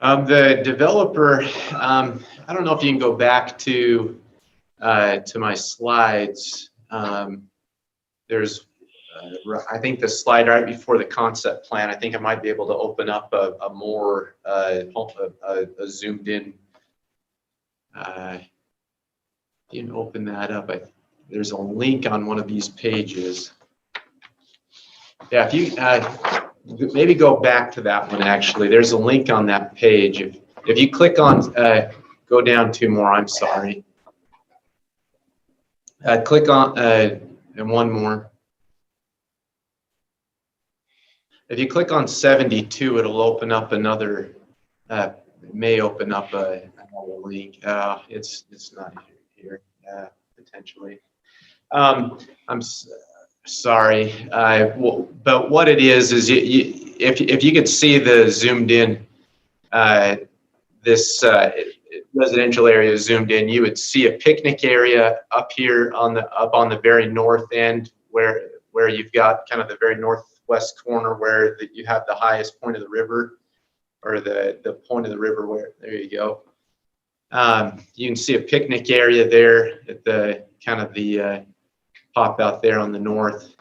The developer, I don't know if you can go back to my slides. There's, I think the slide right before the concept plan, I think I might be able to open up a more zoomed in. You can open that up. There's a link on one of these pages. Yeah, if you maybe go back to that one, actually. There's a link on that page. If you click on, go down 2 more, I'm sorry. Click on, and 1 more. If you click on 72, it'll open up another, it may open up another link. It's not here, potentially. I'm sorry, but what it is if you could see the zoomed in, this residential area zoomed in, you would see a picnic area up here on the very north end where you've got kind of the very northwest corner where you have the highest point of the river, or the point of the river where, there you go. You can see a picnic area there at the kind of the pop out there on the north.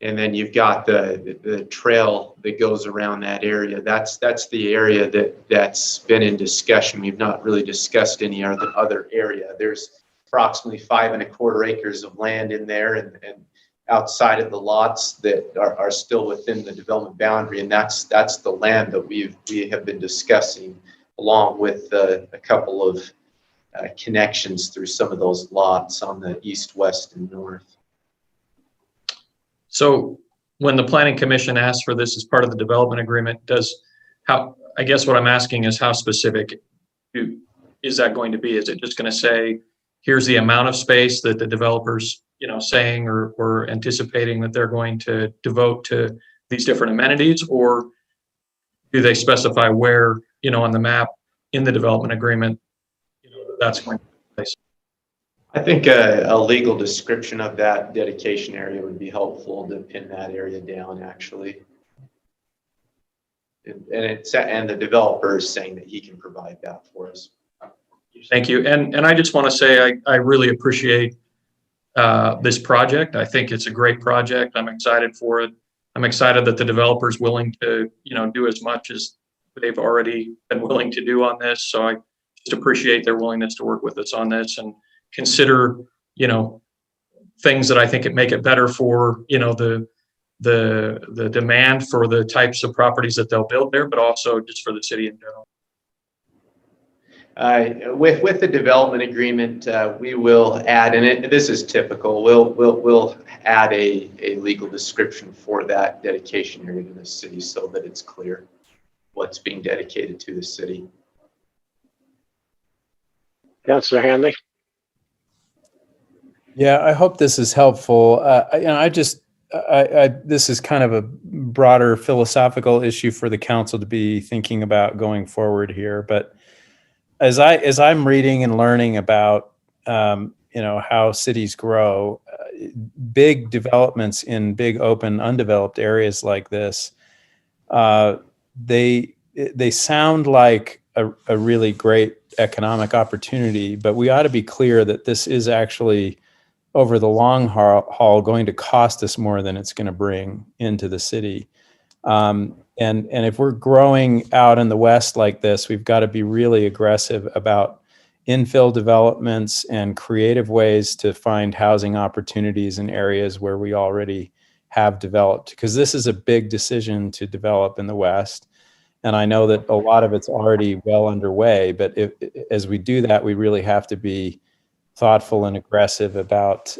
And then you've got the trail that goes around that area. That's the area that's been in discussion. We've not really discussed any other area. There's approximately 5¼ acres of land in there, and outside of the lots that are still within the development boundary, and that's the land that we have been discussing, along with a couple of connections through some of those lots on the east, west, and north. So when the planning commission asks for this as part of the development agreement, I guess what I'm asking is how specific is that going to be? Is it just going to say, here's the amount of space that the developers, saying or anticipating that they're going to devote to these different amenities, or do they specify where, on the map in the development agreement, that's going to take place? I think a legal description of that dedication area would be helpful to pin that area down, actually. And the developer is saying that he can provide that for us. Thank you. And I just want to say I really appreciate this project. I think it's a great project. I'm excited for it. I'm excited that the developer is willing to, do as much as they've already been willing to do on this. So I just appreciate their willingness to work with us on this and consider, things that I think it make it better for, the demand for the types of properties that they'll build there, but also just for the city in general. With the development agreement, we will add, and this is typical, we'll add a legal description for that dedication area to the city so that it's clear what's being dedicated to the city. Councillor Hanley. Yeah, I hope this is helpful. This is kind of a broader philosophical issue for the council to be thinking about going forward here. But as I'm reading and learning about, how cities grow, big developments in big open undeveloped areas like this, they sound like a really great economic opportunity, but we ought to be clear that this is actually, over the long haul, going to cost us more than it's going to bring into the city. And if we're growing out in the West like this, we've got to be really aggressive about infill developments and creative ways to find housing opportunities in areas where we already have developed, because this is a big decision to develop in the West. And I know that a lot of it's already well underway, but as we do that, we really have to be thoughtful and aggressive about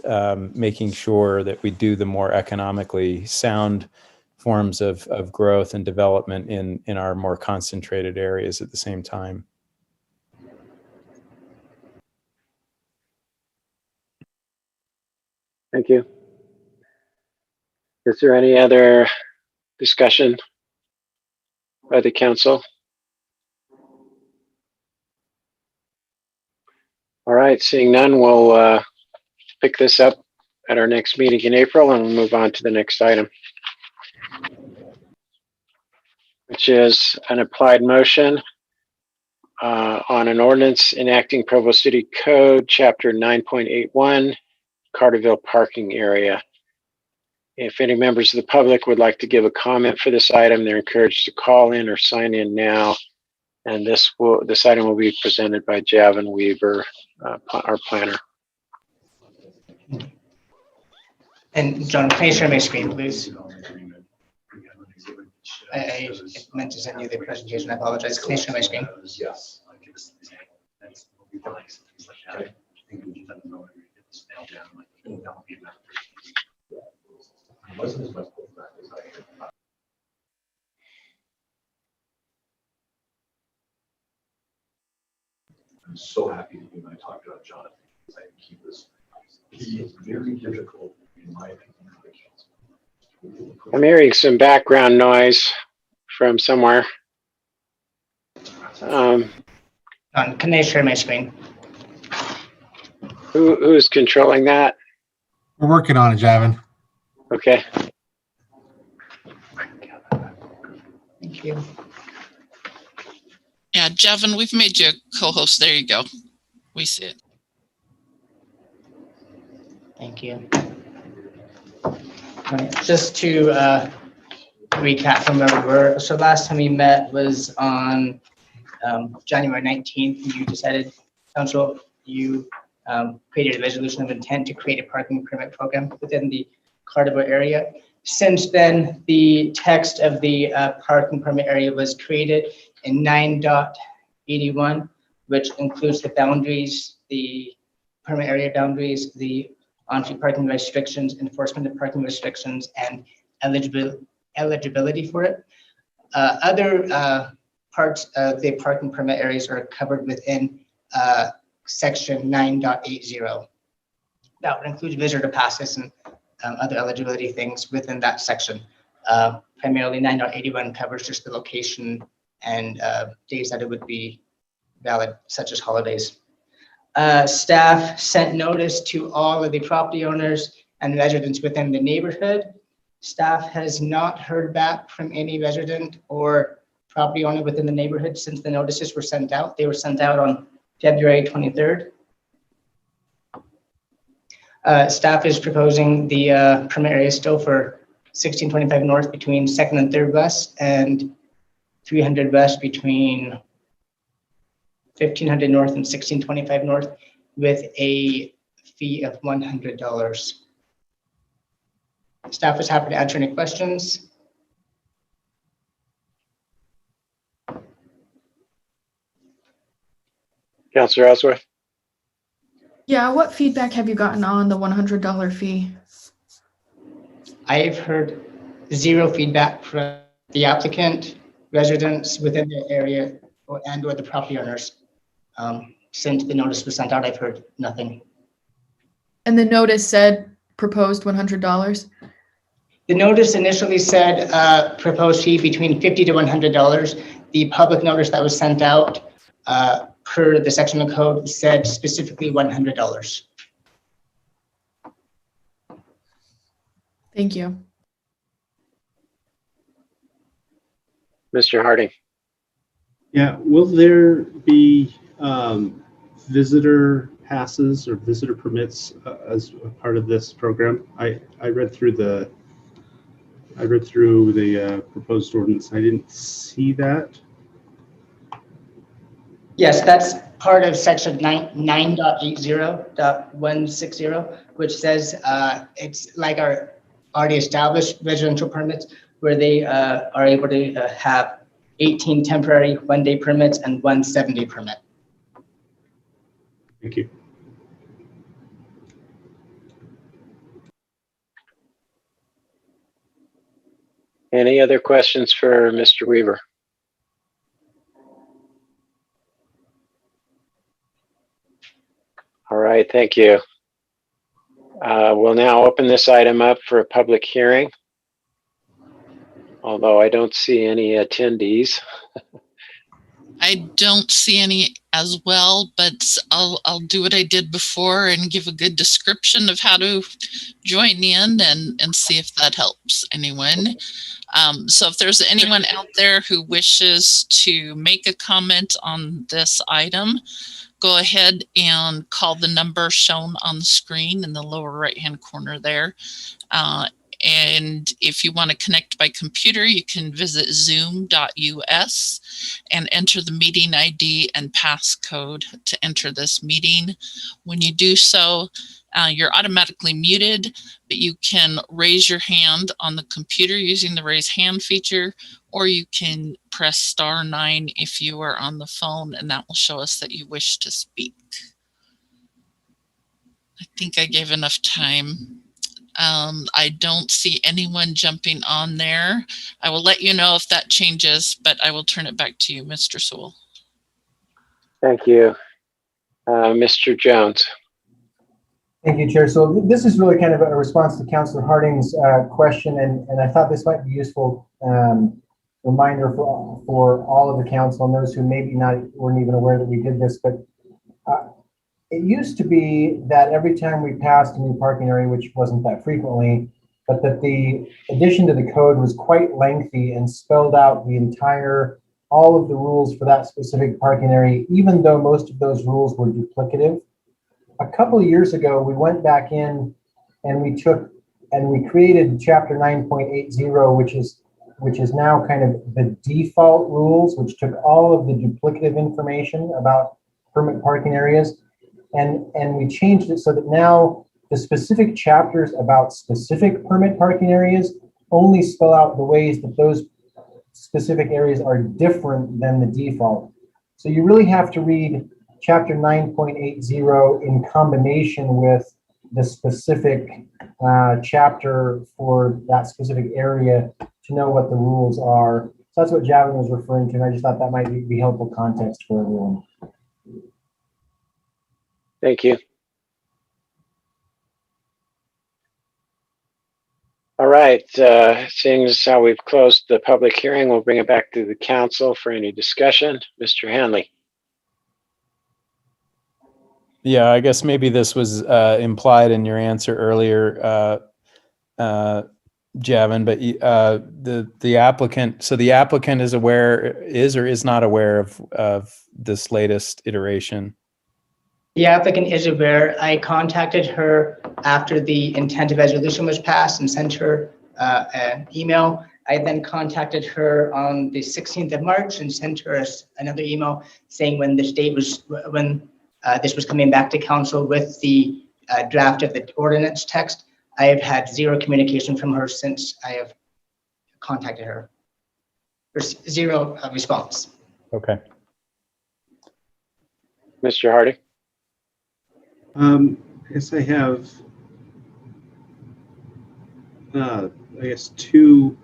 making sure that we do the more economically sound forms of growth and development in our more concentrated areas at the same time. Thank you. Is there any other discussion by the council? All right, seeing none, we'll pick this up at our next meeting in April, and we'll move on to the next item, which is an applied motion on an ordinance enacting Provo City Code, Chapter 9.81, Carterville parking area. If any members of the public would like to give a comment for this item, they're encouraged to call in or sign in now. And this item will be presented by Javin Weaver, our planner. And John, can you share my screen, please? I meant to send you the presentation. I apologize. Can you share my screen? Yes. I'm so happy that you and I talked about Jonathan, because I think he is very difficult in my opinion. I'm hearing some background noise from somewhere. Can I share my screen? Who's controlling that? We're working on it, Javin. Okay. Thank you. Yeah, Jevin, we've made you a co-host. There you go. We see it. Thank you. Right, just to recap from where we were. So last time we met was on January 19th. You decided, Council, you created a resolution of intent to create a parking permit program within the Carterville area. Since then, the text of the parking permit area was created in 9.81, which includes the boundaries, the permit area boundaries, the on-street parking restrictions, enforcement of parking restrictions, and eligibility for it. Other parts of the parking permit areas are covered within section 9.80. That would include visitor passes and other eligibility things within that section. Primarily 9.81 covers just the location and days that it would be valid, such as holidays. Staff sent notice to all of the property owners and residents within the neighborhood. Staff has not heard back from any resident or property owner within the neighborhood since the notices were sent out. They were sent out on February 23rd. Staff is proposing the permit area still for 1625 north between 2nd and 3rd west and 300 west between 1500 north and 1625 north with a fee of $100. Staff is happy to answer any questions. Councilor Ellsworth? Yeah, what feedback have you gotten on the $100 fee? I've heard zero feedback from the applicant, residents within the area, or the property owners. Since the notice was sent out, I've heard nothing. And the notice said proposed $100? The notice initially said proposed fee between $50 to $100. The public notice that was sent out per the section of code said specifically $100. Thank you. Mr. Harding? Yeah, will there be visitor passes or visitor permits as a part of this program? I read through the proposed ordinance. I didn't see that. Yes, that's part of section 9.80.160, which says it's like our already established residential permits where they are able to have 18 temporary one-day permits and 1 7-day permit. Thank you. Any other questions for Mr. Weaver? All right, thank you. We'll now open this item up for a public hearing, although I don't see any attendees. I don't see any as well, but I'll do what I did before and give a good description of how to join in and see if that helps anyone. So if there's anyone out there who wishes to make a comment on this item, go ahead and call the number shown on the screen in the lower right-hand corner there. And if you want to connect by computer, you can visit zoom.us and enter the meeting ID and passcode to enter this meeting. When you do so, you're automatically muted, but you can raise your hand on the computer using the raise hand feature, or you can press *9 if you are on the phone, and that will show us that you wish to speak. I think I gave enough time. I don't see anyone jumping on there. I will let you know if that changes, but I will turn it back to you, Mr. Sewell. Thank you. Mr. Jones. Thank you, Chair. So this is really kind of a response to Councilor Harding's question, and I thought this might be useful reminder for all of the council and those who maybe weren't even aware that we did this, but it used to be that every time we passed a new parking area, which wasn't that frequently, but that the addition to the code was quite lengthy and spelled out all of the rules for that specific parking area, even though most of those rules were duplicative. A couple of years ago, we went back in and we created chapter 9.80, which is now kind of the default rules, which took all of the duplicative information about permit parking areas. And we changed it so that now the specific chapters about specific permit parking areas only spell out the ways that those specific areas are different than the default. So you really have to read chapter 9.80 in combination with the specific chapter for that specific area to know what the rules are. So that's what Javin was referring to, and I just thought that might be helpful context for everyone. Thank you. All right, seeing as how we've closed the public hearing, we'll bring it back to the council for any discussion. Mr. Hanley. Yeah, I guess maybe this was implied in your answer earlier, Javin, but the applicant, so the applicant is or is not aware of this latest iteration. The applicant is aware. I contacted her after the intent of resolution was passed and sent her an email. I then contacted her on the 16th of March and sent her another email saying when this date was, when this was coming back to council with the draft of the ordinance text. I have had zero communication from her since I have contacted her. There's zero response. Okay. Mr. Hardy. I guess I have, two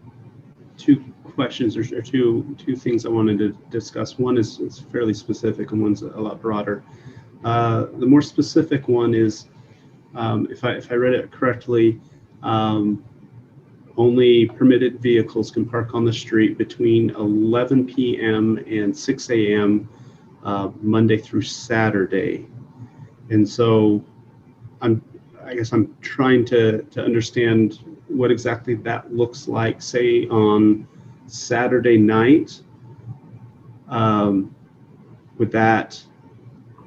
questions or two things I wanted to discuss. One is fairly specific and one's a lot broader. The more specific one is, if I read it correctly, only permitted vehicles can park on the street between 11 p.m. and 6 a.m. Monday through Saturday. And so I guess I'm trying to understand what exactly that looks like, say on Saturday night.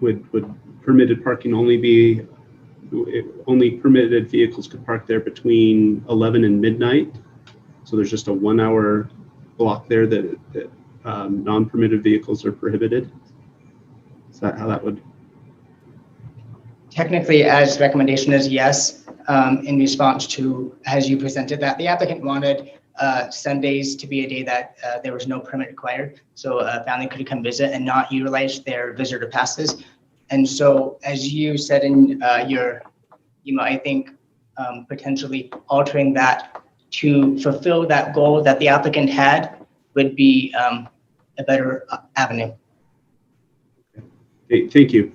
Would permitted parking only permitted vehicles could park there between 11 and midnight? So there's just a 1 hour block there that non-permitted vehicles are prohibited? Is that how that would? Technically, as recommendation is yes, in response to, as you presented, that the applicant wanted Sundays to be a day that there was no permit required. So a family could come visit and not utilize their visitor passes. And so, as you said in your email, I think potentially altering that to fulfill that goal that the applicant had would be a better avenue. Okay, thank you.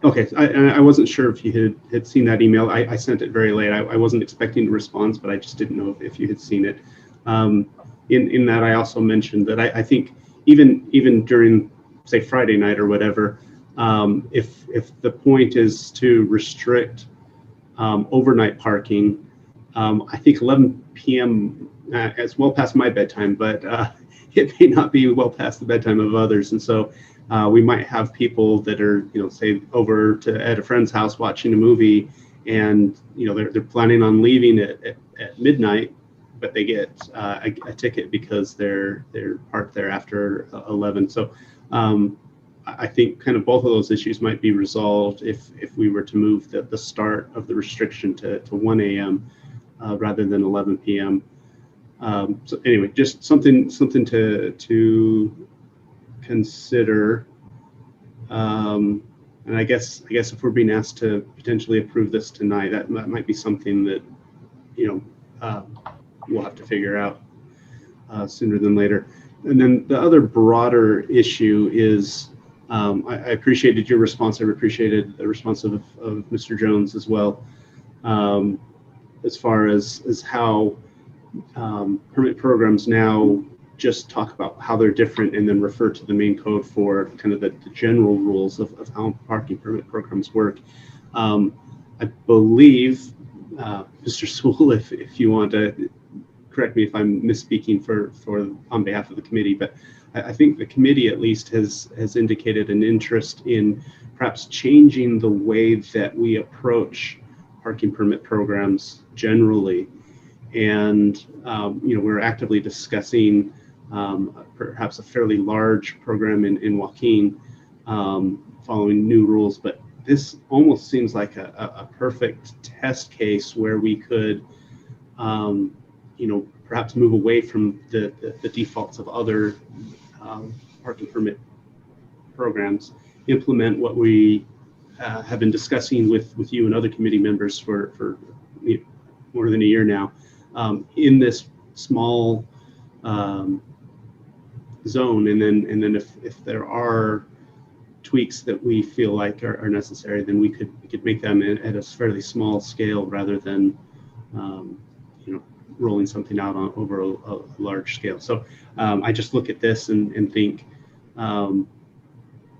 Okay, I wasn't sure if you had seen that email. I sent it very late. I wasn't expecting a response, but I just didn't know if you had seen it. In that, I also mentioned that I think even during, say, Friday night or whatever, if the point is to restrict overnight parking, I think 11 p.m. Is well past my bedtime, but it may not be well past the bedtime of others, and so. We might have people that are, say over at a friend's house watching a movie, and they're planning on leaving at midnight, but they get a ticket because they're parked there after 11. So I think kind of both of those issues might be resolved if we were to move the start of the restriction to 1 a.m. Rather than 11 p.m. So anyway, just something to consider, and I guess if we're being asked to potentially approve this tonight, that might be something that we'll have to figure out sooner than later. And then the other broader issue is, I appreciated your response. I appreciated the response of Mr. Jones as well, as far as how permit programs now just talk about how they're different and then refer to the main code for kind of the general rules of how parking permit programs work. I believe, Mr. Sewell, if you want to correct me if I'm misspeaking for on behalf of the committee, but I think the committee at least has indicated an interest in perhaps changing the way that we approach parking permit programs generally. And we're actively discussing perhaps a fairly large program in Joaquin following new rules, but this almost seems like a perfect test case where we could perhaps move away from the defaults of other parking permit programs, implement what we have been discussing with you and other committee members for more than a year now, in this small zone, and then if there are tweaks that we feel like are necessary, then we could make them at a fairly small scale rather than rolling something out over a large scale. So I just look at this and think,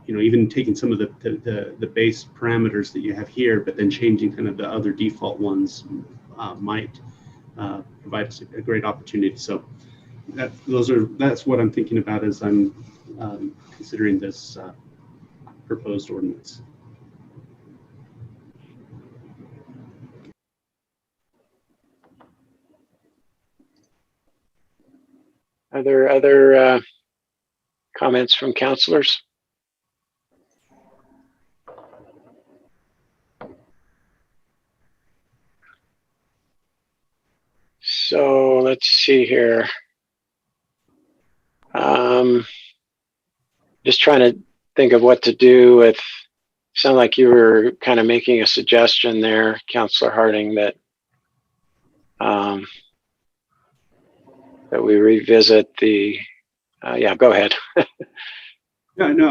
even taking some of the base parameters that you have here, but then changing kind of the other default ones might provide us a great opportunity. So that's what I'm thinking about as I'm considering this proposed ordinance. Are there other comments from councilors? So let's see here. Just trying to think of what to do with, sound like you were kind of making a suggestion there, Councilor Harding, that that we revisit the, yeah, go ahead. No,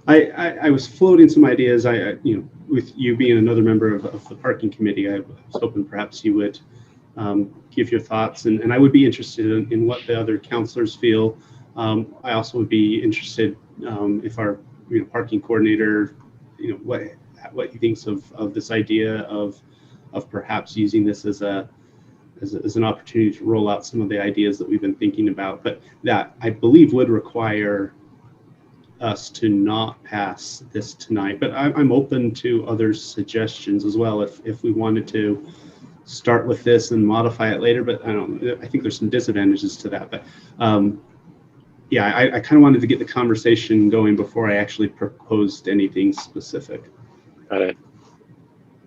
I was floating some ideas. With you being another member of the parking committee, I was hoping perhaps you would give your thoughts, and I would be interested in what the other councilors feel. I also would be interested if our parking coordinator, what he thinks of this idea of perhaps using this as an opportunity to roll out some of the ideas that we've been thinking about, but that I believe would require us to not pass this tonight. But I'm open to other suggestions as well if we wanted to start with this and modify it later. But I think there's some disadvantages to that. But yeah, I kind of wanted to get the conversation going before I actually proposed anything specific. Got it.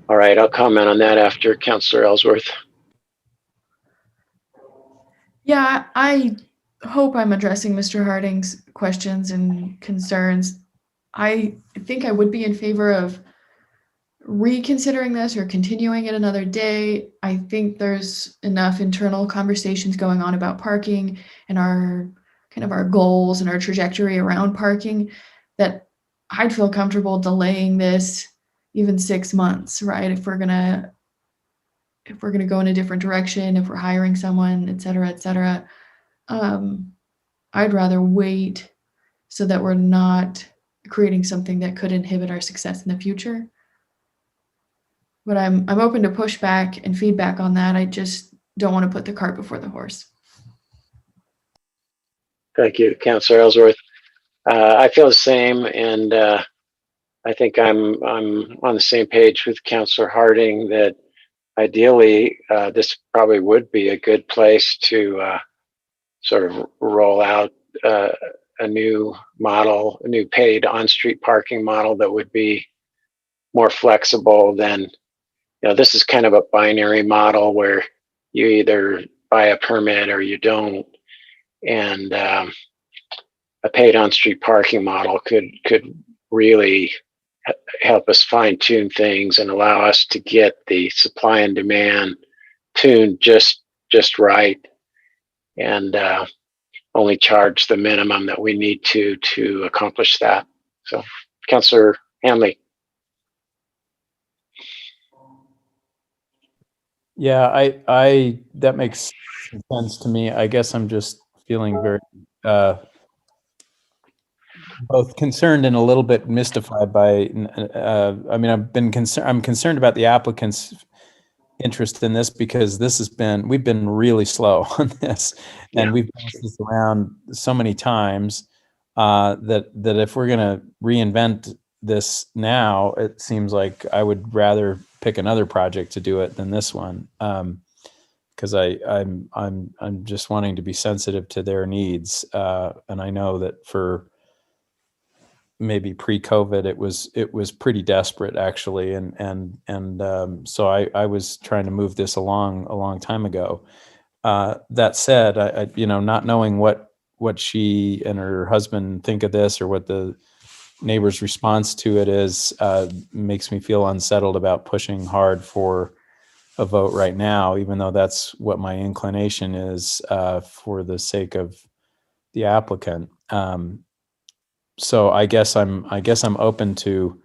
All right, I'll comment on that after Councilor Ellsworth. Yeah, I hope I'm addressing Mr. Harding's questions and concerns. I think I would be in favor of reconsidering this or continuing it another day. I think there's enough internal conversations going on about parking and our goals and our trajectory around parking that I'd feel comfortable delaying this even 6 months, right? If we're gonna go in a different direction, if we're hiring someone, et cetera, I'd rather wait so that we're not creating something that could inhibit our success in the future. But I'm open to pushback and feedback on that. I just don't want to put the cart before the horse. Thank you, Councilor Ellsworth. I feel the same, and I think I'm on the same page with Councilor Harding that ideally this probably would be a good place to sort of roll out a new model, a new paid on-street parking model that would be more flexible than, this is kind of a binary model where you either buy a permit or you don't. And a paid on-street parking model could really help us fine-tune things and allow us to get the supply and demand tuned just right, and only charge the minimum that we need to accomplish that. So, Councilor Hanley. Yeah, I that makes sense to me. I guess I'm just feeling very both concerned and a little bit mystified by. I mean, I'm concerned about the applicant's interest in this because we've been really slow on this, and we've passed this around so many times that if we're going to reinvent this now, it seems like I would rather pick another project to do it than this one. Because I'm just wanting to be sensitive to their needs, and I know that for maybe pre-COVID it was pretty desperate actually, and so I was trying to move this along a long time ago. That said, I not knowing what she and her husband think of this or what the neighbor's response to it is makes me feel unsettled about pushing hard for a vote right now, even though that's what my inclination is for the sake of the applicant. So I guess I'm open to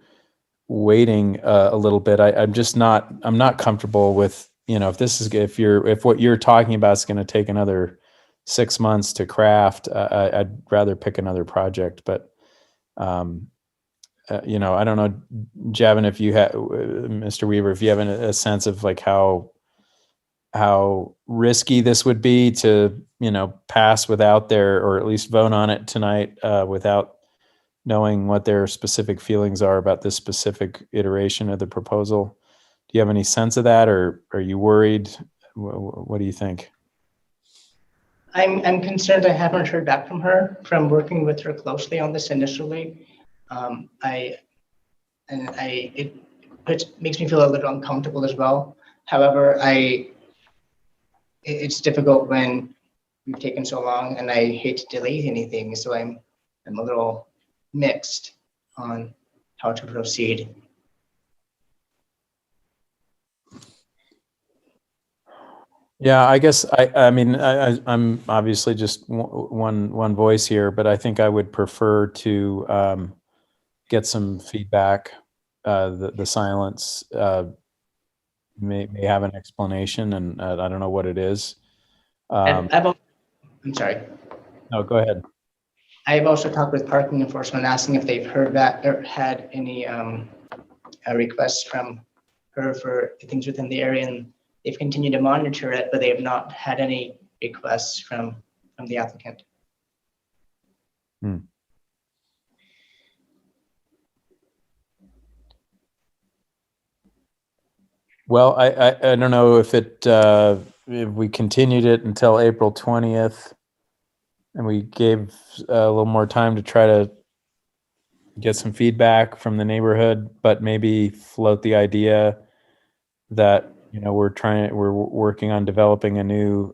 waiting a little bit. I'm not comfortable with, if what you're talking about is going to take another 6 months to craft, I'd rather pick another project. But I don't know, Javin, if you have, Mr. Weaver, if you have a sense of like how risky this would be to, pass without or at least vote on it tonight without knowing what their specific feelings are about this specific iteration of the proposal. Do you have any sense of that, or are you worried? What do you think? I'm concerned. I haven't heard back from her from working with her closely on this initially. It makes me feel a little uncomfortable as well. However, it's difficult when we've taken so long, and I hate to delay anything. So I'm a little mixed on how to proceed. Yeah, I guess I'm obviously just one voice here, but I think I would prefer to get some feedback. The silence may have an explanation, and I don't know what it is. I'm sorry. No, go ahead. I've also talked with parking enforcement, asking if they've heard back or had any requests from her for things within the area, and they've continued to monitor it, but they have not had any requests from the applicant. Well, I don't know if if we continued it until April 20th and we gave a little more time to try to get some feedback from the neighborhood, but maybe float the idea that, we're working on developing a new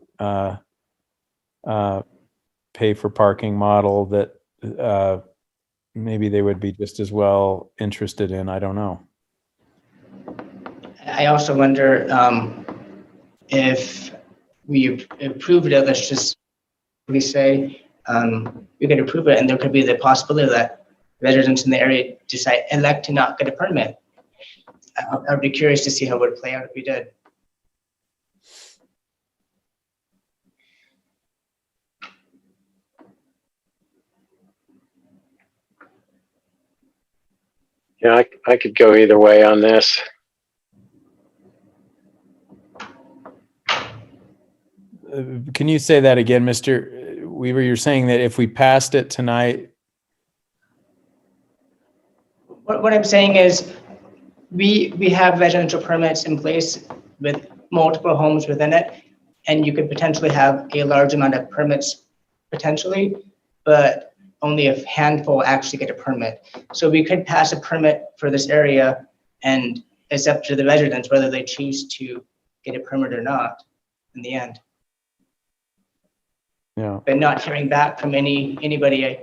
pay for parking model that maybe they would be just as well interested in. I don't know. I also wonder if we approved it, let's just say we could approve it, and there could be the possibility that residents in the area elect to not get a permit. I'd be curious to see how it would play out if we did. Yeah, I could go either way on this. Can you say that again, Mr. Weaver? You're saying that if we passed it tonight. What I'm saying is we have residential permits in place with multiple homes within it, and you could potentially have a large amount of permits potentially, but only a handful actually get a permit. So we could pass a permit for this area, and it's up to the residents whether they choose to get a permit or not in the end. Yeah. But not hearing back from anybody,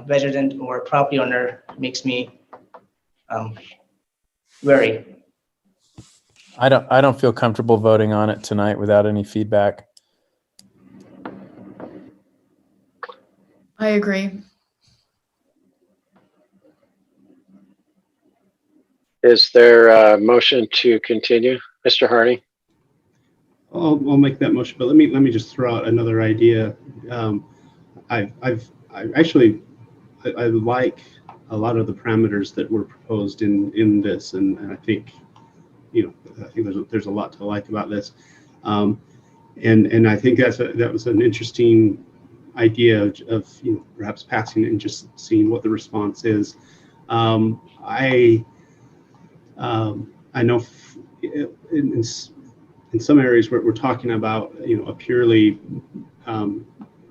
resident or property owner, makes me wary. I don't feel comfortable voting on it tonight without any feedback. I agree. Is there a motion to continue, Mr. Hardy? I'll make that motion, but let me just throw out another idea. I actually like a lot of the parameters that were proposed in this, and I think there's a lot to like about this, and I think that was an interesting idea of perhaps passing it and just seeing what the response is. I know in some areas where we're talking about a purely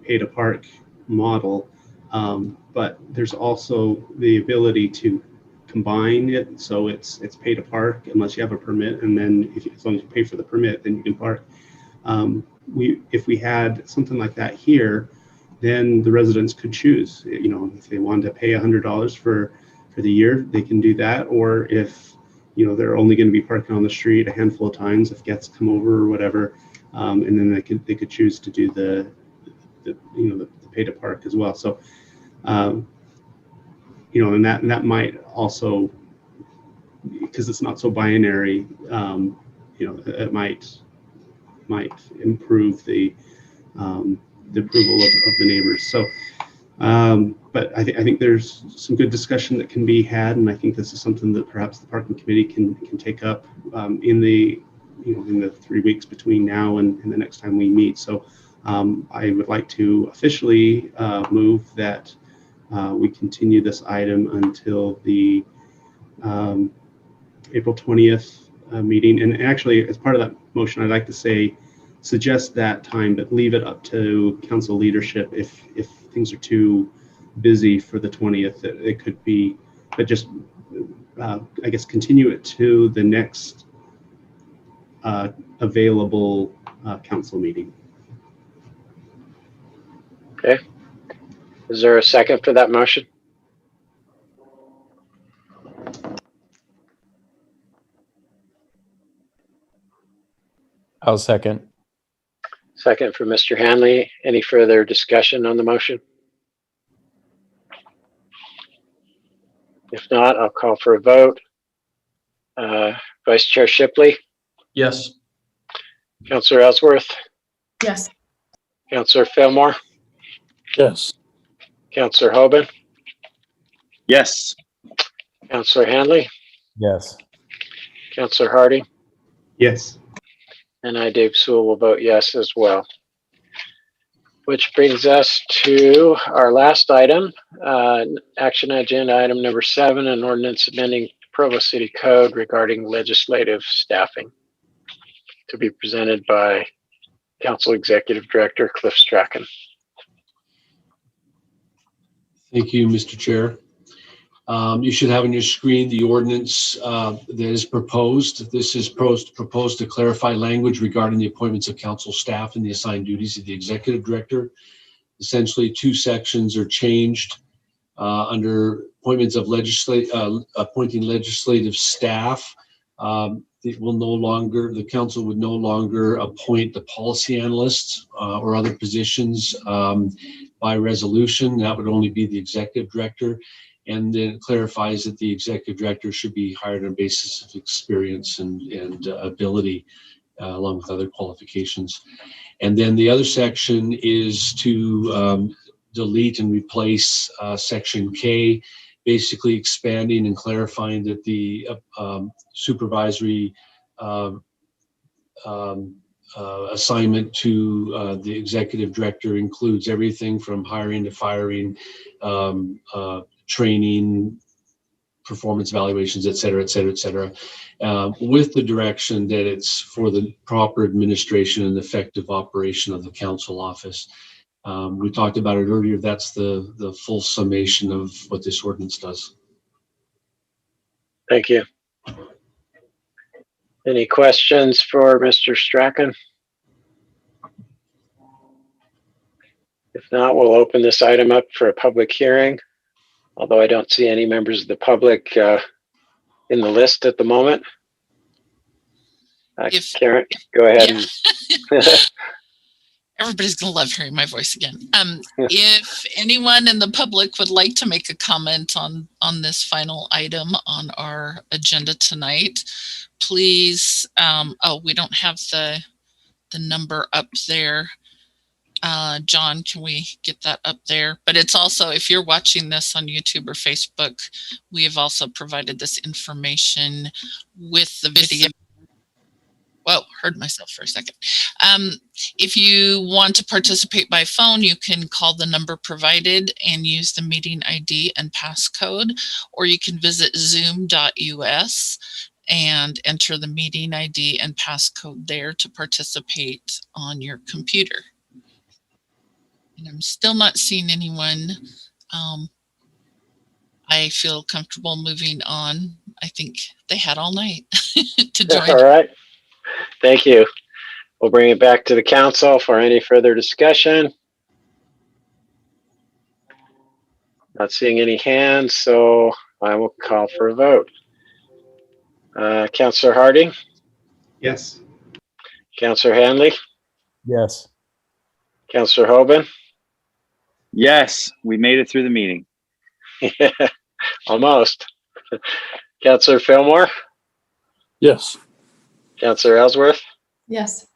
pay to park model, but there's also the ability to combine it, so it's pay to park unless you have a permit, and then as long as you pay for the permit, then you can park. If we had something like that here, then the residents could choose. If they wanted to pay $100 for the year, they can do that, or if they're only going to be parking on the street a handful of times if guests come over or whatever, and then they could choose to do the pay to park as well. So, and that might also, because it's not so binary, it might improve the approval of the neighbors. So, but I think there's some good discussion that can be had, and I think this is something that perhaps the parking committee can take up in the 3 weeks between now and the next time we meet. So I would like to officially move that we continue this item until the April 20th meeting. And actually, as part of that motion, I'd like to suggest that time, but leave it up to council leadership if things are too busy for the 20th. It could be, but just I guess continue it to the next available council meeting. Okay. Is there a second for that motion? I'll second. Second for Mr. Hanley. Any further discussion on the motion? If not, I'll call for a vote. Vice Chair Shipley, Yes. Councillor Ellsworth, Yes. Councillor Fillmore, Yes. Councillor Hoban, Yes. Councillor Hanley, Yes. Councillor Hardy, Yes. and I, Dave Sewell, will vote yes as well. Which brings us to our last item, action agenda item number 7, an ordinance amending Provo City Code regarding legislative staffing, to be presented by Council Executive Director Cliff Strachan. Thank you, Mr. Chair. You should have on your screen the ordinance that is proposed. This is proposed to clarify language regarding the appointments of council staff and the assigned duties of the executive director. Essentially, 2 sections are changed under appointments of appointing legislative staff. The council would no longer appoint the policy analysts or other positions by resolution. That would only be the executive director. And then it clarifies that the executive director should be hired on a basis of experience and ability, along with other qualifications. And then the other section is to delete and replace section K, basically expanding and clarifying that the supervisory assignment to the executive director includes everything from hiring to firing, training, performance evaluations, et cetera, et cetera, et cetera, with the direction that it's for the proper administration and effective operation of the council office. We talked about it earlier. That's the full summation of what this ordinance does. Thank you. Any questions for Mr. Strachan? If not, we'll open this item up for a public hearing, although I don't see any members of the public in the list at the moment. Karen, go ahead. Yeah. Everybody's going to love hearing my voice again. If anyone in the public would like to make a comment on this final item on our agenda tonight, please, we don't have the the number up there. John, can we get that up there? But it's also, if you're watching this on YouTube or Facebook, we have also provided this information with the video. Whoa, heard myself for a second. If you want to participate by phone, you can call the number provided and use the meeting ID and passcode, or you can visit zoom.us and enter the meeting ID and passcode there to participate on your computer. And I'm still not seeing anyone. I feel comfortable moving on. I think they had all night to join. All right. Thank you. We'll bring it back to the council for any further discussion. Not seeing any hands, so I will call for a vote. Councillor Harding? Yes. Councillor Hanley? Yes. Councillor Hoban? Yes, we made it through the meeting. Almost. Councillor Fillmore? Yes. Councillor Ellsworth? Yes.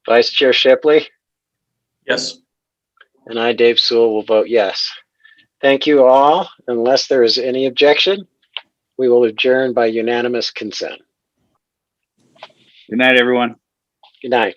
Vice Chair Shipley? Yes. And I, Dave Sewell, will vote yes. Thank you all. Unless there is any objection, we will adjourn by unanimous consent. Good night, everyone. Good night.